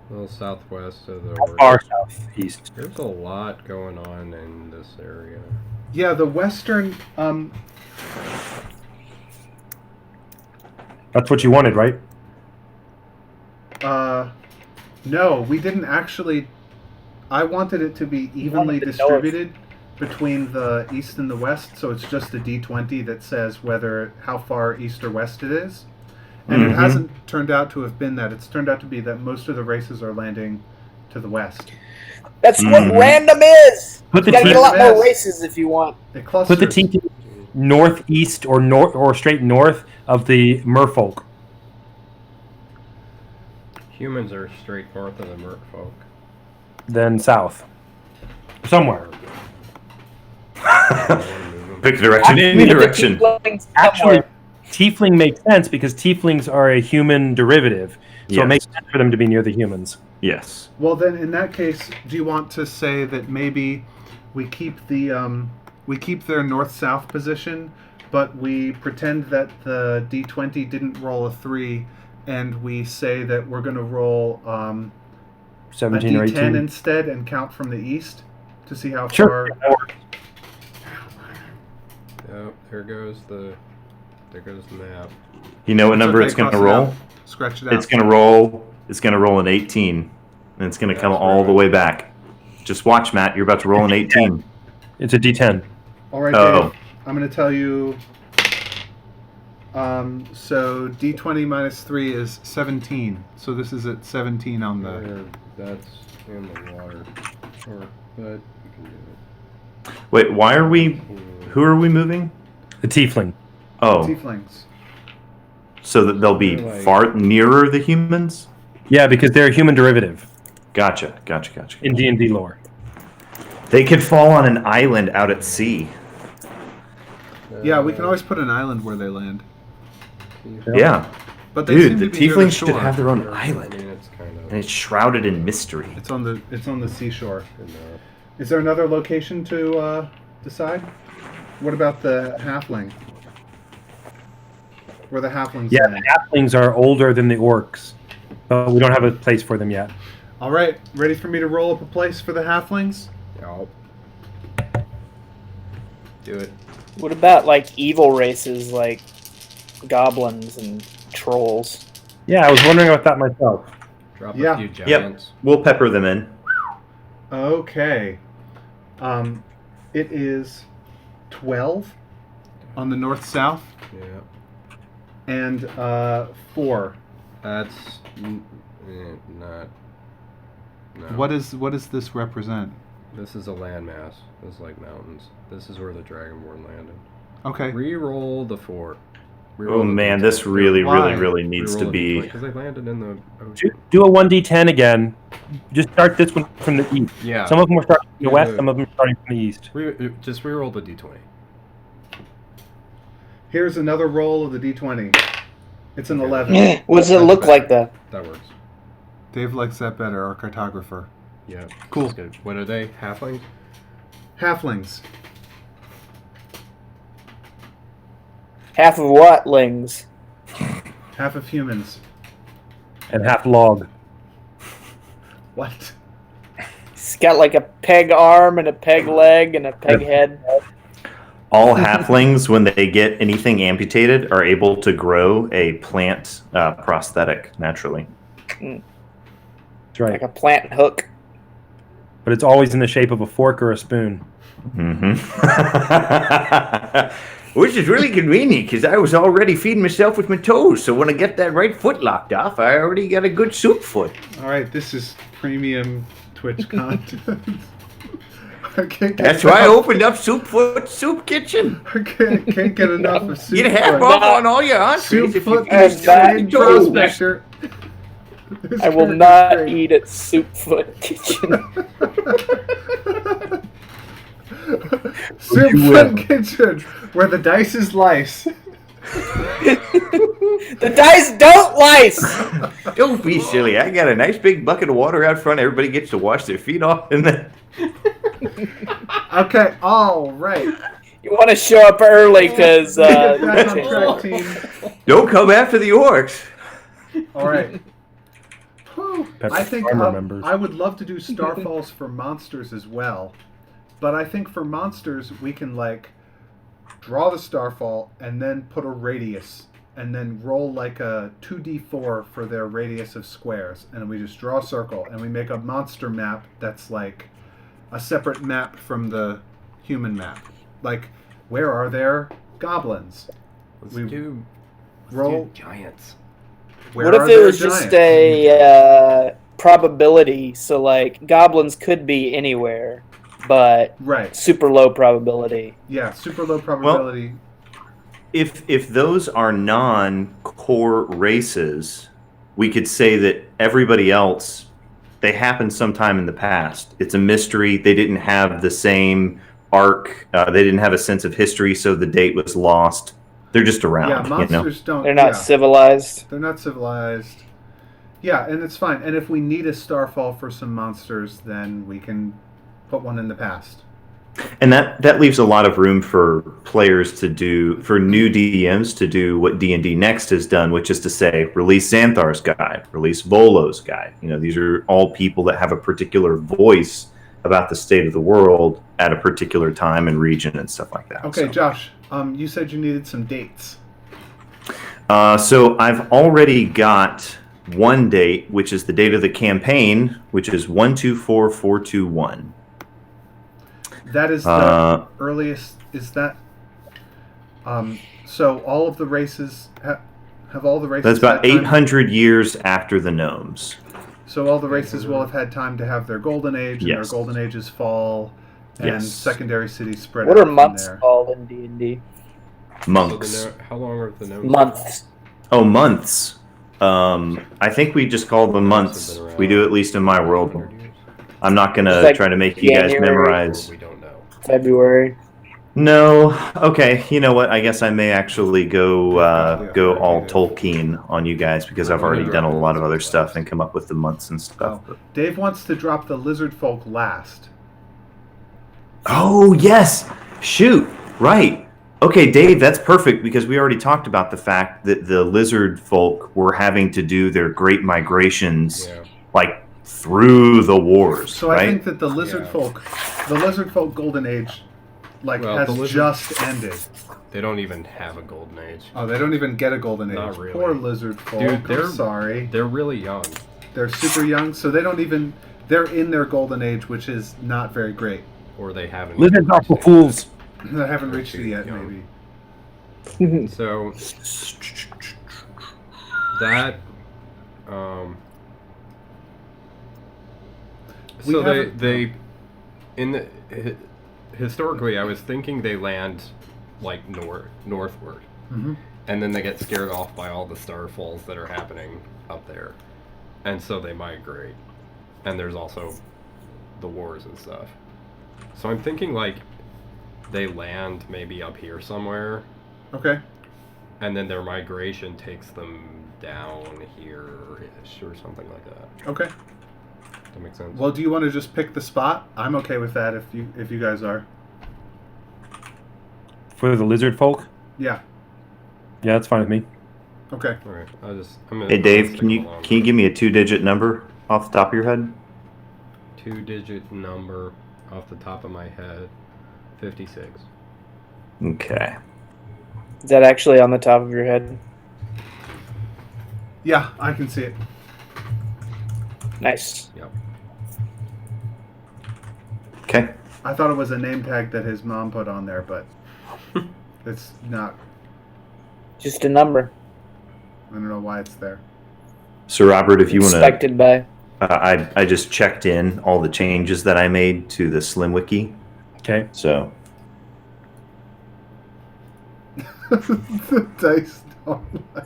A little southwest of the. Far southeast. There's a lot going on in this area. Yeah, the western. That's what you wanted, right? No, we didn't actually. I wanted it to be evenly wanted the distributed between the east and the west, so it's just a D20 that says how far east or west it is. And it hasn't turned out to have been that. It's turned out to be that most of the races are landing to the west. That's what random is. Put the You gotta get a lot Random more is. races if you want. It clusters. Put the team northeast or straight north of the merfolk. Humans are straight north of the merfolk. Then south. Somewhere. Pick a direction, any Put the direction. tieflings Actually, somewhere. tiefling makes sense because tieflings are a human derivative. So Yes. it makes sense for them to be near the humans. Yes. Well, then, in that case, do you want to say that maybe we keep their north-south position, but we pretend that the D20 didn't roll a 3, and we say that we're going to roll a 17 or D10 18. instead and count from the east to see how Sure. far. Yep, there goes the map. You know what number okay, it's going to cross it roll? out. Scratch it out. It's going to roll. It's going to roll an 18, and it's going to come That's all the right. way back. Just watch, Matt. You're about to roll an 18. It's a D10. All right, Oh. Dave. I'm going to tell you. So D20 minus 3 is 17. So this is at 17 on the. There, that's in the water. But you can do it. Wait, why are we? Who are we moving? The tiefling. Oh, Tieflings. so that they'll be They're like- far nearer the humans. Yeah, because they're a human derivative Gotcha. in D&D lore. They could fall on an island out at sea. Yeah, we can always put an island where they land. Yeah, But they dude, seem the to be near tieflings shore. should have their own I island, mean, it's kind of. and it's shrouded in mystery. It's on the seashore. enough. Is there another location to decide? What about the halfling? Where the halflings Yeah, land? the halflings are older than the orcs, but we don't have a place for them yet. All right, ready for me to roll up a place for the halflings? Yup. Do it. What about like evil races like goblins and trolls? Yeah, I was wondering about that myself. Drop Yeah. a few giants. We'll pepper them in. Okay. It is 12 on the north-south Yeah. and 4. That's not. No. What does this represent? This is a landmass. This is like mountains. This is where the Dragonborn landed. Okay. Re-roll the 4. Oh man, this really, Why? really needs to be. because they landed in the ocean. Do a 1d10 again. Just start this one from the east. Yeah. Some of them are starting from the Yeah, west, the- some of them are starting from the east. Just re-roll the d20. Here's another roll of the D20. It's an 11. What does it look like though? That works. Dave likes that better, our cartographer. Yeah. Cool. That's good. What are they? Halflings? Halflings. Half of what, lings? Half of humans. And half log. What? It's got like a peg arm and a peg leg and a peg head. All halflings, when they get anything amputated, are able to grow a plant prosthetic naturally. That's right. Like a plant hook. But it's always in the shape of a fork or a spoon. Mm-hmm. Which is really convenient because I was already feeding myself with my toes. So when I get that right foot locked off, I already got a good soup foot. All right, this is premium Twitch content. I can't get That's why I enough. opened up Soup Foot Soup Kitchen. I can't get enough of soup. Get half Foot. off on all your entrees Soup if you Foot can is that trained toes. prospector. This I will character's not great. eat at Soupfoot Kitchen. Soup You Foot will. Kitchen, where the dice is lice. The dice don't lice! Don't be silly. I got a nice big bucket of water out front. Everybody gets to wash their feet off, and then Okay, all right. You want to show up early because. Get back on track, team. don't come after the orcs. All right. Whew. Pepper I think Farmer members. I would love to do Starfalls for monsters as well, but I think for monsters we can like draw the Starfall and then put a radius and then roll like a 2d4 for their radius of squares, and we just draw a circle and we make a monster map that's like a separate map from the human map. Like, where are there goblins? Let's We do roll. giants. Where What if are it there was just giants? a probability? So, like, goblins could be anywhere, but Right. super low probability. Yeah, super low probability. If those are non-core races, we could say that everybody else, they happened sometime in the past. It's a mystery. They didn't have the same arc. They didn't have a sense of history, so the date was lost. They're just around. Yeah, you know? monsters don't. They're not yeah, civilized. they're not civilized. Yeah, and it's fine. And if we need a Starfall for some monsters, then we can put one in the past. And that leaves a lot of room for players to do, for new DMs to do what D&D Next has done, which is to say, release Xanthar's guide, release Volo's guide. You know, these are all people that have a particular voice about the state of the world at a particular time and region and stuff like that. Okay, So. Josh, you said you needed some dates. So I've already got one date, which is the date of the campaign, which is 124421. That is the earliest. Is that? So all of the races have all the races. That's about had time? 800 years after the gnomes. So all the races will have had time to have their golden age, and Yes. their golden ages fall, and Yes. secondary cities spread What out are from months there. called in D&D? Monks. How long are the gnomes? Months. Oh, months. I think we just call them months. We do, at least in my world. 100 years? I'm not going to Like try to make you guys January. memorize. We don't know. February. No. Okay. You know what? I guess I may actually go all Tolkien on you guys because I've already done a lot of other stuff and come up with the months and stuff. Oh, Dave wants to drop the lizard folk last. Oh, yes. Shoot. Right. Okay, Dave, that's perfect because we already talked about the fact that the lizard folk were having to do their great migrations Yeah. like through the wars, So right? I think that the lizard folk golden age, like Well, has the lizard- just ended. They don't even have a golden age. Oh, they don't even get a golden age. Not really. Poor lizard folk. Dude, I'm they're- sorry. They're really young. They're super young, so they don't even. They're in their golden age, which is not very great. Or they haven't. Lizards are for reached it. fools. They haven't reached it yet, Young. maybe. So that We so haven't- they in the historically I was thinking they land like northward, Hmm. and then they get scared off by all the starfalls that are happening up there, and so they migrate, and there's also the wars and stuff. So I'm thinking like they land maybe up here somewhere, Okay. and then their migration takes them down here-ish or something like that. Okay. That makes sense? Well, do you want to just pick the spot? I'm okay with that if you guys are. For the lizard folk? Yeah. Yeah, that's fine with me. Okay. All right. I'm gonna Hey, Dave, stick can you along. give me a 2-digit number off the top of your head? 2-digit number off the top of my head? 56. Okay. Is that actually on the top of your head? Yeah, I can see it. Nice. Yep. Okay. I thought it was a name tag that his mom put on there, but it's not. Just a number. I don't know why it's there. So Robert, if you want to, Expected by. I just checked in all the changes that I made to the Slim Wiki. Okay. So The dice don't lie.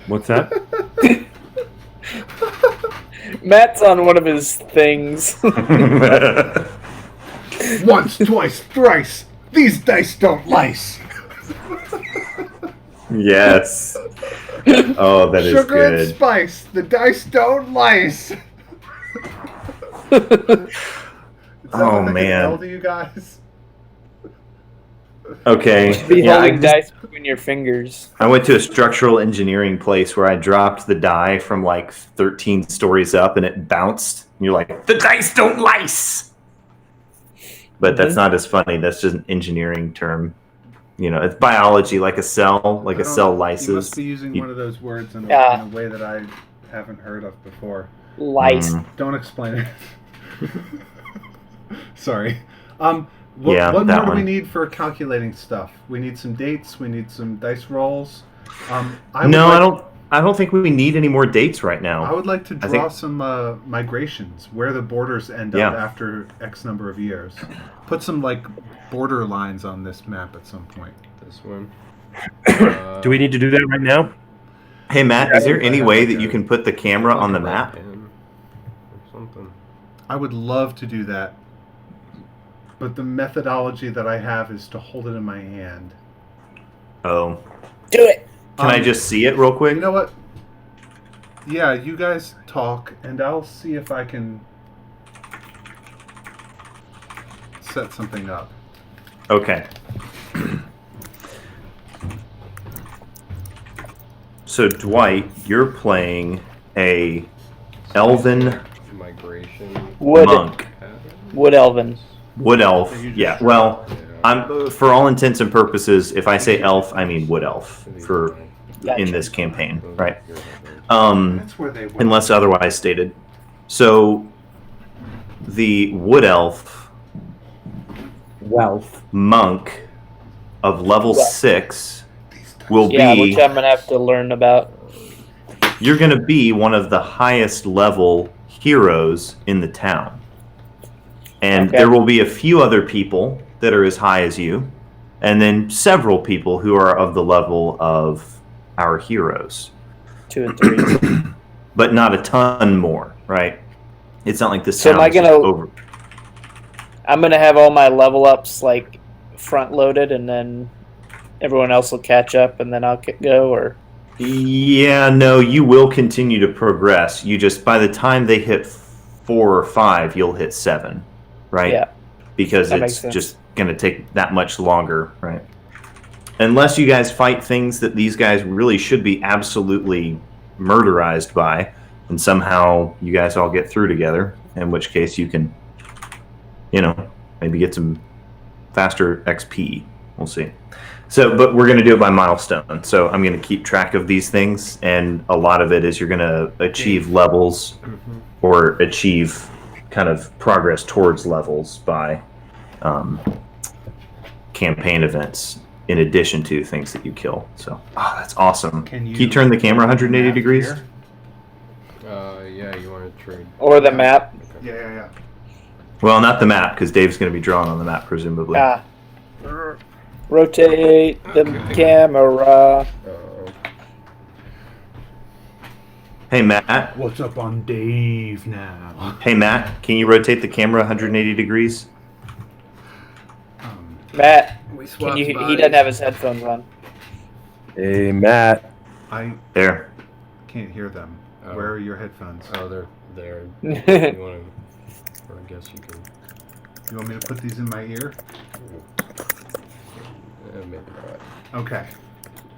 What's that? Matt's on one of his things. Once, twice, thrice. These dice don't lice. yes. Oh, that is Sugar and good. spice. The dice don't lice. Is that Oh, like an man. L to you guys? Okay. Be Yeah, holding dice between your fingers. I went to a structural engineering place where I dropped the die from like 13 stories up and it bounced. And you're like, the dice don't lice. But that's not as funny. That's just an engineering term. You know, it's biology, like a cell, like a cell You lices. must be using one of those words in Yeah. a way that I haven't heard of before. Lice. Don't explain it. Sorry. Yeah, what that more do we one. need for calculating stuff? We need some dates. We need some dice rolls. I don't think we need any more dates right now. I would like to I draw think- some migrations, where the borders end Yeah. up after X number of years. Put some like border lines on this map at some point. This one. Do we need to do that right now? Hey, Matt, is there I any have way like that a- you can put the camera on the map? Pen or something. I would love to do that, but the methodology that I have is to hold it in my hand. Oh. Do it. Can I just see it real quick? You know what? Yeah, you guys talk, and I'll see if I can set something up. Okay. So Dwight, you're playing a elven Migration. Wood. monk, pattern? Wood elven. wood elf. You just- Yeah. Well, Yeah. I'm for all intents and purposes. If I say elf, I mean wood elf These for are mine. Gotcha. in this campaign, Those are right? your headphones. That's where they went. Unless otherwise stated. So the wood elf Wealth. monk of level Well. 6 will Yeah, be which I'm gonna have to learn about. you're going to be one of the highest level heroes in the town. And Okay. there will be a few other people that are as high as you, and then several people who are of the level of our heroes. 2 and 3. But not a ton more, right? It's not like this So town am I is just gonna- over. I'm gonna have all my level ups like front loaded, and then everyone else will catch up, and then I'll go. Or Yeah, no, you will continue to progress. You just, by the time they hit 4 or 5, you'll hit 7, right? yeah, Because That makes it's sense. just going to take that much longer, right? Unless you guys fight things that these guys really should be absolutely murderized by, and somehow you guys all get through together, in which case you can, maybe get some faster XP. We'll see. So, but we're going to do it by milestone. So I'm going to keep track of these things, and a lot of it is you're going to achieve levels or achieve kind of progress towards levels by campaign events in addition to things that you kill. So, that's awesome. Can you turn the camera 180 Map degrees? here? Yeah, you want to trade? or the map. Yeah. Well, not the map, because Dave's going to be drawn on the map, presumably. Rotate the camera. Uh-oh. Hey, Matt. What's up on Dave now? Hey, Matt. Can you rotate the camera 180 degrees? Matt, We can swapped you? He bodies. doesn't have his headphones on. Hey, Matt. I There. can't hear them. Oh. Where are your headphones? Oh, they're there. You want to? Or I guess you can. You want me to put these in my ear? Maybe not. Okay.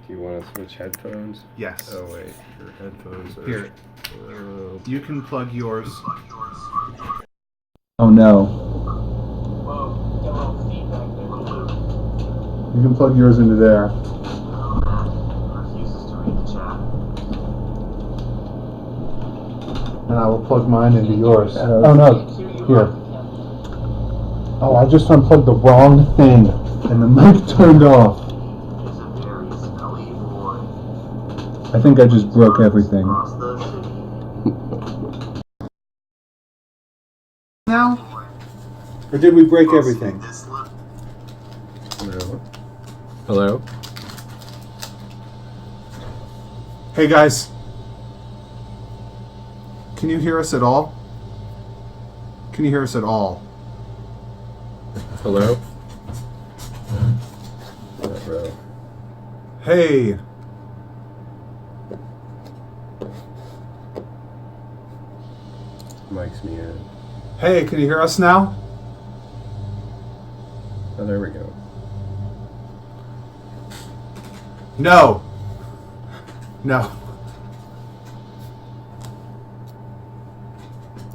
Do you want to switch headphones? Yes. Oh wait, your headphones are. Here. Uh, You can plug yours. Oh no. You can plug yours into there. and I will plug mine into yours. Oh no, here. Oh, I just unplugged the wrong thing, and the mic turned off. I think I just broke everything. Now? Or did we break everything? Hello? Hello? Hey guys. Can you hear us at all? Can you hear us at all? Hello? Bro. Hey. Mike's muted. Hey, can you hear us now? Oh, there we go. No. No.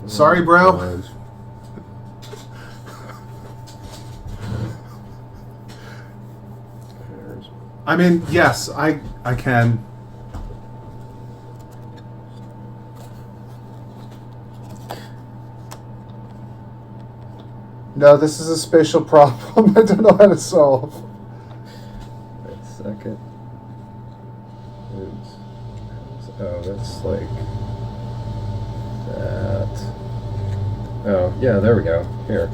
Sorry, bro. I mean, yes, I can. No, this is a spatial problem I don't know how to solve. Wait a second. Oops. Oh, that's like that. Oh, yeah, there we go. Here.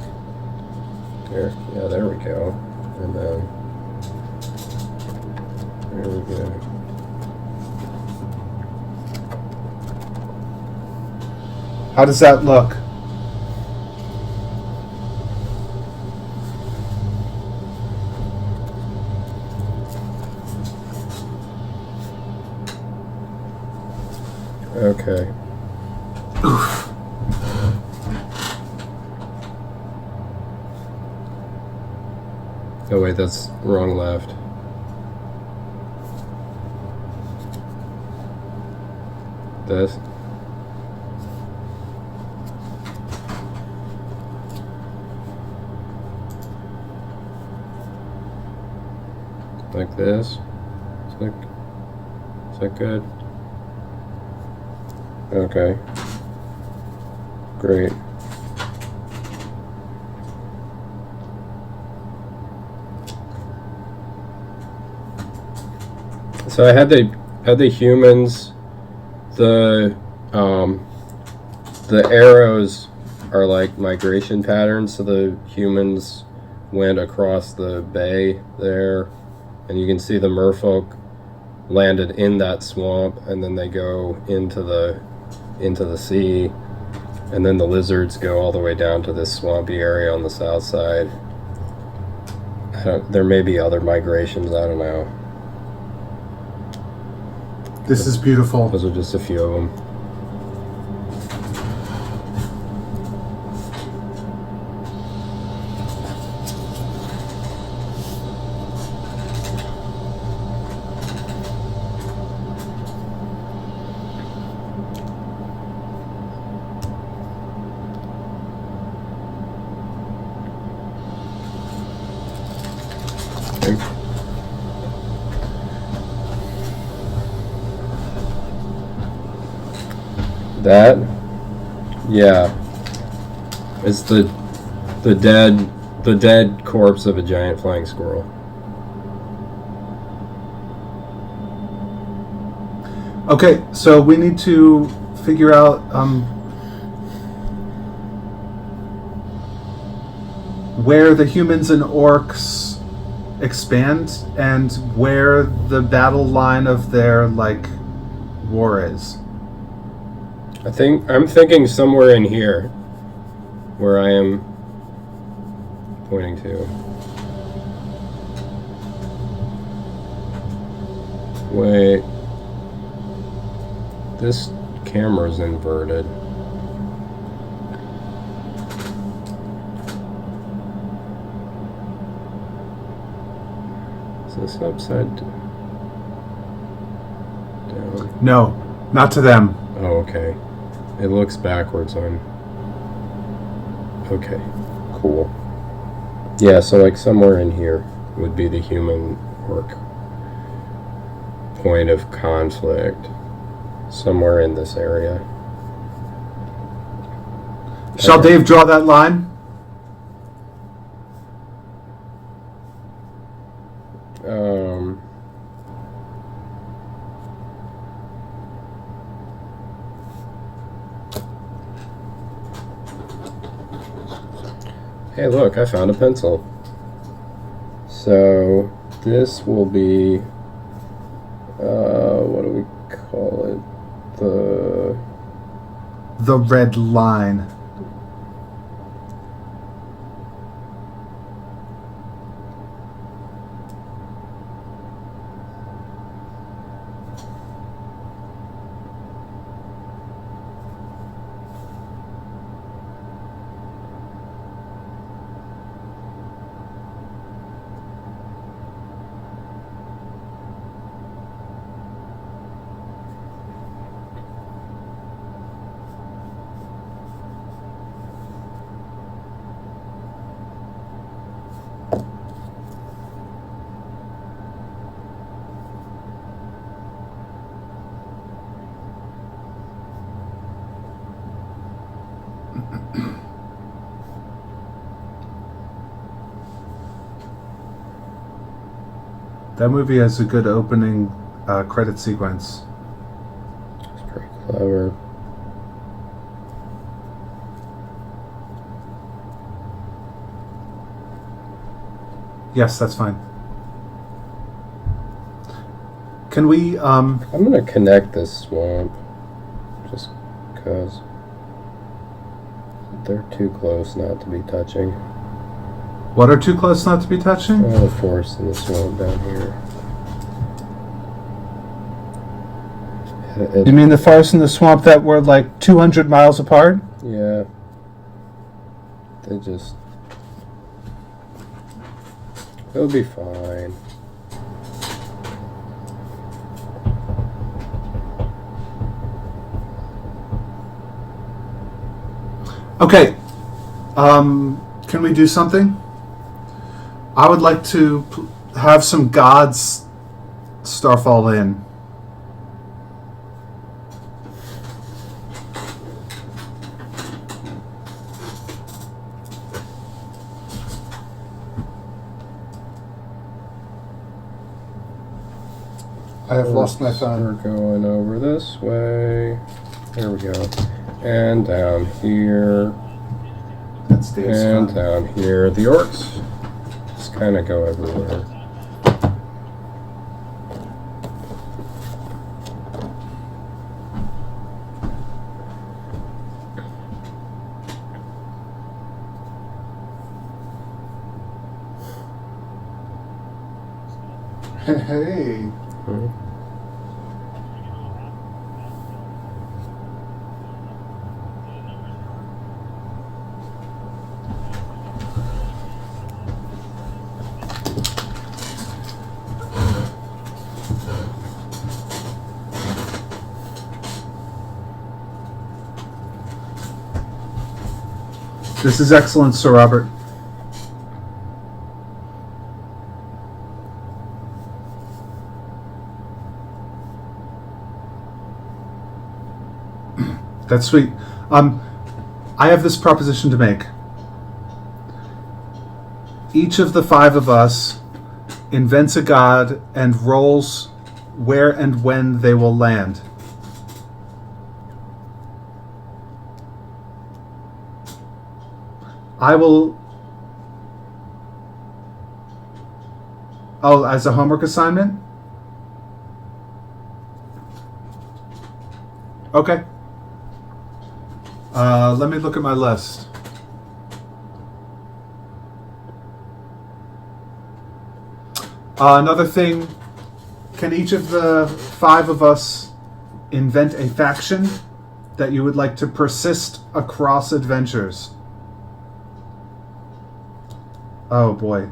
Here. Yeah, there we go. And then there we go. How does that look? Okay. Oof. Oh wait, that's wrong left. This. Like this. Is that good? Okay. Great. So I had the humans, the arrows are like migration patterns, so the humans went across the bay there, and you can see the merfolk landed in that swamp, and then they go into the sea, and then the lizards go all the way down to this swampy area on the south side. There may be other migrations, I don't know. This is beautiful. Those are just a few of them. That, yeah, it's the dead corpse of a giant flying squirrel. Okay, so we need to figure out where the humans and orcs expand and where the battle line of their war is. I'm thinking somewhere in here, where I am pointing to. Wait, this camera's inverted. Is this upside down? No, not to them. Oh, okay. It looks backwards on. Okay, cool. Yeah, so like somewhere in here would be the human orc point of conflict. Somewhere in this area. Shall Okay. Dave draw that line? Um. Hey, look, I found a pencil. So this will be, what do we call it? The red line. That movie has a good opening credit sequence. It's pretty clever. Yes, that's fine. Can we, I'm gonna connect this swamp, just cause they're too close not to be touching. what are too close not to be touching? All the forest in the swamp down here. You mean the forest and the swamp that were like 200 miles apart? Yeah. They just... It'll be fine. Okay. Can we do something? I would like to have some gods Starfall in. I have lost my phone. We're going over this way. There we go. And down here. That's Dave's And phone. down here. The orcs just kind of go everywhere. Hey. Hmm. This is excellent, Sir Robert. That's sweet. I have this proposition to make. Each of the five of us invents a god and rolls where and when they will land. I will... Oh, as a homework assignment? Okay. Let me look at my list. Another thing, can each of the five of us invent a faction that you would like to persist across adventures? Oh boy.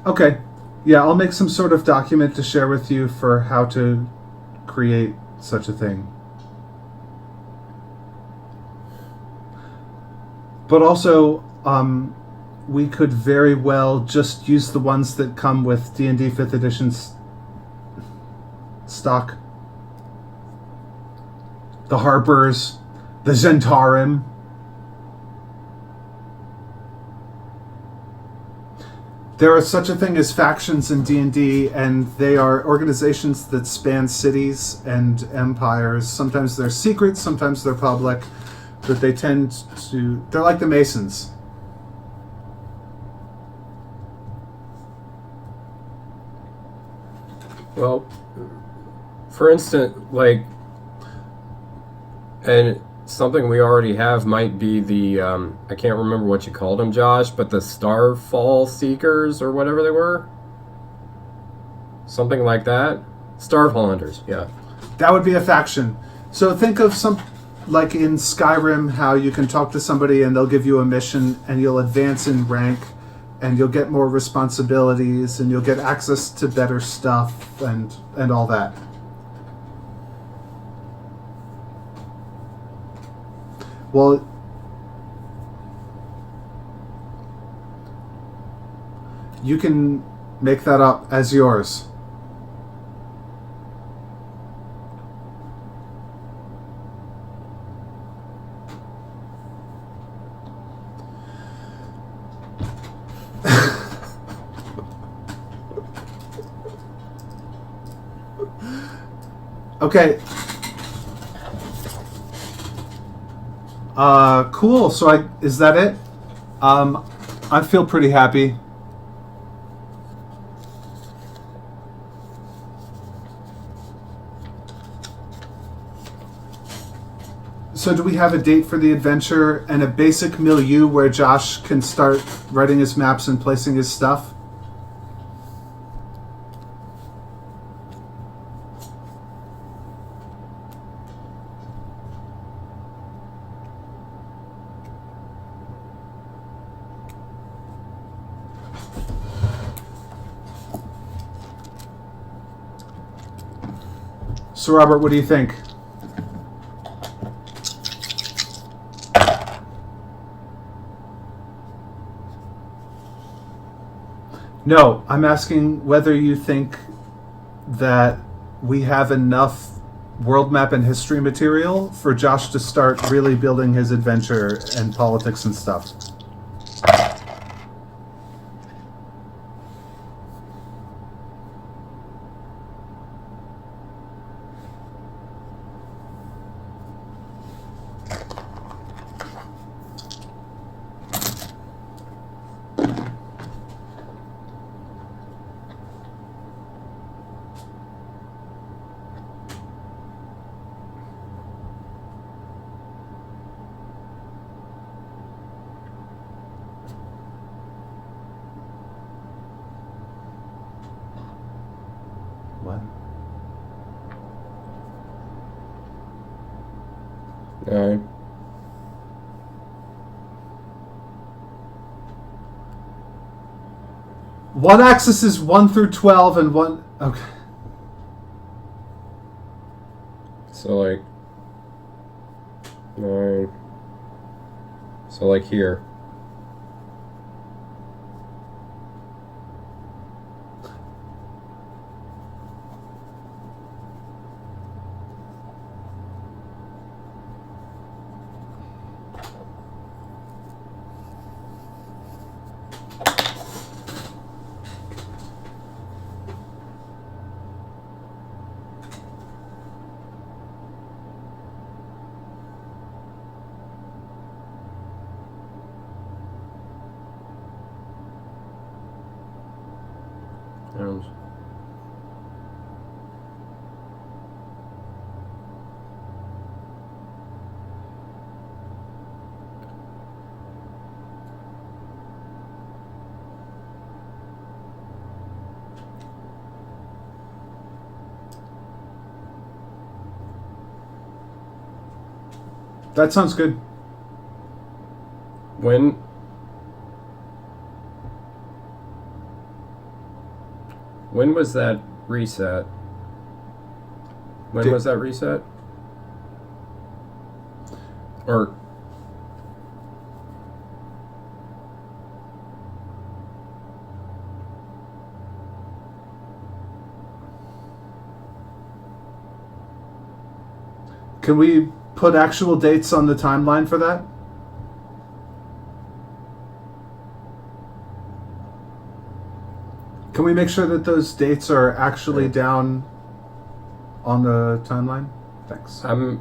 Okay. Yeah, I'll make some sort of document to share with you for how to create such a thing. But also, we could very well just use the ones that come with D&D 5th edition's stock. The Harpers, the Zentarim. There is such a thing as factions in D&D, and they are organizations that span cities and empires. Sometimes they're secret, sometimes they're public, but they tend to... They're like the Masons. Well, for instance, like, and something we already have might be the, I can't remember what you called them, Josh, but the Starfall Seekers or whatever they were? Something like that? Starfall Hunters, yeah. That would be a faction. So think of some... Like in Skyrim, how you can talk to somebody and they'll give you a mission and you'll advance in rank and you'll get more responsibilities and you'll get access to better stuff and all that. Well, you can make that up as yours. Okay. Cool. So is that it? I feel pretty happy. So do we have a date for the adventure and a basic milieu where Josh can start writing his maps and placing his stuff? So Robert, what do you think? No, I'm asking whether you think that we have enough world map and history material for Josh to start really building his adventure and politics and stuff. What? Alright. One axis is 1 through 12 and one... Okay. So, like... Alright. So, like here. Um, That sounds good. when When was that reset? When was that reset? Or Can we put actual dates on the timeline for that? Can we make sure that those dates are actually down on the timeline? Thanks. I'm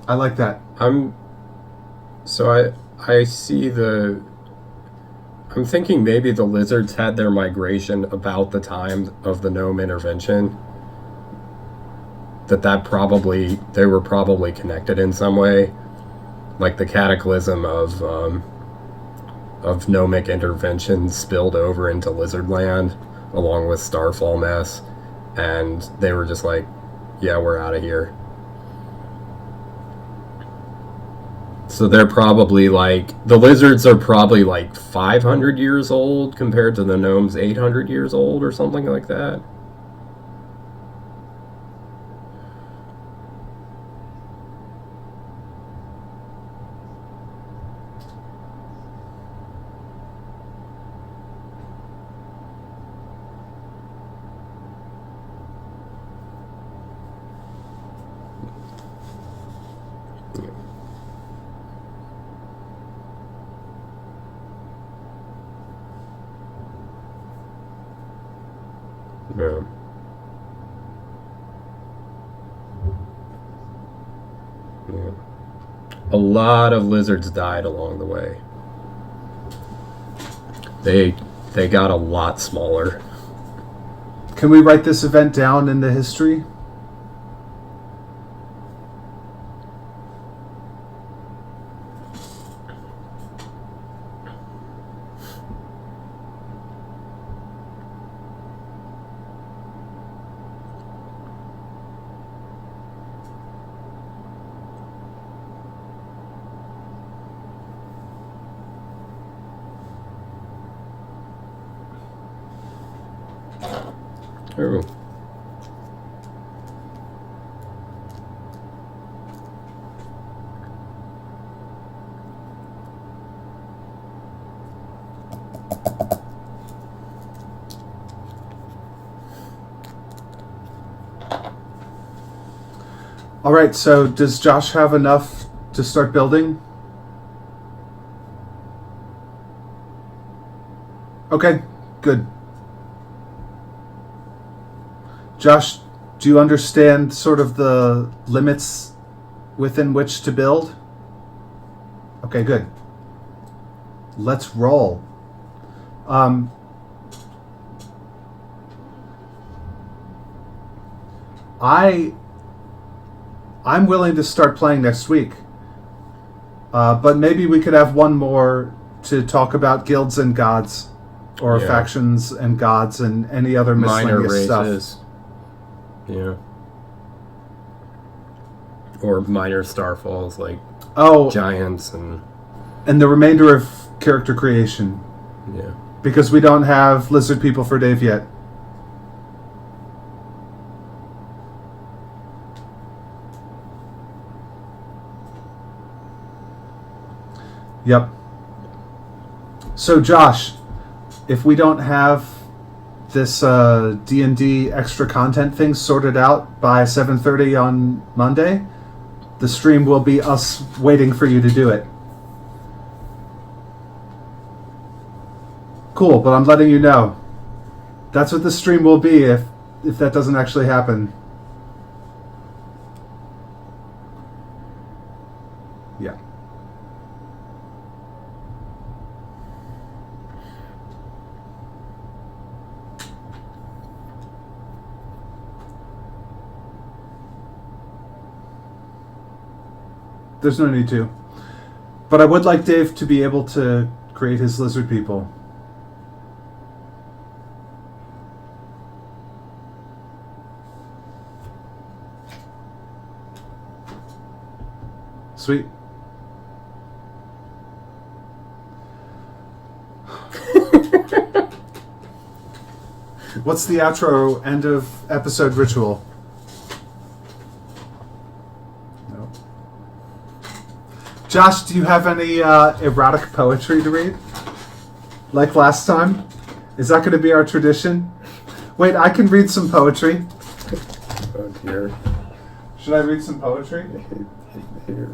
I like that. So I see I'm thinking maybe the lizards had their migration about the time of the gnome intervention. They were probably connected in some way, like the cataclysm of gnomic intervention spilled over into lizard land along with Starfall mess, and they were just like, yeah, we're out of here. So they're probably the lizards are probably 500 years old compared to the gnomes 800 years old or something like that. Yeah. Yeah. A lot of lizards died along the way. They got a lot smaller. Can we write this event down in the history? Oh. All right, so does Josh have enough to start building? Okay, good. Josh, do you understand sort of the limits within which to build? Okay, good. Let's roll. I'm willing to start playing next week. But maybe we could have one more to talk about guilds and gods, or Yeah. factions and gods and any other Minor miscellaneous races. stuff. Yeah. Or minor starfalls like Oh, giants and and the remainder of character creation, yeah. because we don't have lizard people for Dave yet. Yep. So Josh, if we don't have this D&D extra content thing sorted out by 7:30 on Monday, the stream will be us waiting for you to do it. Cool, but I'm letting you know. That's what the stream will be if that doesn't actually happen. Yeah. there's no need to. But I would like Dave to be able to create his lizard people. Sweet. What's the outro end of episode ritual? No. Josh, do you have any erotic poetry to read? Like last time? Is that going to be our tradition? Wait, I can read some poetry. Oh dear. Should I read some poetry? Here.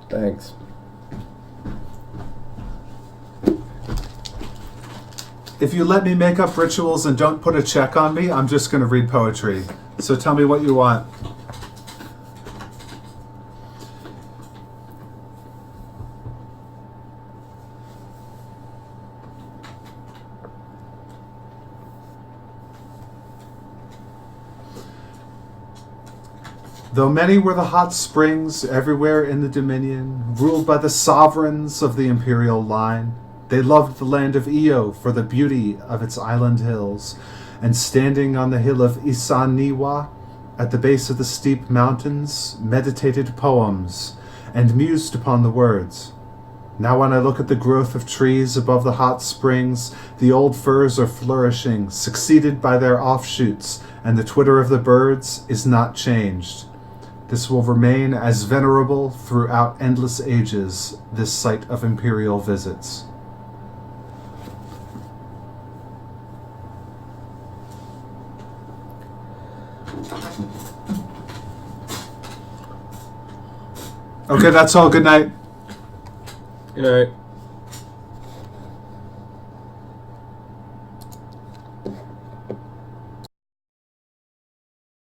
Thanks. If you let me make up rituals and don't put a check on me, I'm just going to read poetry. So tell me what you want. Though many were the hot springs everywhere in the Dominion, ruled by the sovereigns of the imperial line, they loved the land of Io for the beauty of its island hills, and standing on the hill of Isaniwa, at the base of the steep mountains, meditated poems, and mused upon the words. Now when I look at the growth of trees above the hot springs, the old firs are flourishing, succeeded by their offshoots, and the twitter of the birds is not changed. This will remain as venerable throughout endless ages, this site of imperial visits. Okay, that's all. Good night. Good night.